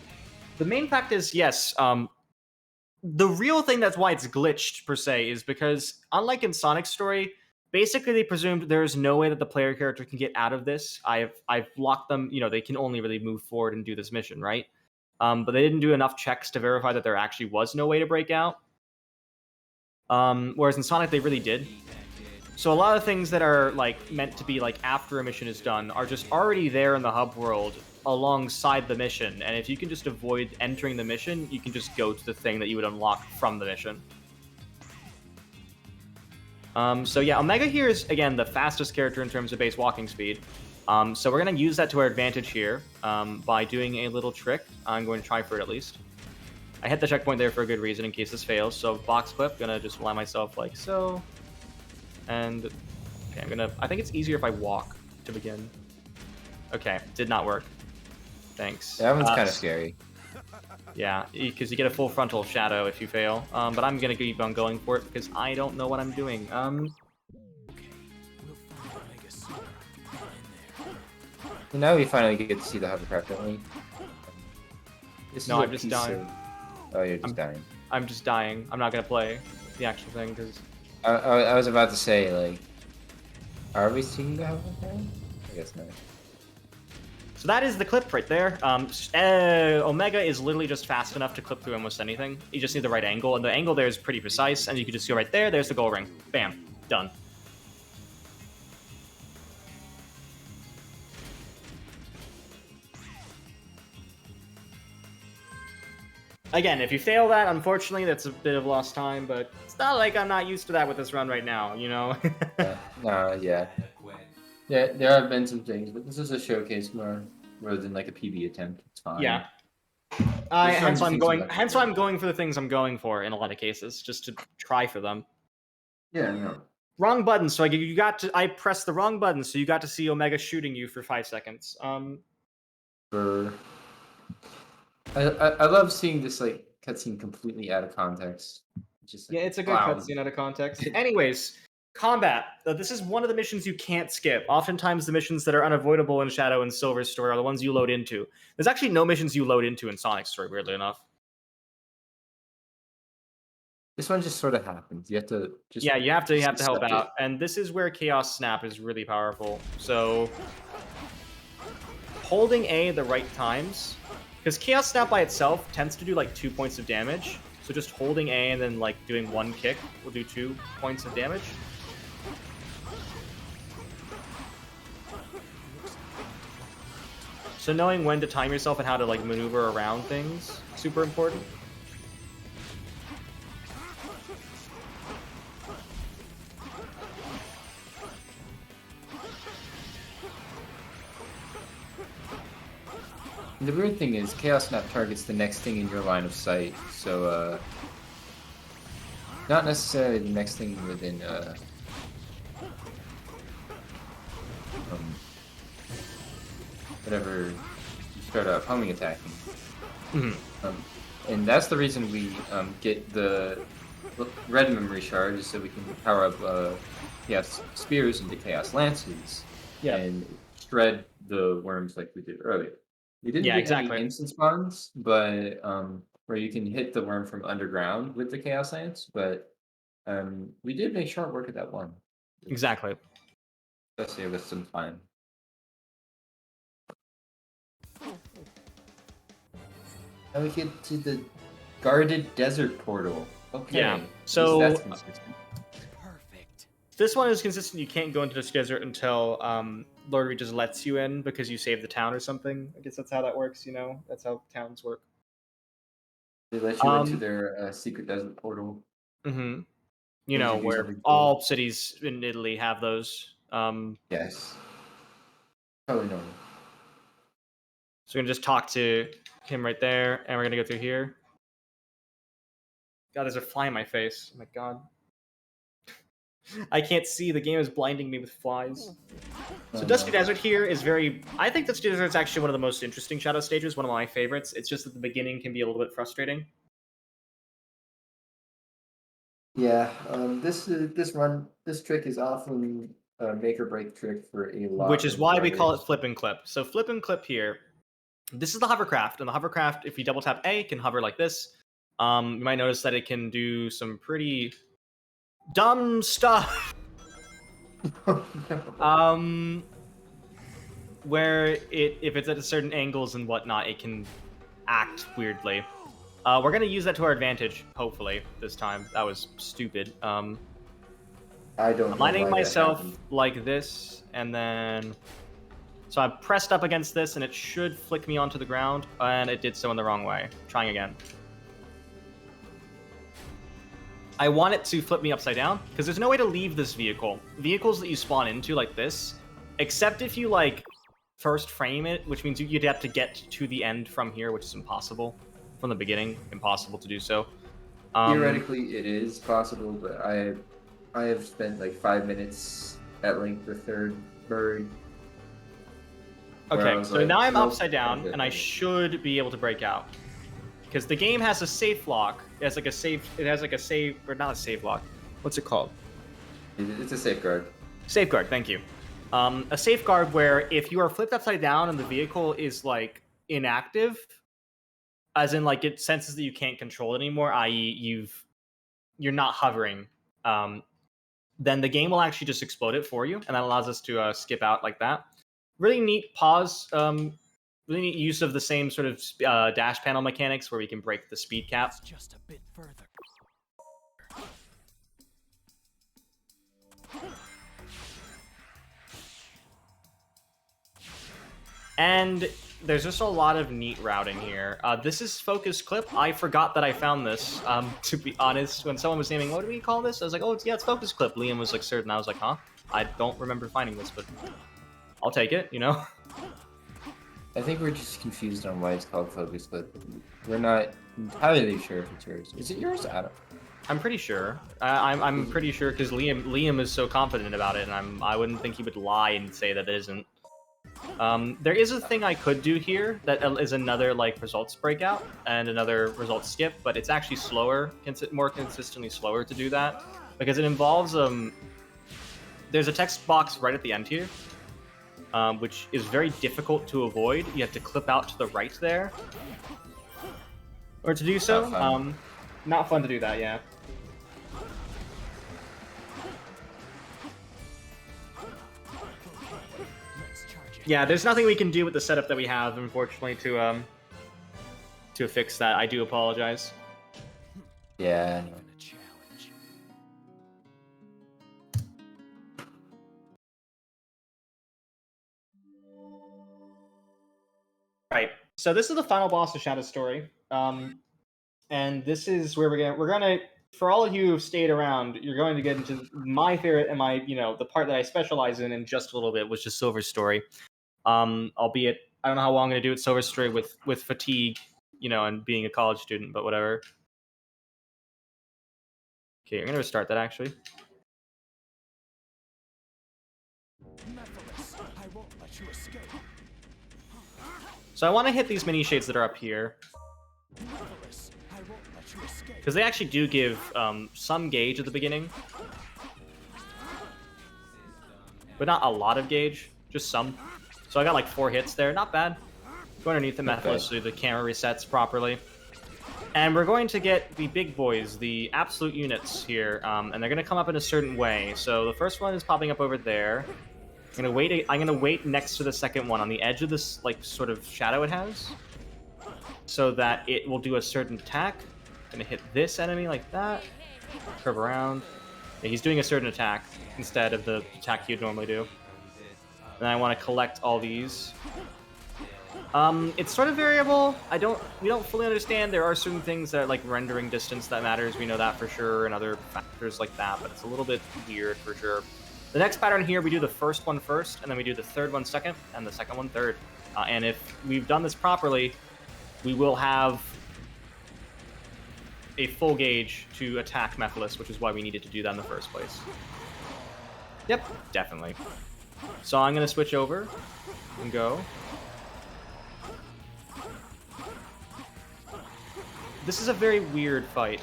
The main fact is, yes, the real thing that's why it's glitched per se is because unlike in Sonic's Story, basically they presumed there's no way that the player character can get out of this. I've locked them, they can only really move forward and do this mission, right? But they didn't do enough checks to verify that there actually was no way to break out. Whereas in Sonic they really did. So a lot of things that are meant to be after a mission is done are just already there in the hub world alongside the mission, and if you can just avoid entering the mission, you can just go to the thing that you would unlock from the mission. So yeah, Omega here is, again, the fastest character in terms of base walking speed. So we're going to use that to our advantage here by doing a little trick. I'm going to try for it at least. I hit the checkpoint there for a good reason in case this fails. So box clip, going to just align myself like so. And okay, I think it's easier if I walk to begin. Okay, did not work. Thanks. That one's kind of scary. Yeah, because you get a full frontal shadow if you fail. But I'm going to keep on going for it because I don't know what I'm doing. Now we finally get to see the hovercraft, don't we? No, I'm just dying. Oh, you're just dying. I'm just dying. I'm not going to play the actual thing because... I was about to say, are we seeing the hovercraft? I guess not. So that is the clip right there. Omega is literally just fast enough to clip through almost anything. You just need the right angle, and the angle there is pretty precise, and you can just go right there. There's the goal ring. Bam. Done. Again, if you fail that, unfortunately, that's a bit of lost time, but it's not like I'm not used to that with this run right now, Yeah, there have been some things, but this is a showcase more rather than a PB attempt. It's fine. Yeah. Hence why I'm going for the things I'm going for in a lot of cases, just to try for them. Yeah, no. Wrong button, so I pressed the wrong button, so you got to see Omega shooting you for 5 seconds. I love seeing this cutscene completely out of context. Yeah, it's a good cutscene out of context. Anyways, combat. This is one of the missions you can't skip. Oftentimes the missions that are unavoidable in Shadow and Silver's story are the ones you load into. There's actually no missions you load into in Sonic's story, weirdly enough. This one just sort of happens. You have to just... Yeah, you have to help out. And this is where Chaos Snap is really powerful. So holding A at the right times, because Chaos Snap by itself tends to do 2 points of damage. So just holding A and then doing one kick will do 2 points of damage. So knowing when to time yourself and how to maneuver around things, super important. The weird thing is, Chaos Snap targets the next thing in your line of sight, so not necessarily the next thing within whatever you start homing attacking. And that's the reason we get the red memory shard, is so we can power up Chaos Spears into Chaos Lances and shred the worms like we did earlier. We didn't get any instant spawns, but where you can hit the worm from underground with the Chaos Lance, but we did make short work of that one. Exactly. That saved us some time. Now we get to the guarded desert portal. Okay. Yeah. So that's consistent. Perfect. This one is consistent. You can't go into this desert until Lord Regis lets you in because you saved the town or something. I guess that's how that works. You know, that's how towns work. They let you into their secret desert portal. Mm-hmm. You know, where all cities in Italy have those. Yes. Probably normal. So we're gonna just talk to him right there, and we're gonna go through here. God, there's a fly in my face. Oh my god. I can't see. The game is blinding me with flies. So Dusty Desert here is very... I think Dusty Desert is actually one of the most interesting Shadow stages, one of my favorites. It's just that the beginning can be a little bit frustrating. Yeah, this trick is often a make or break trick for a lot. Which is why we call it Flip and Clip. So Flip and Clip here, this is the hovercraft, and the hovercraft, if you double tap A, can hover like this. You might notice that it can do some pretty dumb stuff. Where if it's at a certain angles and whatnot, it can act weirdly. We're gonna use that to our advantage, hopefully, this time. That was stupid. I don't. I'm lining myself like this, and then so I pressed up against this, and it should flick me onto the ground, and it did so in the wrong way. Trying again. I want it to flip me upside down, because there's no way to leave this vehicle. Vehicles that you spawn into like this, except if you, like, first frame it, which means you'd have to get to the end from here, which is impossible. From the beginning, impossible to do so. Theoretically, it is possible, but I have spent, like, 5 minutes at Link the Third Bird. Okay, so now I'm upside down, and I should be able to break out. Because the game has a safe lock. It has like a save, or not a save lock. What's it called? It's a safeguard. Safeguard, thank you. A safeguard where if you are flipped upside down and the vehicle is like inactive, as in like it senses that you can't control it anymore, i.e. you're not hovering, then the game will actually just explode it for you, and that allows us to skip out like that. Really neat pause. Really neat use of the same sort of dash panel mechanics where we can break the speed cap. Just a bit further. And there's just a lot of neat routing here. This is Focus Clip. I forgot that I found this, to be honest. When someone was naming, what do we call this? I was like, oh, it's Focus Clip. Liam was like, certain. I was like, huh? I don't remember finding this, but I'll take it, you know? I think we're just confused on why it's called Focus Clip. We're not entirely sure if it's yours. Is it yours, Adam? I'm pretty sure. I'm pretty sure because Liam is so confident about it, and I wouldn't think he would lie and say that it isn't. There is a thing I could do here that is another like results breakout and another results skip, but it's actually slower, more consistently slower to do that because it involves there's a text box right at the end here. Which is very difficult to avoid. You have to clip out to the right there. Or to do so. Not fun to do that, yeah. Yeah, there's nothing we can do with the setup that we have, unfortunately, to fix that. I do apologize. Yeah. Right. So this is the final boss of Shadow Story, and this is where we're gonna for all of you who've stayed around, you're going to get into my favorite and my the part that I specialize in just a little bit, which is Silver's story. Albeit I don't know how long I'm gonna do it Silver Story with fatigue, you know, and being a college student, but whatever. Okay, I'm gonna restart that actually. So I want to hit these mini shades that are up here, because they actually do give some gauge at the beginning, but not a lot of gauge, just some. So I got like 4 hits there, not bad. Go underneath the Mephiles so the camera resets properly. And we're going to get the big boys, the absolute units here, and they're going to come up in a certain way. So the first one is popping up over there. I'm gonna wait next to the second one on the edge of this like sort of shadow it has, so that it will do a certain attack. Gonna hit this enemy like that. Curve around. Yeah, he's doing a certain attack instead of the attack you'd normally do. Then I want to collect all these. It's sort of variable. We don't fully understand. There are certain things that are like rendering distance that matters. We know that for sure, and other factors like that. But it's a little bit weird for sure. The next pattern here, we do the first one first, and then we do the third one second, and the second one third. And if we've done this properly, we will have a full gauge to attack Mephiles, which is why we needed to do that in the first place. Yep, definitely. So I'm going to switch over and go. This is a very weird fight.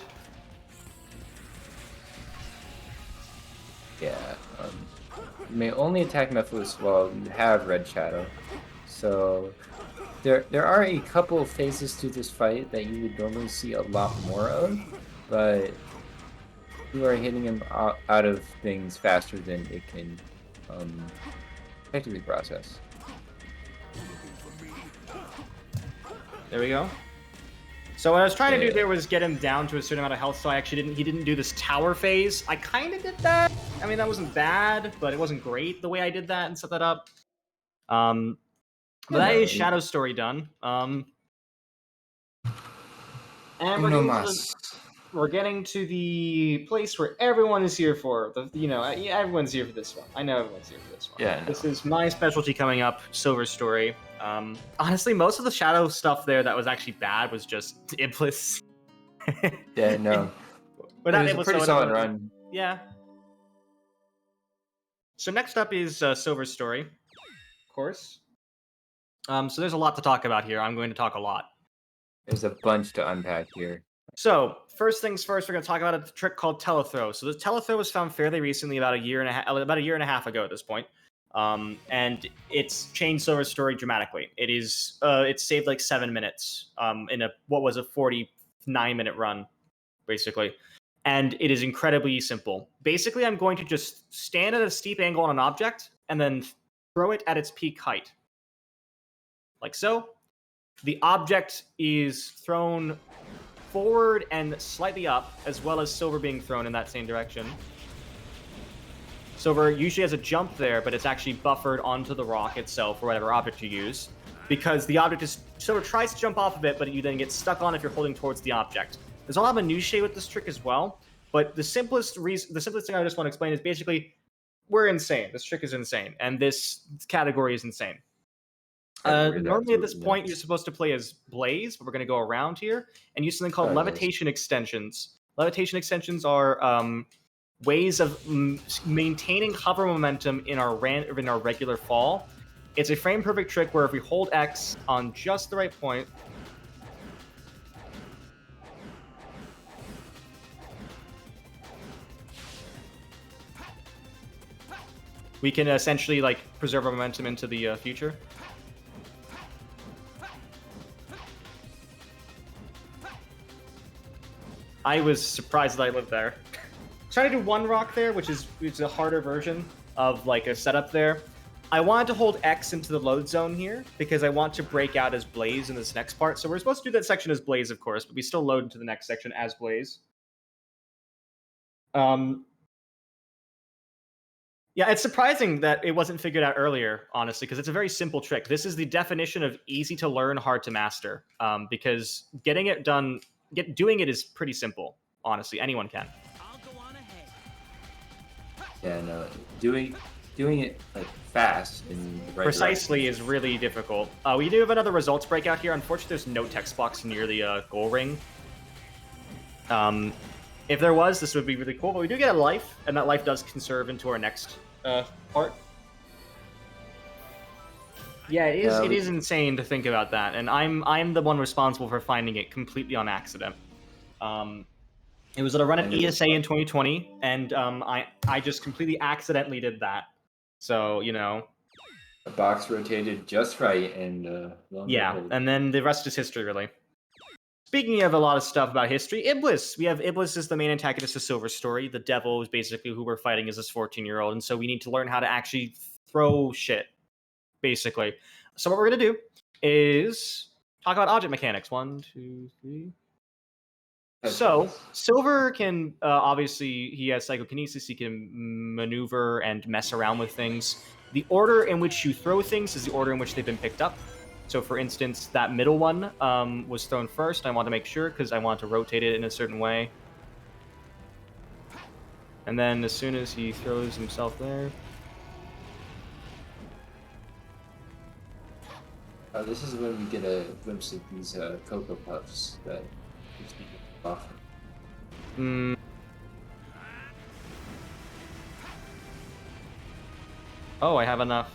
Yeah, you may only attack Mephiles while you have Red Shadow. So there are a couple of phases to this fight that you would normally see a lot more of, but you are hitting him out of things faster than it can effectively process. There we go. So what I was trying to do there was get him down to a certain amount of health, so he didn't do this tower phase. I kind of did that. I mean, that wasn't bad, but it wasn't great the way I did that and set that up. But that is Shadow Story done. And we're getting to the place where everyone is here for. Everyone's here for this one. I know everyone's here for this one. Yeah. This is my specialty coming up, Silver Story. Honestly, most of the Shadow stuff there that was actually bad was just Iblis. Yeah, no. But it was a pretty solid run. Yeah. So next up is Silver Story, of course. So there's a lot to talk about here. I'm going to talk a lot. There's a bunch to unpack here. So first things first, we're going to talk about a trick called Telethrow. So the Telethrow was found fairly recently, about a year and a half ago at this point. And it's changed Silver Story dramatically. It's saved like 7 minutes in what was a 49-minute run, basically. And it is incredibly simple. Basically, I'm going to just stand at a steep angle on an object and then throw it at its peak height. Like so. The object is thrown forward and slightly up, as well as Silver being thrown in that same direction. Silver usually has a jump there, but it's actually buffered onto the rock itself, or whatever object you use, because the object is... Silver tries to jump off of it, but you then get stuck on if you're holding towards the object. There's a lot of minutiae with this trick as well, but the simplest thing I just want to explain is basically, we're insane. This trick is insane, and this category is insane. Normally at this point, you're supposed to play as Blaze, but we're going to go around here and use something called Levitation Extensions. Levitation Extensions are ways of maintaining hover momentum in our regular fall. It's a frame-perfect trick where if we hold X on just the right point, we can essentially like preserve our momentum into the future. I was surprised that I lived there. Trying to do one rock there, which is a harder version of like a setup there. I wanted to hold X into the load zone here because I want to break out as Blaze in this next part. So we're supposed to do that section as Blaze, of course, but we still load into the next section as Blaze. Yeah, it's surprising that it wasn't figured out earlier, honestly, because it's a very simple trick. This is the definition of easy to learn, hard to master, because getting it done... Doing it is pretty simple, honestly. Anyone can. I'll go on ahead. Yeah, no. Doing doing it like fast and the right Precisely is really difficult. We do have another results breakout here. Unfortunately, there's no text box near the goal ring. If there was, this would be really cool. But we do get a life, and that life does conserve into our next part. Yeah, it is. Yeah, It we- is insane to think about that, and I'm the one responsible for finding it completely on accident. It was at a run at And it was ESA in 2020, and I just completely accidentally did that. So you know, The box rotated just right, and lo and yeah, behold. and then the rest is history, really. Speaking of a lot of stuff about history, Iblis. We have Iblis as the main antagonist of Silver's story. The devil is basically who we're fighting as this 14-year-old, and so we need to learn how to actually throw shit, basically. So what we're gonna do is talk about object mechanics. 1, 2, 3. So Silver can obviously he has psychokinesis. He can maneuver and mess around with things. The order in which you throw things is the order in which they've been picked up. So, for instance, that middle one was thrown first. I want to make sure because I want to rotate it in a certain way. And then as soon as he throws himself there, This is when we get a glimpse of these Cocoa Puffs that we speak of often. oh, I have enough.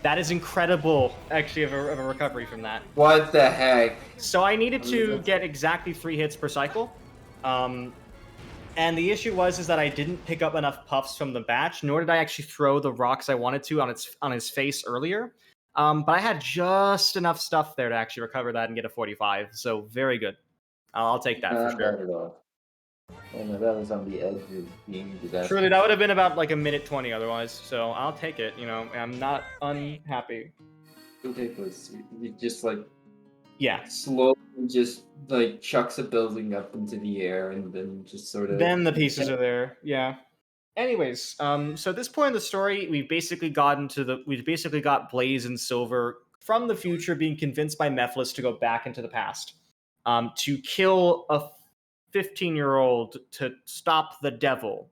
That is incredible, actually, of a recovery from that. What the heck? So I needed to get exactly 3 hits per cycle. And the issue is that I didn't pick up enough puffs from the batch, nor did I actually throw the rocks I wanted to on his face earlier. But I had just enough stuff there to actually recover that and get a 45. So very good. I'll take that for Not sure. bad at all. Oh no, that was on the edge of being disastrous. Truly, that would have been about like a minute 20 otherwise. So I'll take it. You know, I'm not unhappy. Ridiculous. You just like Yeah. slowly just like chucks a building up into the air and then just sort of. Then the pieces are there. Yeah. Anyways, so at this point in the story, we've basically got Blaze and Silver from the future being convinced by Mephiles to go back into the past, to kill a 15-year-old to stop the devil,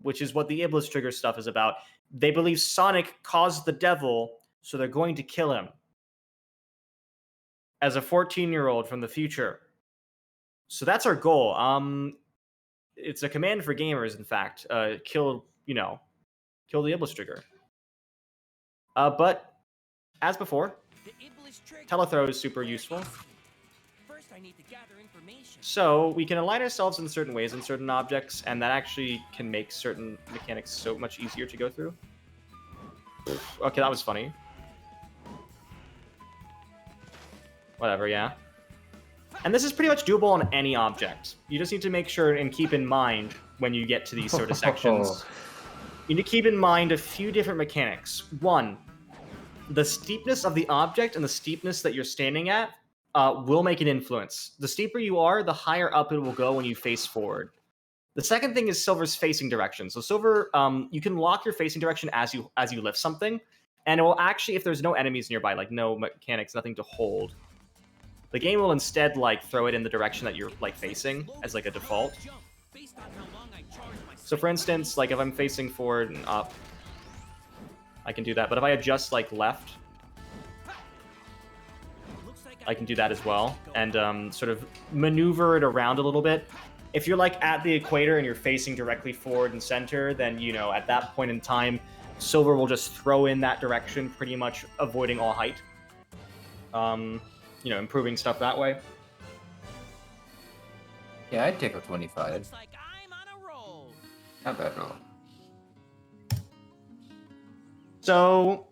which is what the Iblis Trigger stuff is about. They believe Sonic caused the devil, so they're going to kill him. As a 14-year-old from the future. So that's our goal. It's a command for gamers, in fact. Kill the Iblis Trigger. But as before, telethrow is super useful. First, I need to gather information. So we can align ourselves in certain ways in certain objects, and that actually can make certain mechanics so much easier to go through. Okay, that was funny. Whatever, yeah. And this is pretty much doable on any object. You just need to make sure and keep in mind when you get to these sort of sections. You need to keep in mind a few different mechanics. 1, the steepness of the object and the steepness that you're standing at will make an influence. The steeper you are, the higher up it will go when you face forward. The second thing is Silver's facing direction. So Silver, you can lock your facing direction as you lift something, and it will actually, if there's no enemies nearby, like no mechanics, nothing to hold, the game will instead like throw it in the direction that you're like facing as like a default. So for instance, like if I'm facing forward and up, I can do that. But if I adjust like left, I can do that as well, and sort of maneuver it around a little bit. If you're like at the equator and you're facing directly forward and center, then you know at that point in time, Silver will just throw in that direction, pretty much avoiding all height. You know, improving stuff that way. Yeah, I'd take a 25. Looks like I'm on a roll. Not bad at all. So,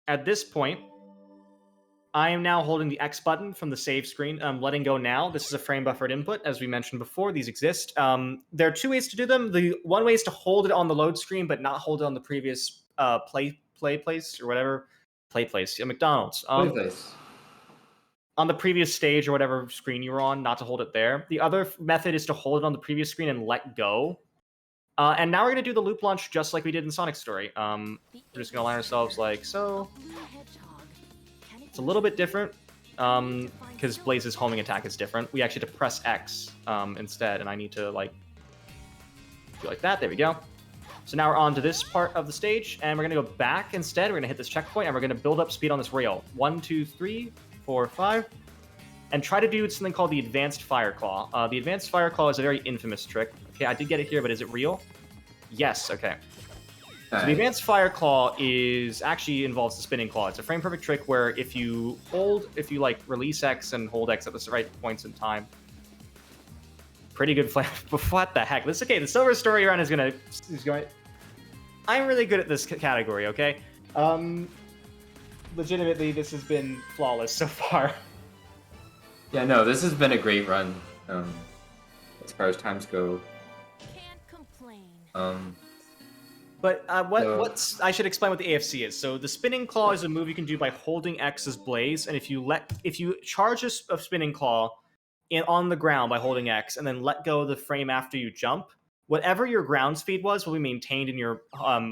at this point, I am now holding the X button from the save screen. I'm letting go now. This is a frame buffered input. As we mentioned before, these exist. There are 2 ways to do them. The one way is to hold it on the load screen, but not hold it on the previous play place or whatever. Play place. Yeah, McDonald's. Place. On the previous stage or whatever screen you were on, not to hold it there. The other method is to hold it on the previous screen and let go. And now we're going to do the loop launch just like we did in Sonic's story. We're just going to align ourselves like so. It's a little bit different because Blaze's homing attack is different. We actually have to press X instead, and I need to like Do like that. There we go. So now we're on to this part of the stage, and we're going to go back instead. We're going to hit this checkpoint, and we're going to build up speed on this rail. 1, 2, 3, 4, 5. And try to do something called the Advanced Fire Claw. The Advanced Fire Claw is a very infamous trick. Okay, I did get it here, but is it real? Yes, okay. So the Advanced Fire Claw actually involves the Spinning Claw. It's a frame perfect trick where if you like release X and hold X at the right points in time. Pretty good flame. What the heck? This is okay. The Silver Story run is going. I'm really good at this category, okay? Legitimately, this has been flawless so far. Yeah, no, this has been a great run. As far as times go. Can't complain. But I should explain what the AFC is. So the Spinning Claw is a move you can do by holding X as Blaze, and if you charge a Spinning Claw on the ground by holding X, and then let go of the frame after you jump, whatever your ground speed was will be maintained in your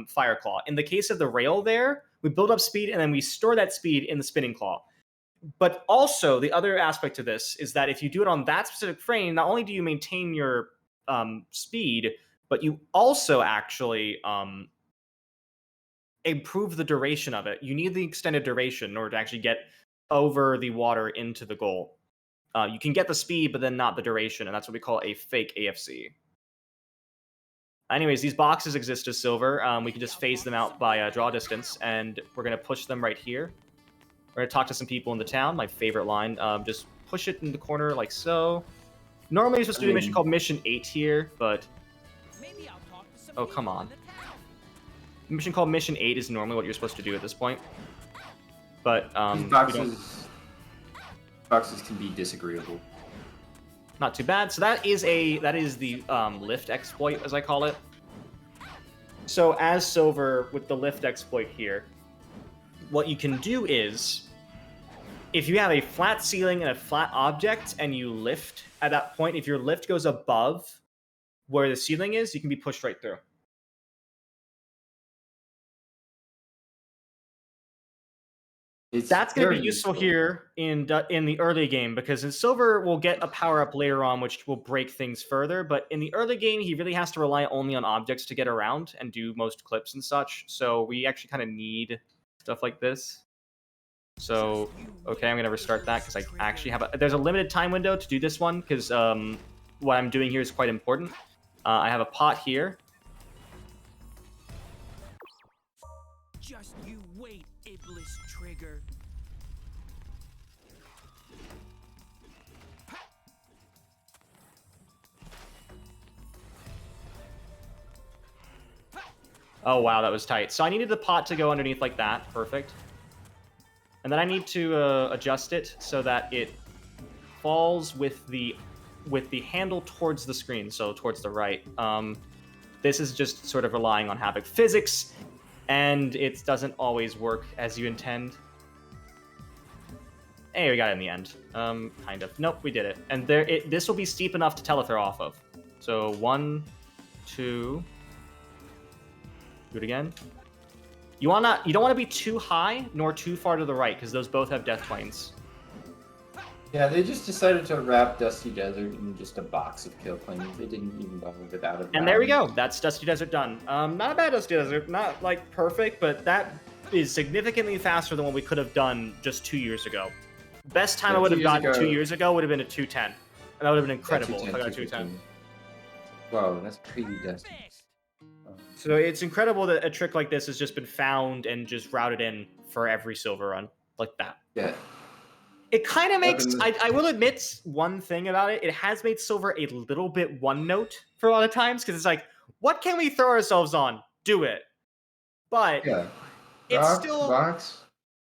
Fire Claw. In the case of the rail there, we build up speed, and then we store that speed in the Spinning Claw. But also, the other aspect to this is that if you do it on that specific frame, not only do you maintain your speed, but you also actually improve the duration of it. You need the extended duration in order to actually get over the water into the goal. You can get the speed, but then not the duration, and that's what we call a fake AFC. Anyways, these boxes exist as silver. We can just phase them out by draw distance, and we're going to push them right here. We're going to talk to some people in the town. My favorite line. Just push it in the corner like so. Normally, you're supposed to do a mission called Mission 8 here, but... Maybe I'll talk to some Oh, come people on. in the town. A mission called Mission 8 is normally what you're supposed to do at this point. But, These boxes can be disagreeable. not too bad. So that is the lift exploit, as I call it. So as Silver, with the lift exploit here, what you can do is, if you have a flat ceiling and a flat object, and you lift at that point, if your lift goes above where the ceiling is, you can be pushed right through. That's going to be useful here in the early game, because in Silver will get a power up later on, which will break things further. But in the early game, he really has to rely only on objects to get around and do most clips and such. So we actually kind of need stuff like this. So okay, I'm going to restart that because I actually have there's a limited time window to do this one, because what I'm doing here is quite important. I have a pot here. Just you wait, Iblis Trigger. Oh wow, that was tight. So I needed the pot to go underneath like that. Perfect. And then I need to adjust it so that it falls with the handle towards the screen, so towards the right. This is just sort of relying on Havoc physics, and it doesn't always work as you intend. Hey, we got it in the end. Kind of. Nope, we did it. And this will be steep enough to telethrow off of. So 1, 2. Do it again. You don't want to be too high nor too far to the right, because those both have death planes. Yeah, they just decided to wrap Dusty Desert in just a box of kill planes. They didn't even bother without it. And there we go. That's Dusty Desert done. Not a bad Dusty Desert. Not like perfect, but that is significantly faster than what we could have done just 2 years ago. Best time I would have gotten 2 years ago would have been a 210. And that would have been incredible if I got a 210. Wow, that's pretty Dusty. So it's incredible that a trick like this has just been found and just routed in for every silver run like that. Yeah. It kind of makes, I will admit one thing about it, it has made Silver a little bit one note for a lot of times, because it's like, what can we throw ourselves on? Do it. But yeah. it's still... Rocks,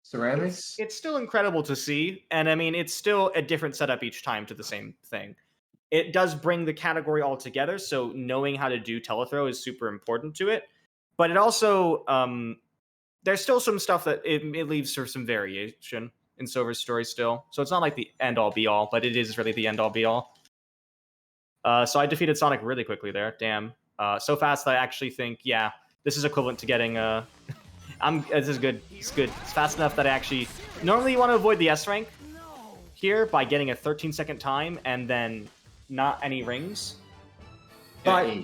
ceramics. It's still incredible to see, and I mean, it's still a different setup each time to the same thing. It does bring the category all together, so knowing how to do telethrow is super important to it. But it also, there's still some stuff that it leaves for some variation in Silver's story still. So it's not like the end-all be-all, but it is really the end-all be-all. So I defeated Sonic really quickly there, damn. So fast that I actually think, yeah, this is equivalent to getting, this is good, it's good. It's fast enough that I actually, normally you want to avoid the S rank here by getting a 13-second time and then not any rings. Yeah,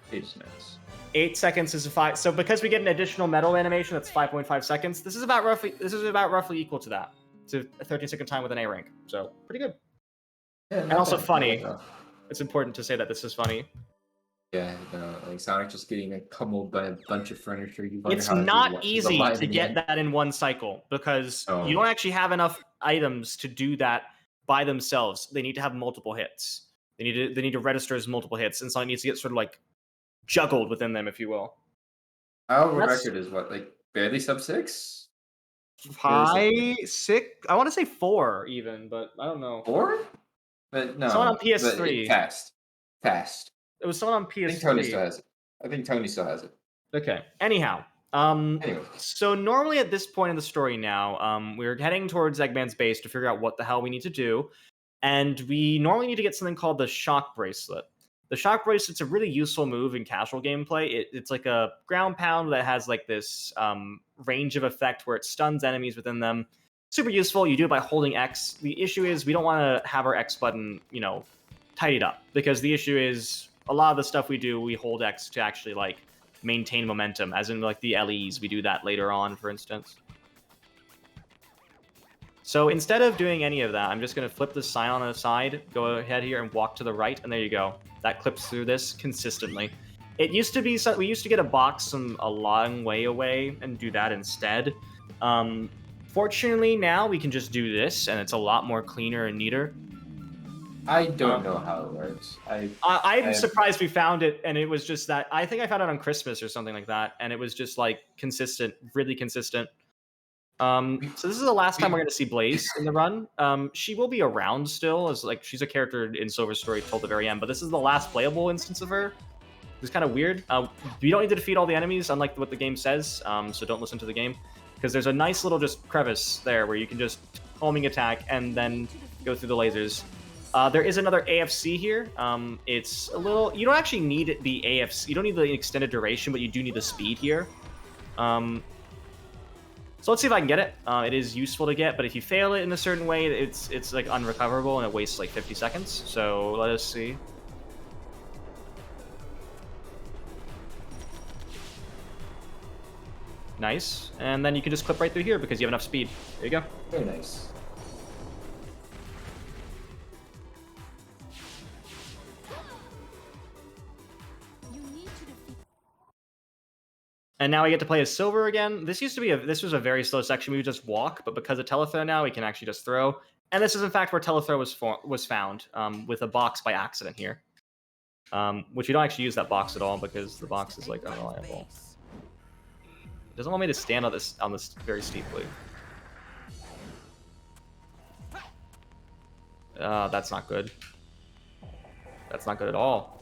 But 8 minutes. 8 seconds is a 5. So because we get an additional medal animation, that's 5.5 seconds. This is about roughly equal to that. To a 13-second time with an A rank. So pretty good. Yeah, And also funny. No. It's important to say that this is funny. Yeah, no, like Sonic just getting pummeled by a bunch of furniture. You wonder It's how not he's easy alive to get again. that in one cycle because Oh. you don't actually have enough items to do that by themselves. They need to have multiple hits. They need to register as multiple hits, and Sonic needs to get sort of like juggled within them, if you will. Our That's- record is what, like barely sub 6? High 6? I want to say 4 even, but I don't know. 4? But no. Someone on but PS3. Fast. It was someone on PS3. I think Tony still has it. Okay. Anyhow, Anyway. so normally at this point in the story now, we're heading towards Eggman's base to figure out what the hell we need to do, and we normally need to get something called the Shock Bracelet. The Shock Bracelet's a really useful move in casual gameplay. It's like a ground pound that has like this range of effect where it stuns enemies within them. Super useful. You do it by holding X. The issue is we don't want to have our X button, tidied up, because the issue is a lot of the stuff we do, we hold X to actually like maintain momentum, as in like the LEs. We do that later on, for instance. So instead of doing any of that, I'm just going to flip the sign on the side, go ahead here and walk to the right, and there you go. That clips through this consistently. It used to be, we used to get a box a long way away and do that instead. Fortunately, now we can just do this, and it's a lot more cleaner and neater. I don't know how it works. I'm surprised we found it, and it was just that. I think I found it on Christmas or something like that, and it was just like consistent, really consistent. So this is the last time we're going to see Blaze in the run. She will be around still, as like she's a character in Silver Story till the very end, but this is the last playable instance of her. It's kind of weird. You don't need to defeat all the enemies, unlike what the game says, so don't listen to the game, because there's a nice little just crevice there where you can just homing attack and then go through the lasers. There is another AFC here. It's a little... You don't actually need the AFC. You don't need the extended duration, but you do need the speed here. So let's see if I can get it. It is useful to get, but if you fail it in a certain way, it's like unrecoverable and it wastes like 50 seconds. So let us see. Nice. And then you can just clip right through here because you have enough speed. There you go. Very nice. And now we get to play as Silver again. This used to be this was a very slow section. We would just walk, but because of Telethrow now, we can actually just throw. And this is in fact where Telethrow was found, with a box by accident here. Which we don't actually use that box at all because the box is like unreliable. It doesn't want me to stand on this very steeply. That's not good. That's not good at all.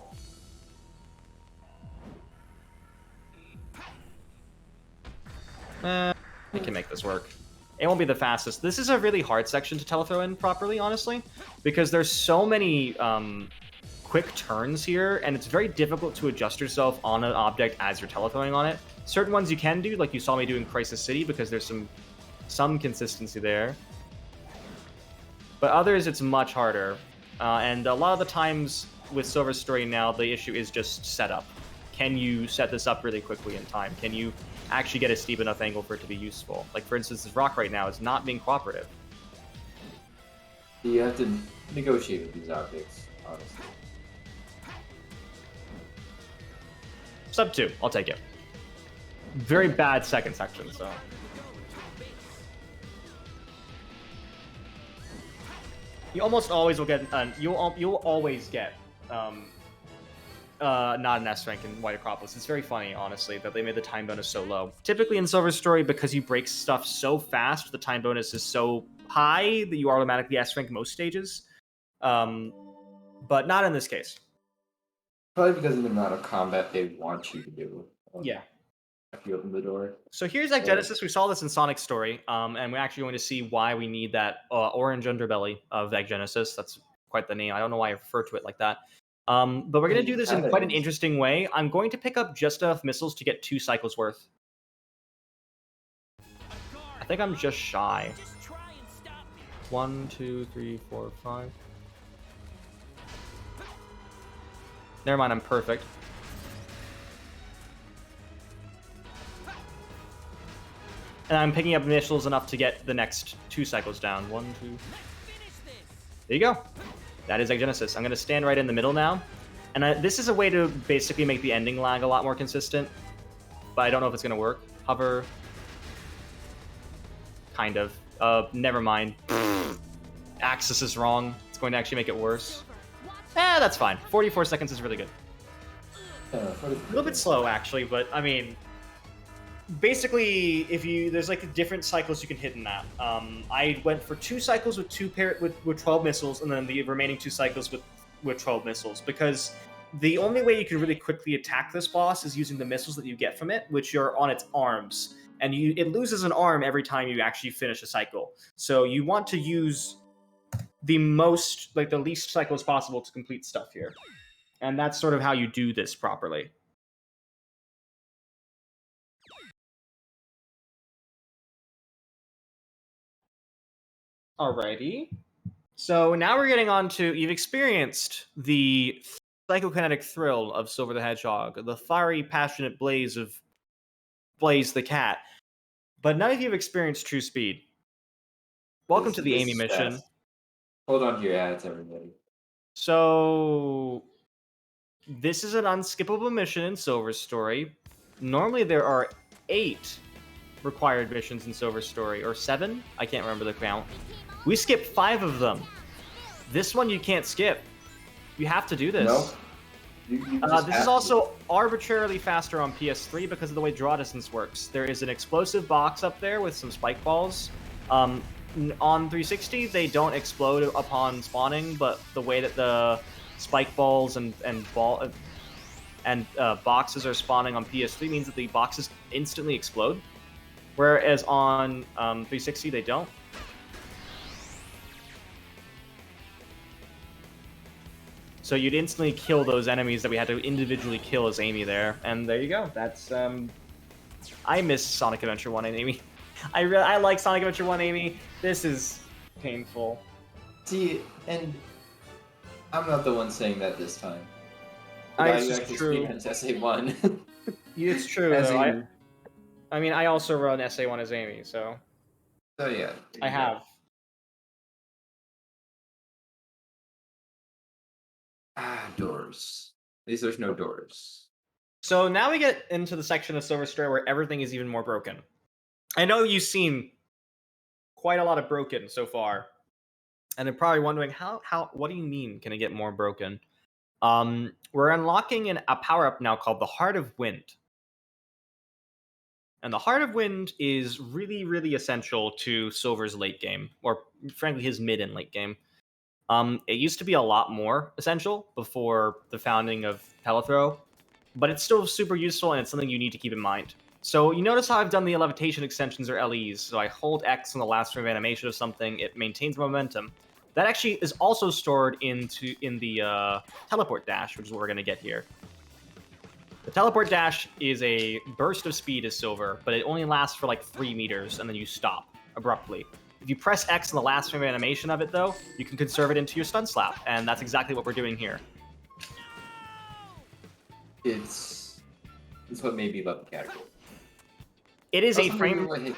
We can make this work. It won't be the fastest. This is a really hard section to telethrow in properly, honestly, because there's so many quick turns here, and it's very difficult to adjust yourself on an object as you're telethrowing on it. Certain ones you can do, like you saw me do in Crisis City, because there's some consistency there. But others, it's much harder. And a lot of the times with Silver Story now, the issue is just setup. Can you set this up really quickly in time? Can you actually get a steep enough angle for it to be useful? Like, for instance, this rock right now is not being cooperative. You have to negotiate with these objects, honestly. Sub 2, I'll take it. Very bad second section, so. You almost always will get, you'll always get, not an S rank in White Acropolis. It's very funny, honestly, that they made the time bonus so low. Typically in Silver Story, because you break stuff so fast, the time bonus is so high that you automatically S rank most stages. But not in this case. Probably because of the amount of combat they want you to do. Yeah. If you open the door. So here's Egg Genesis. We saw this in Sonic's story, and we're actually going to see why we need that orange underbelly of Egg Genesis. That's quite the name. I don't know why I refer to it like that. But we're going to do this in quite an interesting way. I'm going to pick up just enough missiles to get 2 cycles worth. I think I'm just shy. 1, 2, 3, 4, 5. Never mind, I'm perfect. And I'm picking up missiles enough to get the next 2 cycles down. 1, 2. Finish this. There you go. That is Egg Genesis. I'm going to stand right in the middle now. And this is a way to basically make the ending lag a lot more consistent. But I don't know if it's going to work. Hover. Kind of. Never mind. Axis is wrong. It's going to actually make it worse. That's fine. 44 seconds is really good. A little bit slow, actually, but I mean, basically, there's like different cycles you can hit in that. I went for 2 cycles with 12 missiles, and then the remaining 2 cycles with 12 missiles, because the only way you can really quickly attack this boss is using the missiles that you get from it, which are on its arms, and it loses an arm every time you actually finish a cycle. So you want to use the least cycles possible to complete stuff here. And that's sort of how you do this properly. Alrighty. So now we're getting on to, you've experienced the psychokinetic thrill of Silver the Hedgehog, the fiery, passionate blaze of Blaze the Cat. But none of you have experienced true speed. Welcome to the Amy mission. Fast. Hold on to your ads, everybody. So this is an unskippable mission in Silver Story. Normally there are 8 required missions in Silver Story, or 7? I can't remember the count. We skipped 5 of them. This one you can't skip. You have to do this. No. This is also arbitrarily faster on PS3 because of the way draw distance works. There is an explosive box up there with some spike balls. On 360, they don't explode upon spawning, but the way that the spike balls and boxes are spawning on PS3 means that the boxes instantly explode, whereas on 360 they don't. So you'd instantly kill those enemies that we had to individually kill as Amy there, and there you go. That's I miss Sonic Adventure 1 and Amy. I like Sonic Adventure 1 Amy. This is painful. See, and I'm not the one saying that this time. It's true. SA1. It's true. As Though. in- I mean, I also run SA1 as Amy, so So yeah. I have. Doors. At least there's no doors. So now we get into the section of Silver Story where everything is even more broken. I know you've seen quite a lot of broken so far, and they're probably wondering what do you mean can it get more broken? We're unlocking a power-up now called the Heart of Wind. And the Heart of Wind is really, really essential to Silver's late game, or frankly his mid and late game. It used to be a lot more essential before the founding of Telethrow, but it's still super useful and it's something you need to keep in mind. So you notice how I've done the levitation extensions or LEs. So I hold X on the last frame of animation of something, it maintains momentum. That actually is also stored in the teleport dash, which is what we're going to get here. The teleport dash is a burst of speed as Silver, but it only lasts for like 3 meters and then you stop abruptly. If you press X in the last frame of animation of it, though, you can conserve it into your stun slap, and that's exactly what we're doing here. It's what made me love the category. It is a Doesn't frame. really hit-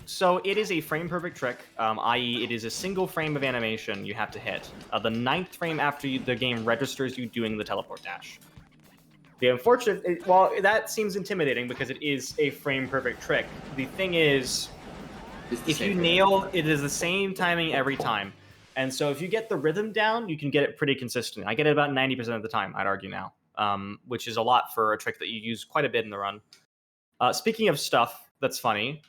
So it is a frame perfect trick, i.e., it is a single frame of animation you have to hit. The 9th frame after the game registers you doing the teleport dash. The unfortunate, well, that seems intimidating because it is a frame perfect trick. The thing is, It's the if you same nail, it is the same timing every time. And so if you get the rhythm down, you can get it pretty consistent. I get it about 90% of the time, I'd argue now, which is a lot for a trick that you use quite a bit in the run. Speaking of stuff that's funny,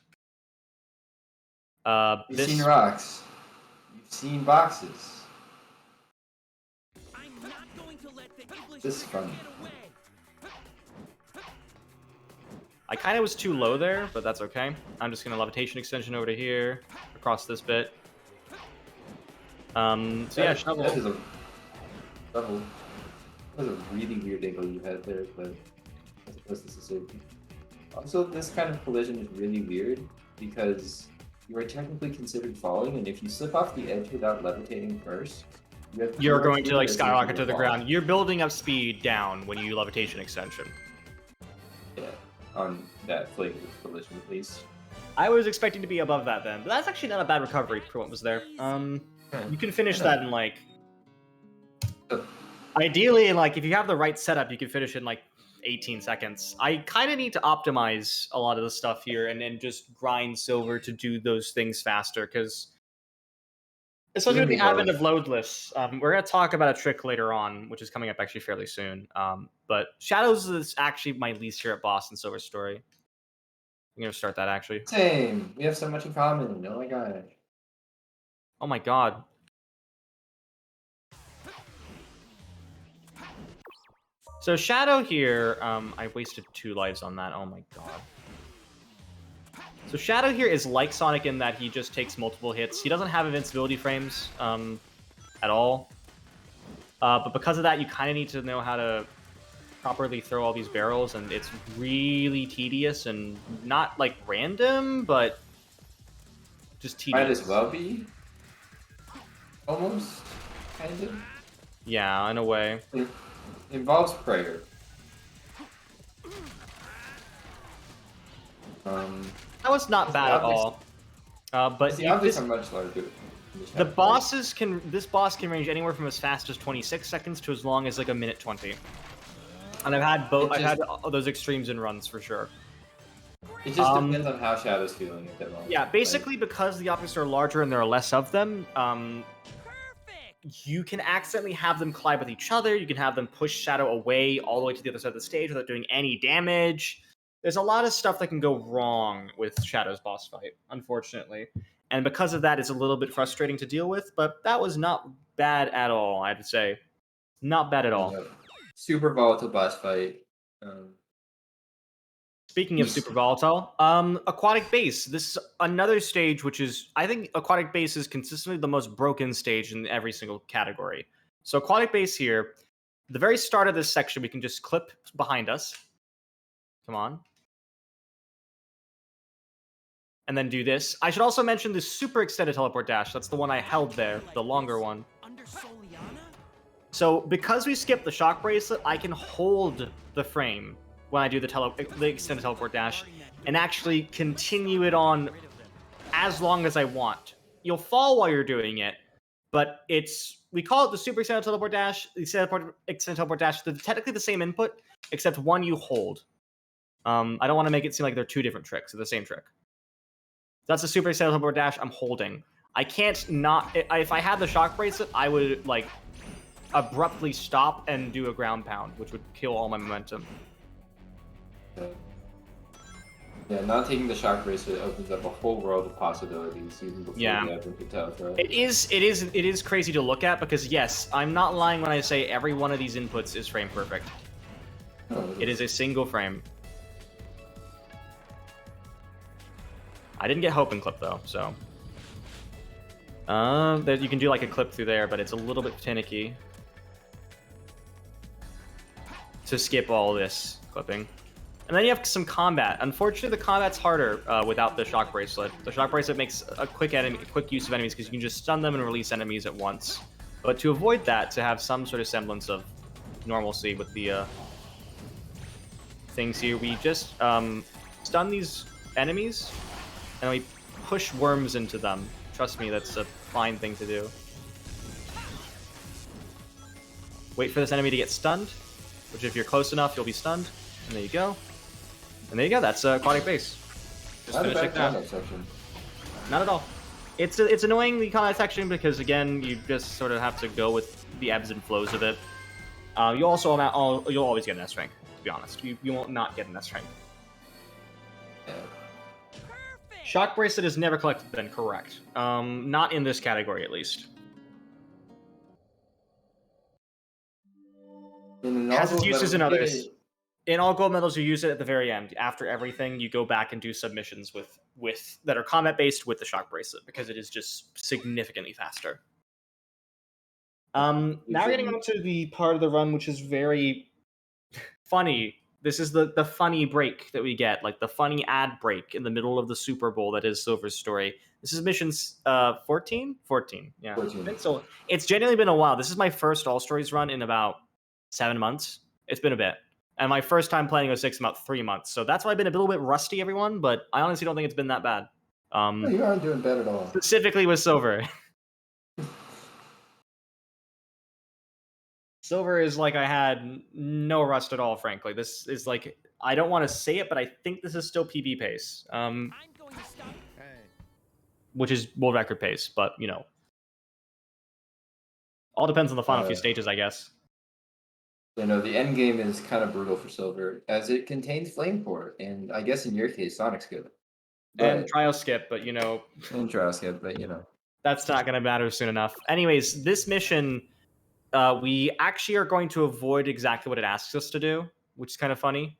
You've seen rocks. You've seen boxes. I'm not going to let the English This is funny. get away. I kind of was too low there, but that's okay. I'm just going to levitation extension over to here, across this bit. So yeah, shovel. That is a shovel. That was a really weird angle you had there, but I suppose this is safety. Also, this kind of collision is really weird because you are technically considered falling, and if you slip off the edge without levitating first, You're going to like as if skyrocket you to the were ground. You're building up speed down when you levitation extension. falling. Yeah, on that flavor collision at least. I was expecting to be above that then, but that's actually not a bad recovery for what was there. You can finish that in like. Ideally, like if you have the right setup, you can finish in like 18 seconds. I kind of need to optimize a lot of the stuff here and just grind silver to do those things faster because. Especially with the advent of loadless, we're going to talk about a trick later on, which is coming up actually fairly soon. But Shadows is actually my least favorite boss in Silver Story. I'm going to start that actually. Same. We have so much in common. Oh my god. Oh my god. So Shadow here, I wasted 2 lives on that. Oh my god. So Shadow here is like Sonic in that he just takes multiple hits. He doesn't have invincibility frames at all. But because of that, you kind of need to know how to properly throw all these barrels, and it's really tedious and not like random, but just tedious. Might as well be. Almost. Kind of. Yeah, in a way. It involves prayer. That was not bad at all. But the objects are much larger. The bosses can. This boss can range anywhere from as fast as 26 seconds to as long as like 1:20. And I've had both. I've had those extremes in runs for sure. It just depends on how Shadow's feeling at that moment. Yeah, basically because the objects are larger and there are less of them, you can accidentally have them collide with each other. You can have them push Shadow away all the way to the other side of the stage without doing any damage. There's a lot of stuff that can go wrong with Shadow's boss fight, unfortunately. And because of that, it's a little bit frustrating to deal with, but that was not bad at all, I have to say. Not bad at all. Super volatile boss fight. Speaking of super volatile, Aquatic Base. This is another stage which is, I think Aquatic Base is consistently the most broken stage in every single category. So Aquatic Base here, the very start of this section, we can just clip behind us. Come on. And then do this. I should also mention the super extended teleport dash. That's the one I held there, the longer one. So because we skipped the shock bracelet, I can hold the frame when I do the extended teleport dash and actually continue it on as long as I want. You'll fall while you're doing it, but we call it the super extended teleport dash, the extended teleport dash. They're technically the same input, except one you hold. I don't want to make it seem like they're 2 different tricks. They're the same trick. That's a super extended teleport dash I'm holding. I can't not... If I had the shock bracelet, I would, like, abruptly stop and do a ground pound, which would kill all my momentum. Yeah, not taking the shock bracelet opens up a whole world of possibilities even before the advent of teleport. It is crazy to look at because, yes, I'm not lying when I say every one of these inputs is frame perfect. It is a single frame. I didn't get Hope and Clip though, so you can do like a clip through there, but it's a little bit finicky to skip all this clipping. And then you have some combat. Unfortunately, the combat's harder without the shock bracelet. The shock bracelet makes a quick use of enemies because you can just stun them and release enemies at once. But to avoid that, to have some sort of semblance of normalcy with the things here, we just stun these enemies. And we push worms into them. Trust me, that's a fine thing to do. Wait for this enemy to get stunned, which if you're close enough, you'll be stunned. And there you go. And there you go, that's Aquatic Base. Just finish it down. Not at all. It's annoying, the combat section, because again, you just sort of have to go with the ebbs and flows of it. You'll always get an S rank, to be honest. You won't not get an S rank. Shock Bracelet is never collected then, correct. Not in this category, at least. It has its uses in others. In all gold medals, you use it at the very end. After everything, you go back and do submissions that are combat-based with the Shock Bracelet, because it is just significantly faster. Now we're getting on to the part of the run which is very funny. This is the funny break that we get, like the funny ad break in the middle of the Super Bowl that is Silver Story. This is mission 14? 14, yeah. 14. So it's genuinely been a while. This is my first All Stories run in about 7 months. It's been a bit. And my first time playing 06 in about 3 months. So that's why I've been a little bit rusty, everyone, but I honestly don't think it's been that bad. No, you aren't doing bad at all. Specifically with Silver. Silver is like I had no rust at all, frankly. This is like, I don't want to say it, but I think this is still PB pace. I'm going to stop. Which is world record pace, but, you know. All depends on the final few stages, I guess. You know, the end game is kind of brutal for Silver, as it contains Flame Core, and I guess in your case, Sonic's good. And trial skip, but, you know. And trial skip, but, you know. That's not going to matter soon enough. Anyways, this mission, we actually are going to avoid exactly what it asks us to do, which is kind of funny.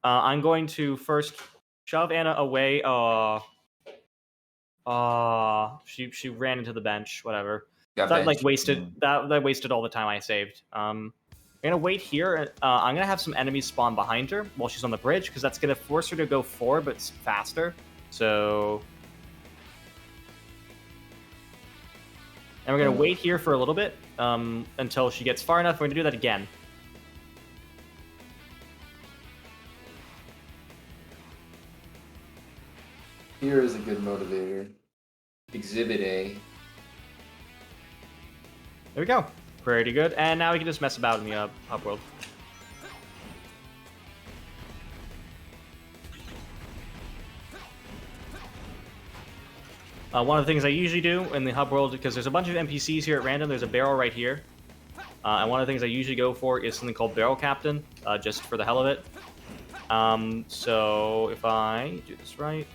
I'm going to first shove Anna away. She ran into the bench. Whatever. That like wasted that wasted all the time I saved. I'm gonna wait here. I'm gonna have some enemies spawn behind her while she's on the bridge because that's gonna force her to go forward, but it's faster. So, and we're gonna wait here for a little bit until she gets far enough. We're gonna do that again. Here is a good motivator. Exhibit A. There we go. Pretty good. And now we can just mess about in the hub world. One of the things I usually do in the hub world, because there's a bunch of NPCs here at random, there's a barrel right here. And one of the things I usually go for is something called Barrel Captain, just for the hell of it. So if I do this right...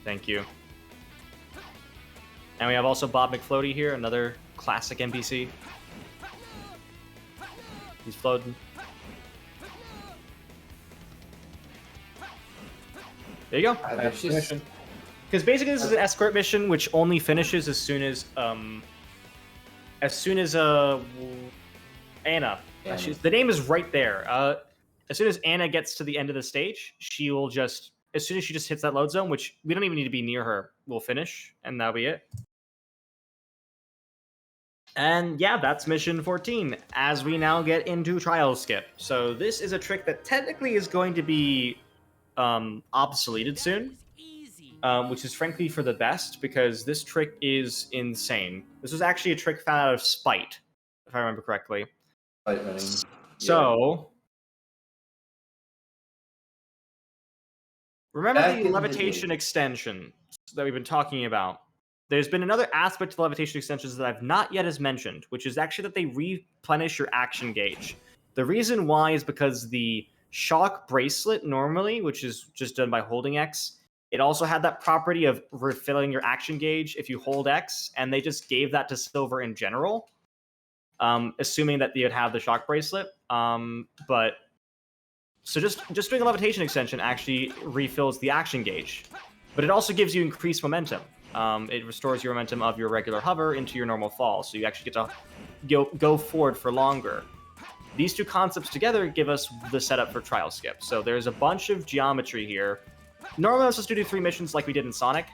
Thank you. And we have also Bob McFloaty here, another classic NPC. He's floating. There you go. Because basically this is an escort mission which only finishes as soon as Anna. The name is right there. As soon as Anna gets to the end of the stage, she will just, as soon as she just hits that load zone, which we don't even need to be near her, we'll finish, and that'll be it. And yeah, that's mission 14, as we now get into Trial Skip. So this is a trick that technically is going to be obsoleted soon, which is frankly for the best, because this trick is insane. This was actually a trick found out of Spite, if I remember correctly. Spite running. So... remember the levitation extension that we've been talking about? There's been another aspect to levitation extensions that I've not yet as mentioned, which is actually that they replenish your action gauge. The reason why is because the shock bracelet normally, which is just done by holding X, it also had that property of refilling your action gauge if you hold X, and they just gave that to Silver in general, assuming that you'd have the shock bracelet. So just doing a levitation extension actually refills the action gauge, but it also gives you increased momentum. It restores your momentum of your regular hover into your normal fall, so you actually get to go forward for longer. These two concepts together give us the setup for Trial Skip. So there's a bunch of geometry here. Normally I was supposed to do 3 missions like we did in Sonic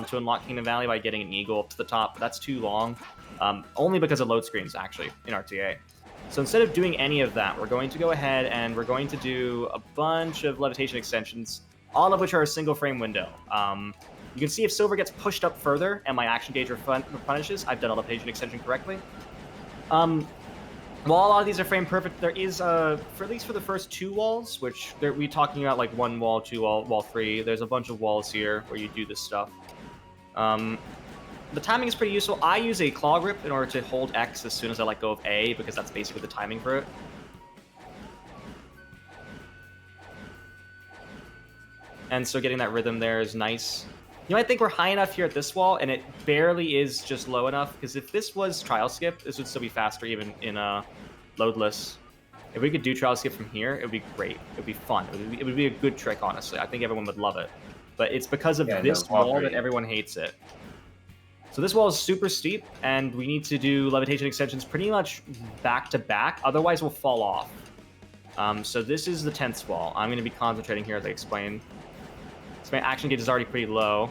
to unlock Kingdom Valley by getting an eagle up to the top, but that's too long, only because of load screens actually in RTA. So instead of doing any of that, we're going to go ahead and we're going to do a bunch of levitation extensions, all of which are a single frame window. You can see if Silver gets pushed up further and my action gauge replenishes, I've done a levitation extension correctly. While a lot of these are frame perfect, there is, for at least for the first 2 walls, which we're talking about like 1 wall, 2 wall, wall 3, there's a bunch of walls here where you do this stuff. The timing is pretty useful. I use a claw grip in order to hold X as soon as I let go of A, because that's basically the timing for it. And so getting that rhythm there is nice. You might think we're high enough here at this wall, and it barely is just low enough, because if this was Trial Skip, this would still be faster even in loadless. If we could do Trial Skip from here, it would be great. It would be fun. It would be a good trick, honestly. I think everyone would love it. But it's because of this wall that everyone hates it. So this wall is super steep, and we need to do levitation extensions pretty much back to back, otherwise we'll fall off. So this is the 10th wall. I'm going to be concentrating here, as I explained. So my action gauge is already pretty low.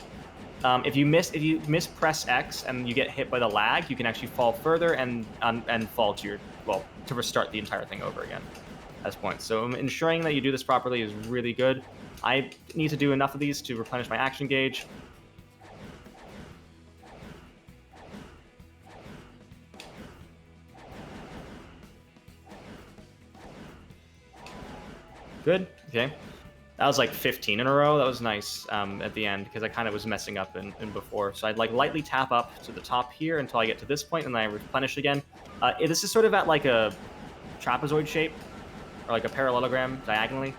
If you miss press X and you get hit by the lag, you can actually fall further and fall to to restart the entire thing over again as points. So ensuring that you do this properly is really good. I need to do enough of these to replenish my action gauge. Good. Okay. That was like 15 in a row. That was nice at the end because I kind of was messing up in before. So I'd like lightly tap up to the top here until I get to this point and then I replenish again. This is sort of at like a trapezoid shape or like a parallelogram diagonally.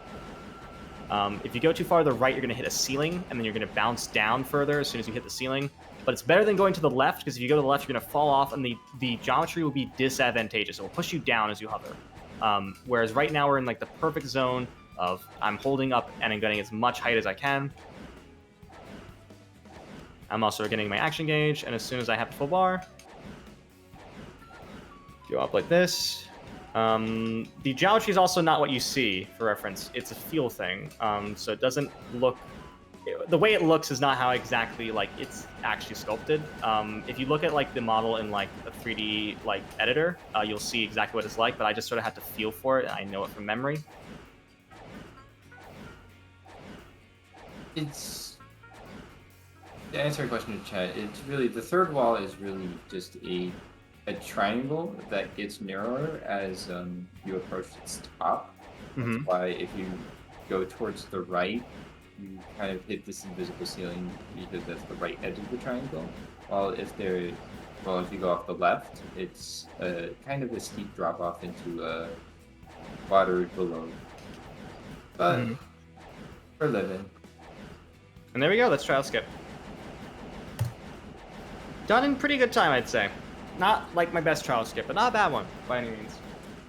If you go too far to the right, you're going to hit a ceiling and then you're going to bounce down further as soon as you hit the ceiling. But it's better than going to the left because if you go to the left, you're going to fall off and the geometry will be disadvantageous. It will push you down as you hover. Whereas right now we're in like the perfect zone of I'm holding up and I'm getting as much height as I can. I'm also getting my action gauge, and as soon as I have the full bar, go up like this. The geometry is also not what you see, for reference. It's a feel thing, so it doesn't look... The way it looks is not how exactly like it's actually sculpted. If you look at like the model in like a 3D like editor, you'll see exactly what it's like, but I just sort of had to feel for it, and I know it from memory. It's to answer your question in chat. It's really the third wall is really just a triangle that gets narrower as you approach its top. That's why if you go towards the right, you kind of hit this invisible ceiling because that's the right edge of the triangle. While if you go off the left, it's kind of a steep drop off into water below. But we're living. And there we go, let's trial skip. Done in pretty good time, I'd say. Not like my best trial skip, but not a bad one by any means.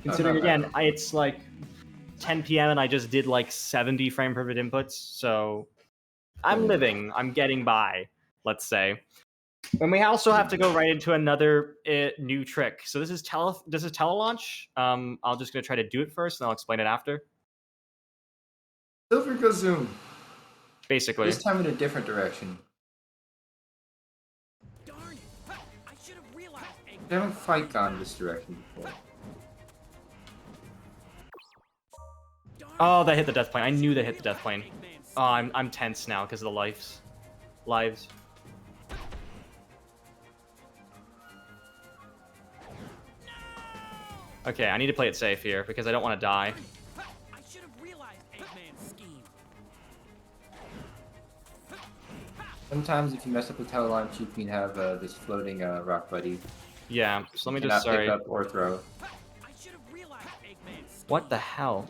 Considering, again, it's like 10 p.m. and I just did like 70 frame per bit inputs, so I'm living, I'm getting by, let's say. And we also have to go right into another new trick. So this is telelaunch. I'm just going to try to do it first, and I'll explain it after. Silver goes zoom. Basically. This time in a different direction. Darn it! I should have realized. I haven't quite gone this direction before. Oh, that hit the death plane. I knew that hit the death plane. Oh, I'm tense now because of the lives. Okay, I need to play it safe here because I don't want to die. I should have realized Eggman's scheme. Sometimes if you mess up the telelaunch, you can have this floating rock buddy. Yeah, so let me You just... cannot Sorry. pick up or throw. I should have realized Eggman's scheme. What the hell?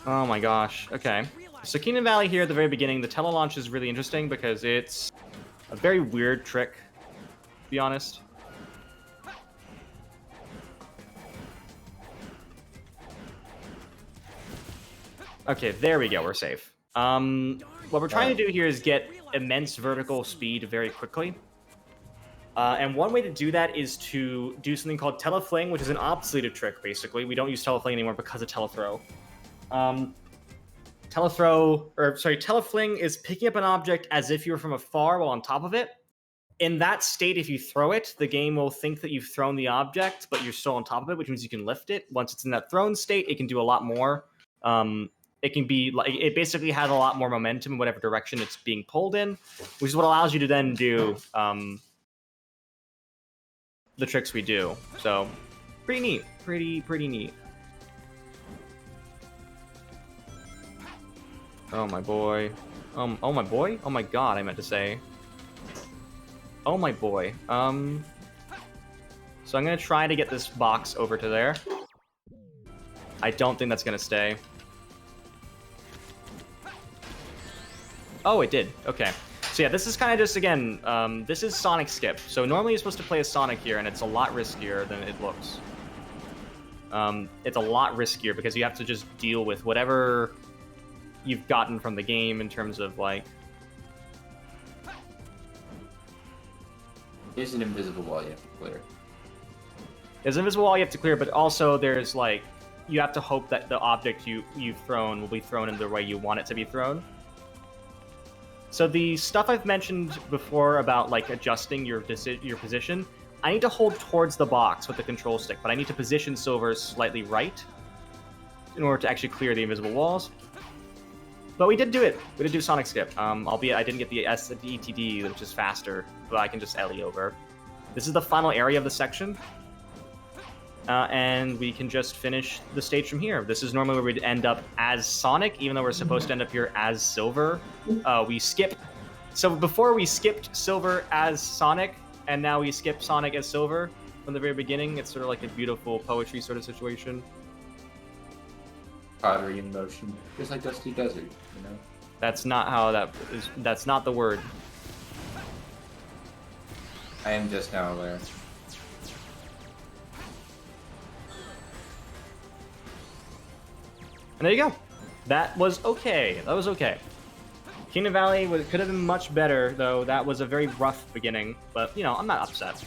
Oh my gosh. Okay. So Kingdom Valley here at the very beginning, the telelaunch is really interesting because it's a very weird trick, to be honest. Okay, there we go, we're safe. What we're trying to do here is get immense vertical speed very quickly. And one way to do that is to do something called Telefling, which is an obsoleted trick, basically. We don't use Telefling anymore because of Telethrow. Telefling is picking up an object as if you were from afar while on top of it. In that state, if you throw it, the game will think that you've thrown the object, but you're still on top of it, which means you can lift it. Once it's in that thrown state, it can do a lot more. It can be like, it basically has a lot more momentum in whatever direction it's being pulled in, which is what allows you to then do the tricks we do. So pretty neat, pretty neat. Oh my boy. Oh my boy? Oh my god, I meant to say. Oh my boy. So I'm gonna try to get this box over to there. I don't think that's gonna stay. Oh, it did. Okay. So yeah, this is kind of just, again, this is Sonic Skip. So normally you're supposed to play a Sonic here, and it's a lot riskier than it looks. It's a lot riskier because you have to just deal with whatever you've gotten from the game in terms of, like... There's an invisible wall you have to clear. There's an invisible wall you have to clear, but also there's, like, you have to hope that the object you've thrown will be thrown in the way you want it to be thrown. So the stuff I've mentioned before about like adjusting your position, I need to hold towards the box with the control stick, but I need to position Silver slightly right in order to actually clear the invisible walls. But we did do it. We did do Sonic Skip. Albeit I didn't get the ETD, which is faster, but I can just Ellie over. This is the final area of the section. And we can just finish the stage from here. This is normally where we'd end up as Sonic, even though we're supposed to end up here as Silver. We skip. So before we skipped Silver as Sonic, and now we skip Sonic as Silver from the very beginning. It's sort of like a beautiful poetry sort of situation. Pottery in motion, just like Dusty Desert, you know? That's not how that is. That's not the word. I am just now aware. And there you go. That was okay. That was okay. Kingdom Valley could have been much better, though. That was a very rough beginning. But, you know, I'm not upset.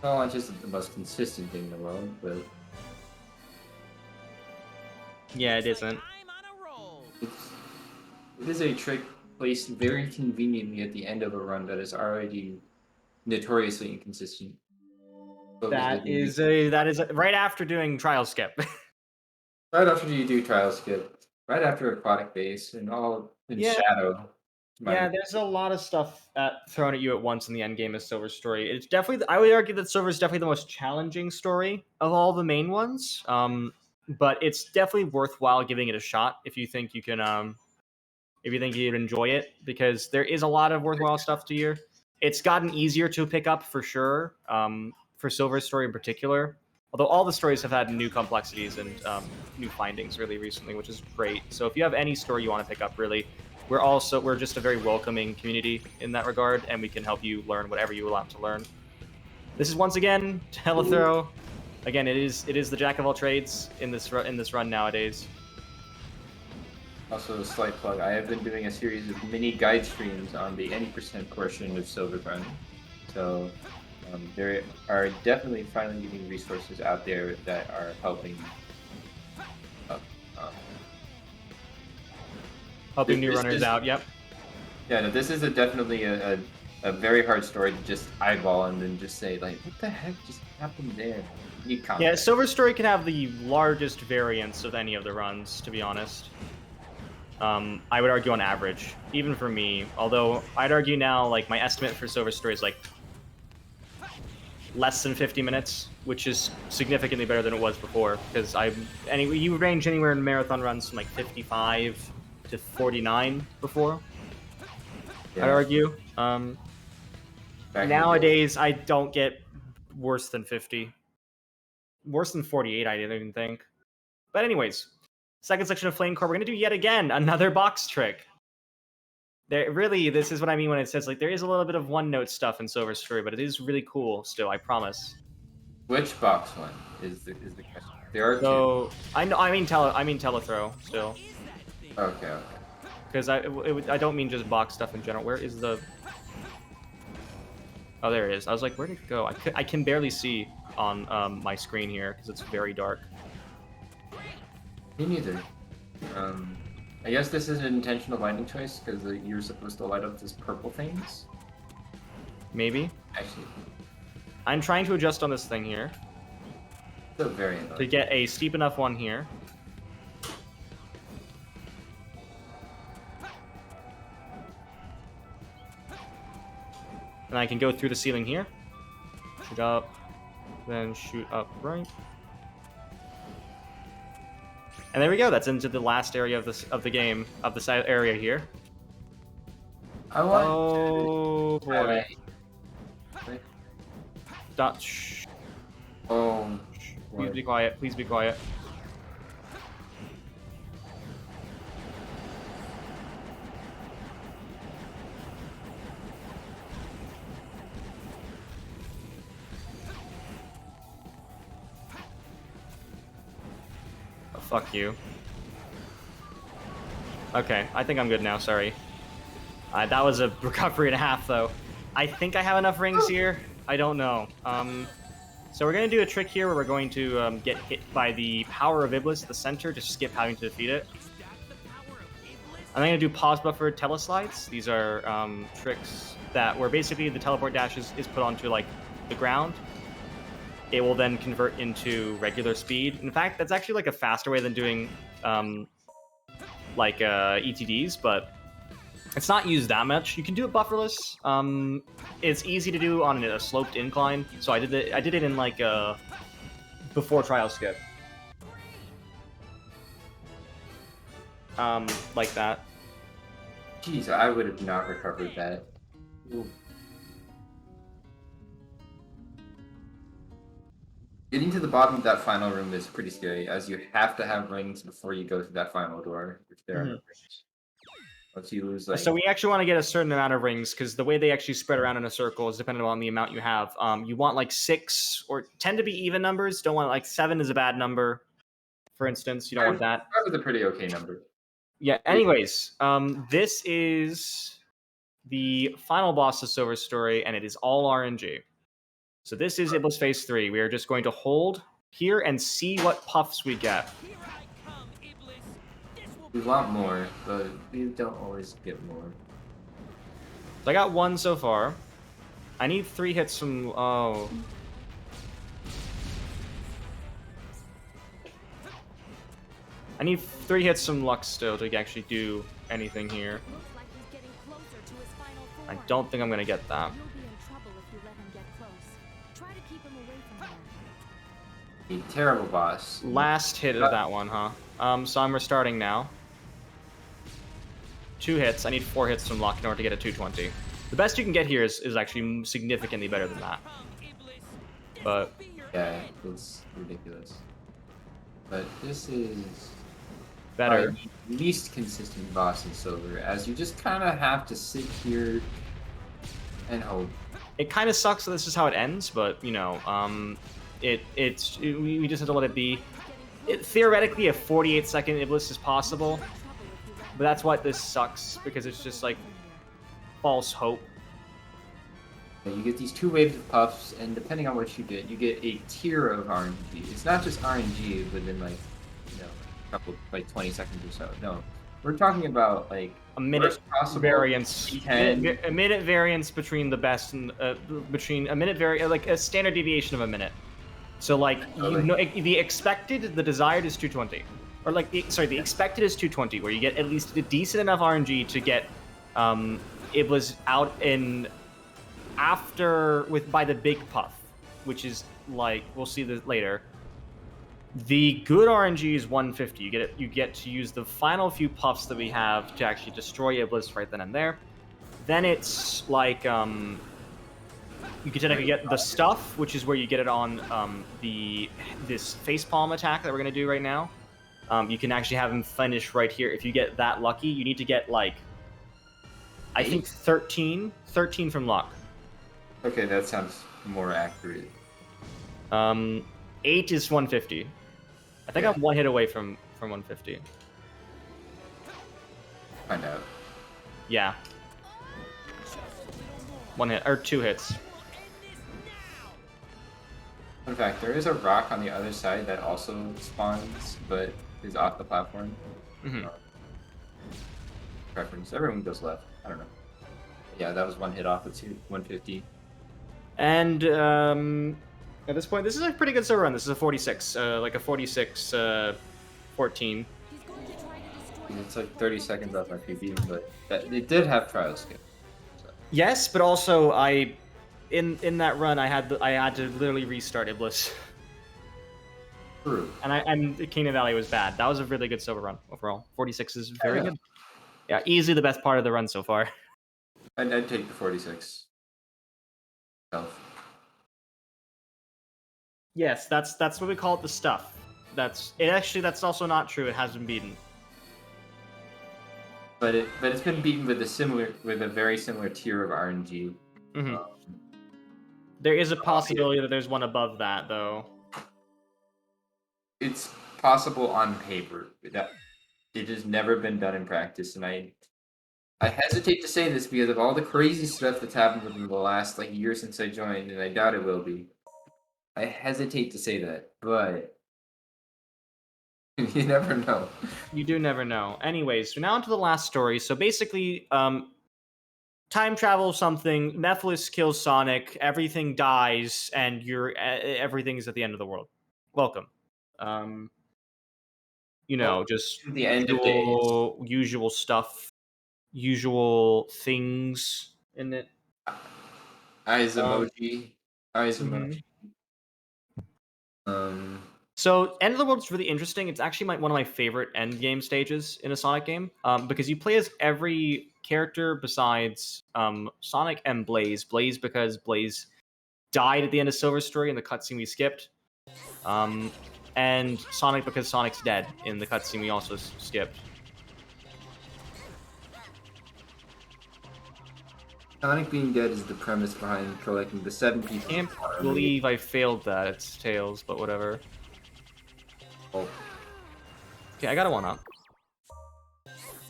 Well, it's just the most consistent thing in the world, but Yeah, it isn't. I'm on a roll. it is a trick placed very conveniently at the end of a run that is already notoriously inconsistent. That is right after doing Trial Skip. Right after you do Trial Skip, right after Aquatic Base, and all in Yeah. Shadow. Yeah, there's a lot of stuff thrown at you at once in the end game of Silver's story. It's definitely, I would argue that Silver's definitely the most challenging story of all the main ones. But it's definitely worthwhile giving it a shot if you think you can, if you think you'd enjoy it, because there is a lot of worthwhile stuff to you. It's gotten easier to pick up for sure, for Silver's story in particular. Although all the stories have had new complexities and new findings really recently, which is great. So if you have any story you want to pick up, really, we're just a very welcoming community in that regard, and we can help you learn whatever you want to learn. This is once again Telethrow. Again, it is the jack of all trades in this run nowadays. Also, a slight plug, I have been doing a series of mini guide streams on the any % portion of Silver Run. So there are definitely finally getting resources out there that are helping Helping new this runners is- out, yep. Yeah, no, this is definitely a very hard story to just eyeball and then just say, like, what the heck just happened there? You need context. Yeah, Silver Story can have the largest variance of any of the runs, to be honest. I would argue on average, even for me. Although I'd argue now, like, my estimate for Silver Story is like less than 50 minutes, which is significantly better than it was before. Because you range anywhere in marathon runs from like 55 to 49 before. Yeah. I'd argue. Back in the day. Nowadays, I don't get worse than 50. Worse than 48, I didn't even think. But anyways, second section of Flame Core, we're going to do yet again another box trick. This is what I mean when it says, like, there is a little bit of one-note stuff in Silver Story, but it is really cool still, I promise. Which box one is the question? There are So, I mean Telethrow still. two. Okay. Because I don't mean just box stuff in general. Where is the... Oh, there it is. I was like, where did it go? I can barely see on my screen here because it's very dark. Me neither. I guess this is an intentional lighting choice because you're supposed to light up these purple things. Maybe. Actually, I'm trying to adjust on this thing here it's a very to annoying. get a steep enough one here. And I can go through the ceiling here. Shoot up, then shoot up right. And there we go. That's into the last area of the game, of the side area here. I want. Oh boy. Wait. Stop. Shh. Oh. Please be quiet. Please be quiet. Oh, fuck you. Okay, I think I'm good now, sorry. That was a recovery and a half, though. I think I have enough rings here. I don't know. So we're going to do a trick here where we're going to get hit by the power of Iblis at the center to skip having to defeat it. I'm going to do pause buffer teleslides. These are tricks that where basically the teleport dash is put onto like the ground. It will then convert into regular speed. In fact, that's actually like a faster way than doing ETDs, but it's not used that much. You can do it bufferless. It's easy to do on a sloped incline, so I did it in like a before trial skip. Like that. Jeez, I would have not recovered that. Ooh. Getting to the bottom of that final room is pretty scary, as you have to have rings before you go to that final door, which there are no rings. Once you lose, like... So we actually want to get a certain amount of rings, because the way they actually spread around in a circle is dependent on the amount you have. You want like 6 or 10 to be even numbers. Don't want like 7 is a bad number, for instance. You don't want that. That was a pretty okay number. Yeah, anyways, this is the final boss of Silver Story, and it is all RNG. So this is Iblis Phase 3. We are just going to hold here and see what puffs we get. We want more, but we don't always get more. So I got 1 so far. I need 3 hits from... Oh. I need 3 hits from Lux still to actually do anything here. I don't think I'm going to get that. A terrible boss. Last hit of that one, huh? So I'm restarting now. 2 hits. I need 4 hits from Luck in order to get a 220. The best you can get here is actually significantly better than that. But... yeah, it's ridiculous. But this is... better. The least consistent boss in Silver, as you just kind of have to sit here and hope. It kind of sucks that this is how it ends, but, you know, we just have to let it be. Theoretically, a 48-second Iblis is possible, but that's why this sucks, because it's just, like, false hope. You get these 2 waves of puffs, and depending on what you get a tier of RNG. It's not just RNG within, like, you know, a couple, like, 20 seconds or so. No. We're talking about, like, a minute variance. A minute variance between the best and, between a minute like, a standard deviation of a minute. So, like, you know, the expected, the desired is 220. Or, like, the expected is 220, where you get at least a decent enough RNG to get Iblis out in by the big puff, which is, like, we'll see this later. The good RNG is 150. You get to use the final few puffs that we have to actually destroy Iblis right then and there. Then it's, like, you can technically get the stuff, which is where you get it on this facepalm attack that we're going to do right now. You can actually have him finish right here. If you get that lucky, you need to get, like, I think 13 from luck. Okay, that sounds more accurate. 8 is 150. I think I'm 1 hit away from 150. Find out. Yeah. 1 hit, or 2 hits. In fact, there is a rock on the other side that also spawns, but is off the platform. Mm-hmm. Preference. Everyone goes left. I don't know. Yeah, that was 1 hit off of 150. And at this point, this is a pretty good server run. This is a 46, like a 46, 14. It's like 30 seconds off my PB, but it did have trial skip. So. Yes, but also in that run, I had to literally restart Iblis. True. And Kingdom Valley was bad. That was a really good silver run overall. 46 is very good. Yeah, easily the best part of the run so far. I'd take the 46. Yes, that's what we call it, the stuff. That's also not true. It has been beaten. But it's been beaten with a very similar tier of RNG. Mm-hmm. There is a possibility that there's one above that, though. It's possible on paper. That it has never been done in practice, and I hesitate to say this because of all the crazy stuff that's happened within the last year since I joined, and I doubt it will be. I hesitate to say that, but you never know. You do never know. Anyways, so now onto the last story. So basically, time travel something. Mephiles kills Sonic. Everything dies, and everything is at the end of the world. Welcome. Just The end of days. usual stuff, usual things in it. Eyes Um, emoji. Eyes mhm. emoji. So, End of the World is really interesting. It's actually one of my favorite end game stages in a Sonic game, because you play as every character besides Sonic and Blaze. Blaze because Blaze died at the end of Silver Story in the cutscene we skipped, and Sonic because Sonic's dead in the cutscene we also skipped. Sonic being dead is the premise behind collecting the 7 pieces. Can't believe I failed that. It's Tails, but whatever. Oh. Okay, I got a 1-up.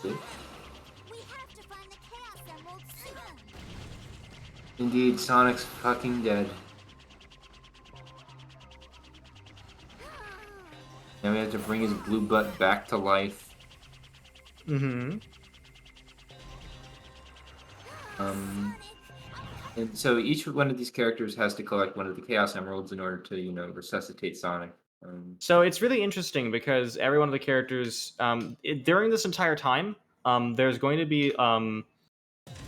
Good. We have to find the Chaos Emerald soon. Indeed, Sonic's fucking dead. Now we have to bring his blue butt back to life. Mm-hmm. And so each one of these characters has to collect one of the Chaos Emeralds in order to, resuscitate Sonic. So it's really interesting because every one of the characters, during this entire time, there's going to be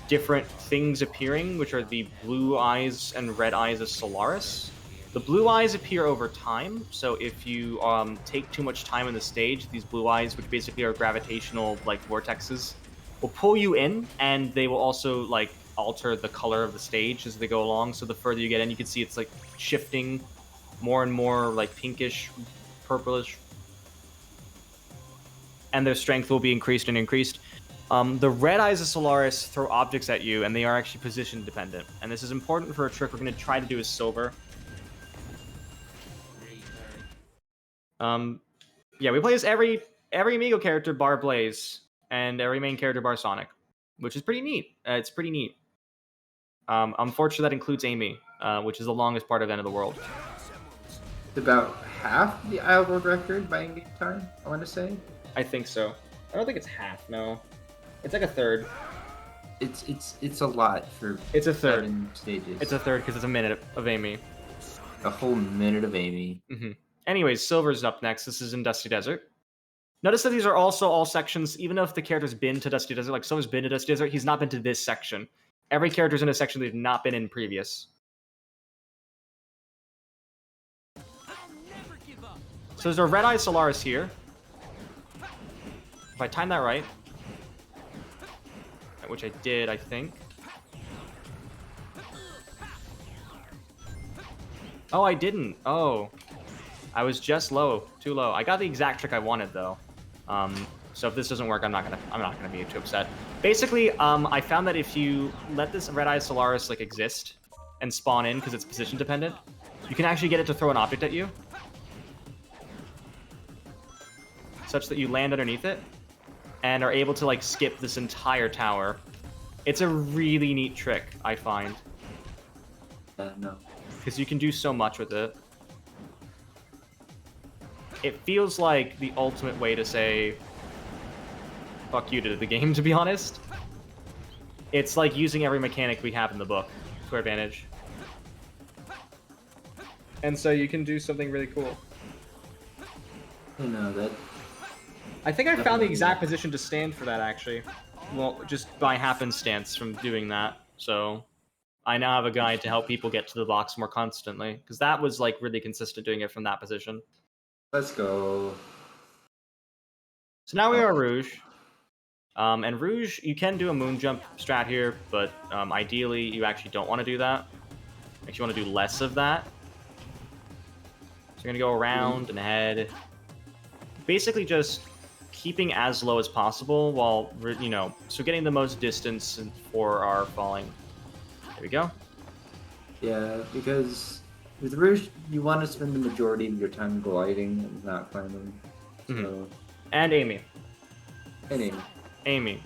different things appearing, which are the blue eyes and red eyes of Solaris. The blue eyes appear over time, so if you take too much time on the stage, these blue eyes, which basically are gravitational vortexes, will pull you in, and they will also alter the color of the stage as they go along. So the further you get in, you can see it's shifting more and more pinkish, purplish, and their strength will be increased and increased. The red eyes of Solaris throw objects at you, and they are actually position dependent. And this is important for a trick we're going to try to do as Silver. Yeah, we play as every Amigo character bar Blaze, and every main character bar Sonic, which is pretty neat. It's pretty neat. Unfortunately, that includes Amy, which is the longest part of End of the World. It's about half the Isle World record by in-game time, I want to say. I think so. I don't think it's half, no. It's like a third. It's a lot for It's a third. 7 stages. It's a third because it's a minute of Amy. A whole minute of Amy. Mm-hmm. Anyways, Silver's up next. This is in Dusty Desert. Notice that these are also all sections, even if the character's been to Dusty Desert, like Silver's been to Dusty Desert, he's not been to this section. Every character's in a section they've not been in previous. So there's a Red Eye Solaris here. If I time that right, which I did, I think. Oh, I didn't. Oh. I was just low, too low. I got the exact trick I wanted though. So if this doesn't work, I'm not gonna be too upset. Basically, I found that if you let this Red Eye Solaris exist and spawn in because it's position dependent, you can actually get it to throw an object at you, such that you land underneath it and are able to skip this entire tower. It's a really neat trick, I find. No. Because you can do so much with it. It feels like the ultimate way to say fuck you to the game, to be honest. It's like using every mechanic we have in the book to our advantage. And so you can do something really cool. That. I think I found the exact position to stand for that, actually. Well, just by happenstance from doing that. So I now have a guide to help people get to the box more constantly. Because that was really consistent doing it from that position. Let's go. So now we are Rouge. And Rouge, you can do a moon jump strat here, but ideally you actually don't want to do that. You actually want to do less of that. So you're going to go around and ahead. Basically just keeping as low as possible while, so getting the most distance for our falling. There we go. Yeah, because with Rouge, you want to spend the majority of your time gliding and not climbing. So... And Amy. And Amy. Amy.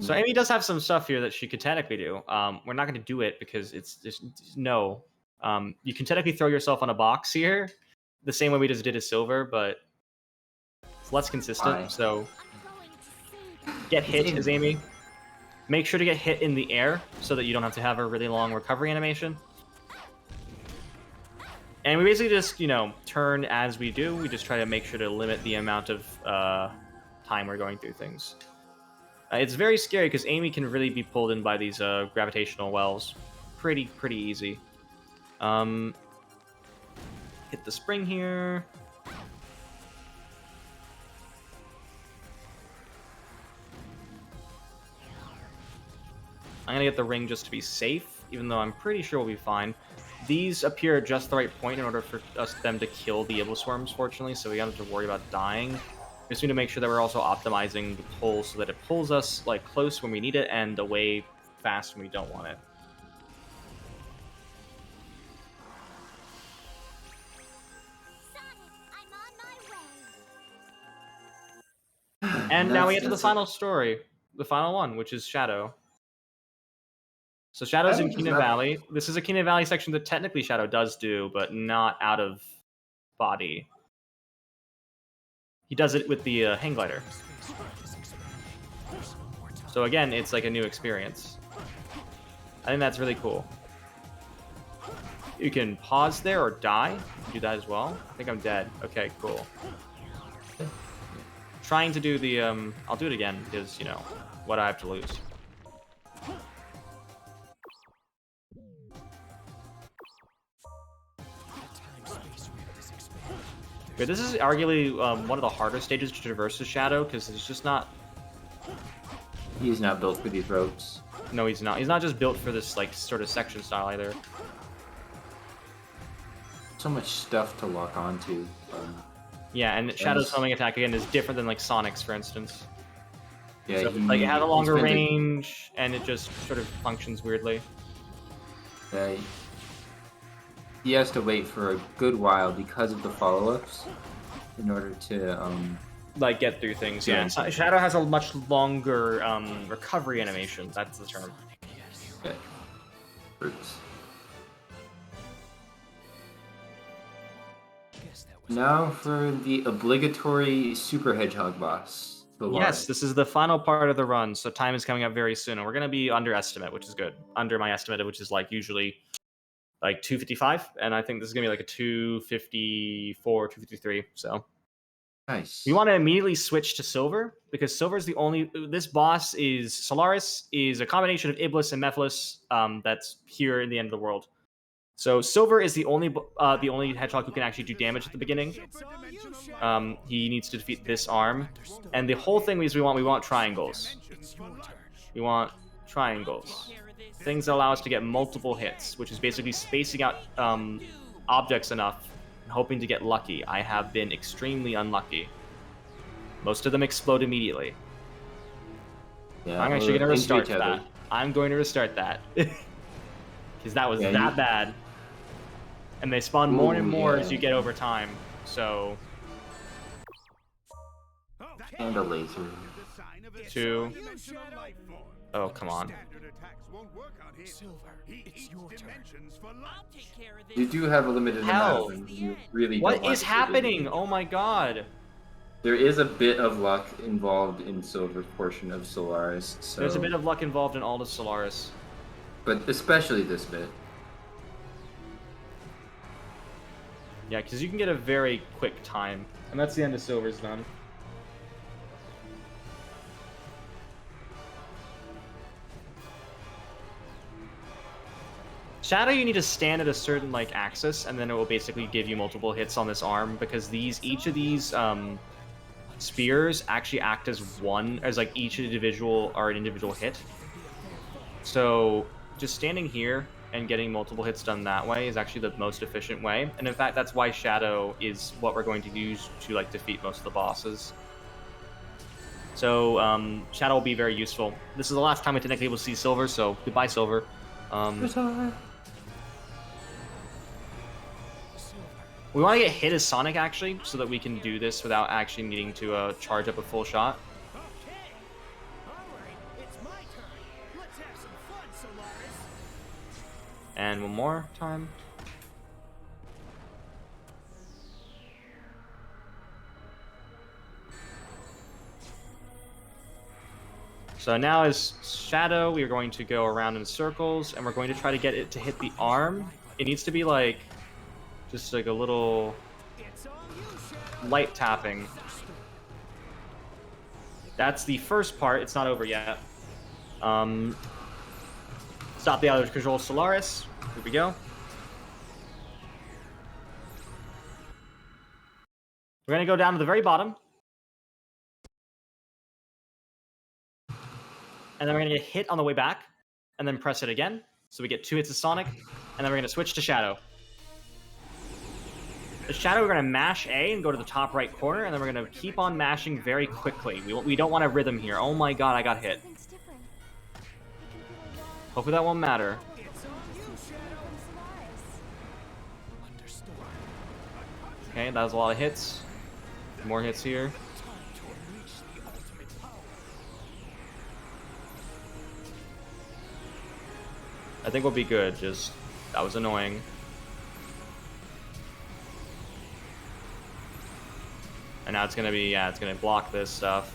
So Amy does have some stuff here that she could technically do. We're not going to do it because it's just no. You can technically throw yourself on a box here, the same way we just did a silver, but it's less consistent. Why? So I'm going to see get hit Amy. is Amy. Make sure to get hit in the air so that you don't have to have a really long recovery animation. And we basically just, turn as we do. We just try to make sure to limit the amount of time we're going through things. It's very scary because Amy can really be pulled in by these gravitational wells. Pretty easy. Hit the spring here. I'm gonna get the ring just to be safe, even though I'm pretty sure we'll be fine. These appear at just the right point in order for them to kill the Iblisworms, fortunately, so we don't have to worry about dying. We just need to make sure that we're also optimizing the pull so that it pulls us like close when we need it and away fast when we don't want it. Sonic. I'm on my way. And now we get to the That's- final story, the final one, which is Shadow. So Shadow's in Shadow does Kina not- Valley. This is a Kina Valley section that technically Shadow does do, but not out of body. He does it with the hang glider. So again, it's like a new experience. I think that's really cool. You can pause there or die. Do that as well. I think I'm dead. Okay, cool. Trying to do the I'll do it again because what I have to lose. But this is arguably one of the harder stages to traverse with Shadow because it's just not. He's not built for these ropes. No, he's not. He's not just built for this like sort of section style either. So much stuff to lock onto. Yeah, and Shadow's Yes. homing attack again is different than like Sonic's, for instance. Yeah, So, he, like it has a longer spends range, and it just sort of functions weirdly. He has to wait for a good while because of the follow-ups in order to Like get through things. Yeah. Yeah, Shadow has a much longer recovery animation. That's the term. get fruits. Now for the obligatory Super Hedgehog boss. Solar. Yes, this is the final part of the run, so time is coming up very soon, and we're gonna be under estimate, which is good. Under my estimate, which is like usually like 255, and I think this is gonna be like a 254, 253. So Nice. we want to immediately switch to Silver because Silver is the only. This boss is Solaris is a combination of Iblis and Mephiles. That's here in the end of the world. So Silver is the only hedgehog who can actually do damage at the beginning. He needs to defeat this arm, and the whole thing is we want triangles. We want triangles, things that allow us to get multiple hits, which is basically spacing out objects enough and hoping to get lucky. I have been extremely unlucky. Most of them explode immediately. Yeah, I'm actually going to thanks to restart each other. that. I'm going to restart that. Because that was Yeah, that you- bad. And they spawn more and Ooh, more yeah. as you get over time. So, And a laser. 2. Oh, come on. I'll take care of this. You do have a limited Hell. amount of them. You really don't What want is to happening? Oh my god. There is a bit of luck involved in Silver's portion of Solaris, so There's a bit of luck involved in all of Solaris. but especially this bit. Yeah, because you can get a very quick time. And that's the end of Silver's done. Shadow, you need to stand at a certain like axis, and then it will basically give you multiple hits on this arm because each of these spears actually act as like each individual are an individual hit. So just standing here and getting multiple hits done that way is actually the most efficient way. And in fact, that's why Shadow is what we're going to use to like defeat most of the bosses. So Shadow will be very useful. This is the last time we technically will see Silver, so goodbye, Silver. We want to get hit as Sonic, actually, so that we can do this without actually needing to charge up a full shot. Okay. All right, it's my turn. Let's have some fun, Solaris. And one more time. So now as Shadow, we are going to go around in circles, and we're going to try to get it to hit the arm. It needs to be like, just like a little light tapping. That's the first part. It's not over yet. Stop the out of control Solaris. Here we go. We're going to go down to the very bottom. And then we're going to get hit on the way back. And then press it again. So we get 2 hits of Sonic. And then we're going to switch to Shadow. The Shadow, we're going to mash A and go to the top right corner. And then we're going to keep on mashing very quickly. We don't want a rhythm here. Oh my god, I got hit. Something's different. It can feel alive. Hopefully that won't matter. Okay, that was a lot of hits. More hits here. I think we'll be good, just that was annoying. And now it's gonna be, yeah, it's gonna block this stuff.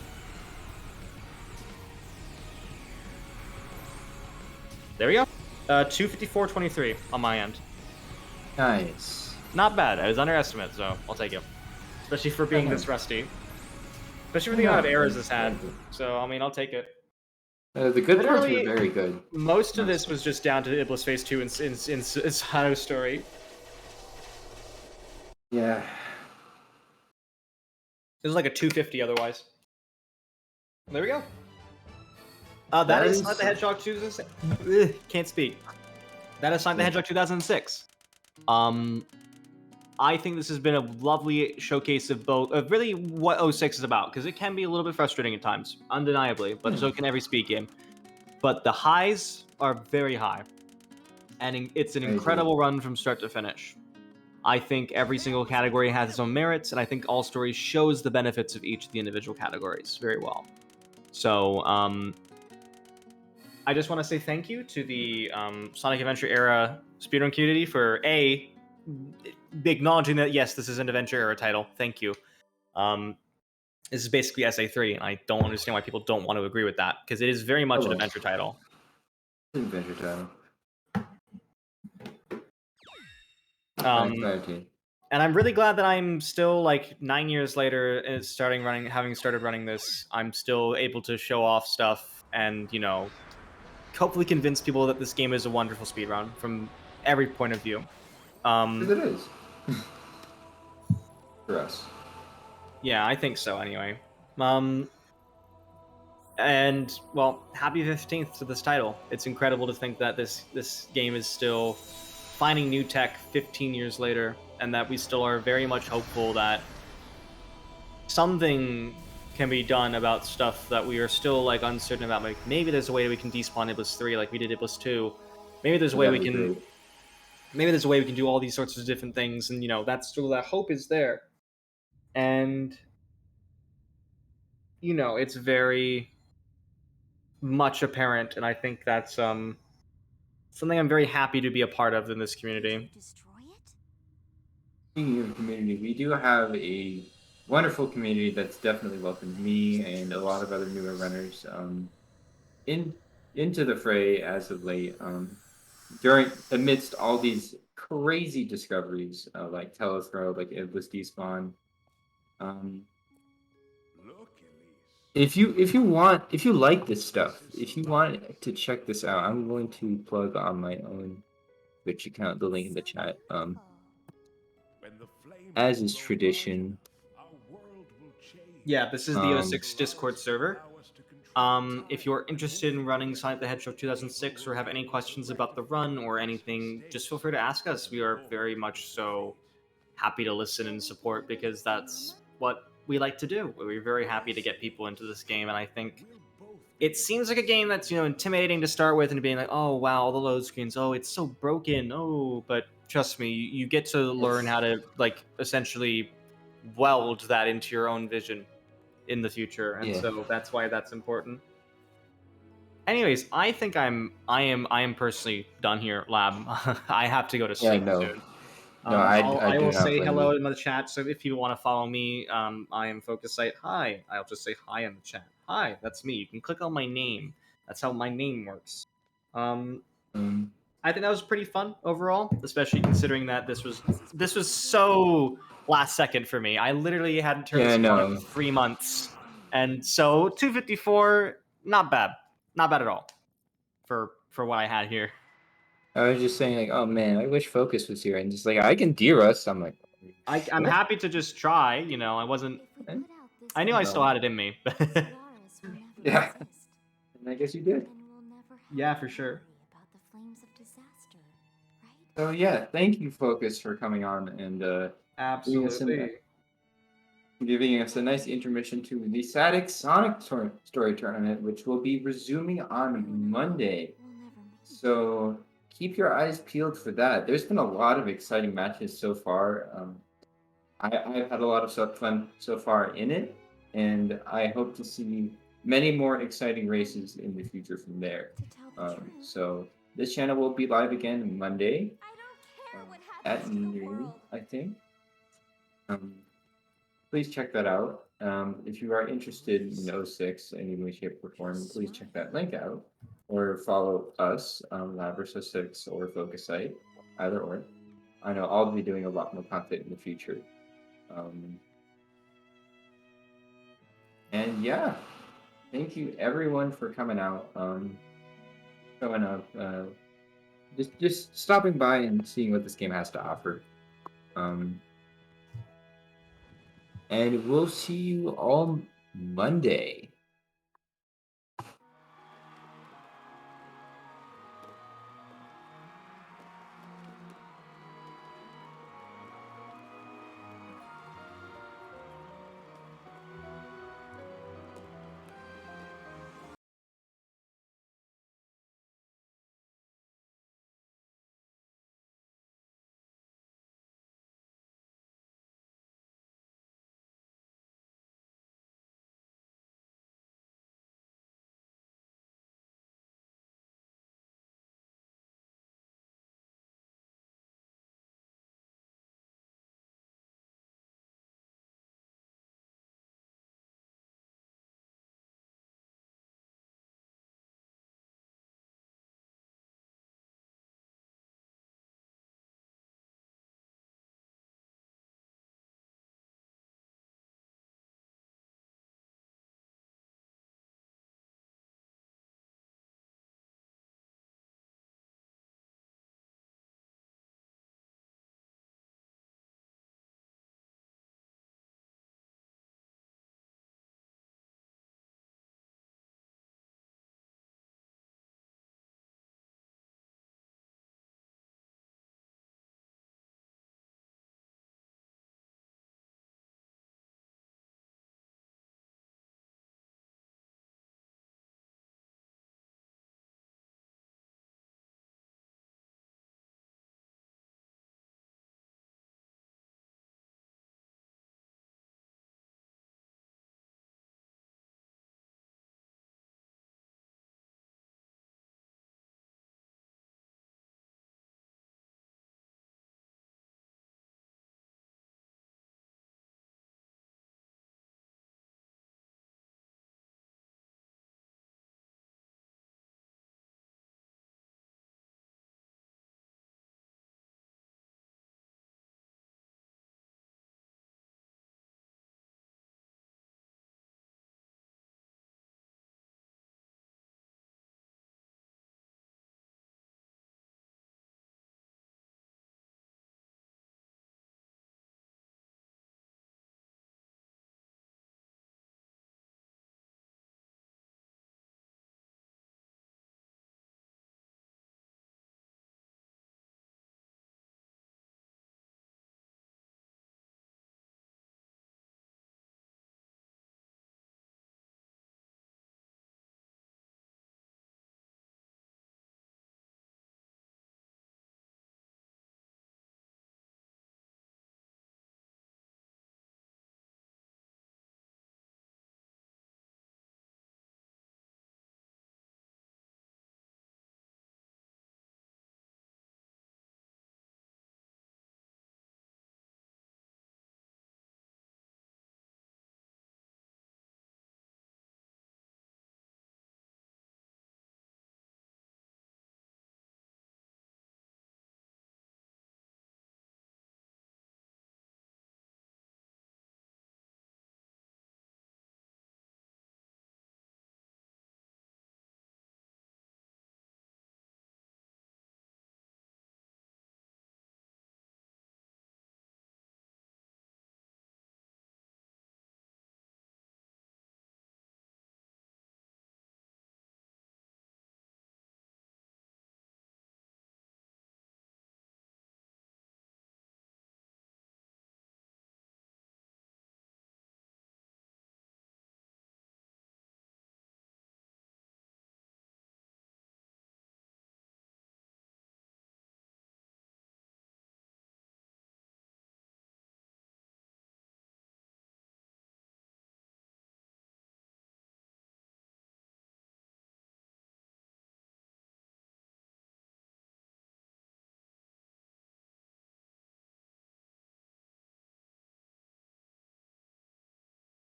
There we go. 254.23 on my end. Nice. Not bad. I was underestimated, so I'll take it. Especially for being this rusty. Especially for the amount of errors this had. So, I mean, I'll take it. The good parts were Literally, very good. Most of this was just down to Iblis Phase 2 in Shadow's story. Yeah. It was like a 250 otherwise. There we go. That is Sonic the Hedgehog 2006. Can't speak. That is Sonic the Hedgehog 2006. I think this has been a lovely showcase of both, of really what 06 is about, because it can be a little bit frustrating at times, undeniably, but so can every speed game. But the highs are very high, and it's an incredible run from start to finish. I think every single category has its own merits, and I think All Stories shows the benefits of each of the individual categories very well. So, I just want to say thank you to the Sonic Adventure era speedrun community for acknowledging that yes, this is an Adventure era title. Thank you. This is basically SA3, and I don't understand why people don't want to agree with that, because it is very much an adventure title. Adventure title. And I'm really glad that I'm still, like, 9 years later, and having started running this, I'm still able to show off stuff and, you know, hopefully convince people that this game is a wonderful speedrun from every point of view. It is. For us. Yeah, I think so anyway. And, well, happy 15th to this title. It's incredible to think that this game is still finding new tech 15 years later, and that we still are very much hopeful that something can be done about stuff that we are still, like, uncertain about. Like, maybe there's a way we can despawn Iblis 3 like we did Iblis 2. Maybe there's a way we can... Maybe there's a way we can do all these sorts of different things, and, you know, that's still, that hope is there. And, you know, it's very much apparent, and I think that's something I'm very happy to be a part of in this community. Destroy it? Speaking of community, we do have a wonderful community that's definitely welcomed me and a lot of other newer runners into the fray as of late. Amidst all these crazy discoveries, like Telethrow, like Iblis Despawn. If you like this stuff, if you want to check this out, I'm going to plug on my own Twitch account, the link in the chat. As is tradition. Yeah, this is the 06 Discord server. If you're interested in running Sonic the Hedgehog 2006 or have any questions about the run or anything, just feel free to ask us. We are very much so happy to listen and support, because that's what we like to do. We're very happy to get people into this game, and I think it seems like a game that's, you know, intimidating to start with, and being like, oh wow, all the load screens, oh it's so broken, oh, but trust me, you get to learn how to, like, essentially weld that into your own vision in the future, and so that's why that's important. Anyways, I think I am personally done here, Lab. I have to go to sleep soon. I will say hello in the chat. So if you want to follow me, I am Focus Sight. Hi. I'll just say hi in the chat. hi, that's me. You can click on my name. That's how my name works. I think that was pretty fun overall, especially considering that this was so last second for me. I literally hadn't turned Yeah, I this on know. in 3 months, and so 254, not bad, not bad at all for what I had here. I was just saying like, oh man, I wish Focus was here, and just like I can deer us. I'm like, I'm happy to just try. You know, I wasn't. If we put out this I knew I No. still had it in me. Solaris will never Yeah. exist. And I guess you did. Then we'll never have Yeah, to for sure. worry about the flames of disaster, right? So yeah, thank you, Focus, for coming on and Absolutely. giving us a nice intermission to the Static Sonic Story Tournament, which will be resuming on Monday. We'll never meet. So keep your eyes peeled for that. There's been a lot of exciting matches so far. I've had a lot of fun so far in it, and I hope to see many more exciting races in the future from there. To tell the truth, So this channel will be live again Monday I don't care what at happens to the noon, world. I think. Please check that out. If you are interested in O6 in any way, shape, or form, please check that link out or follow us on Labras 06 or Focus Site, either or. I know I'll be doing a lot more content in the future. And yeah, thank you everyone for coming out, showing up, just stopping by and seeing what this game has to offer. And we'll see you all Monday.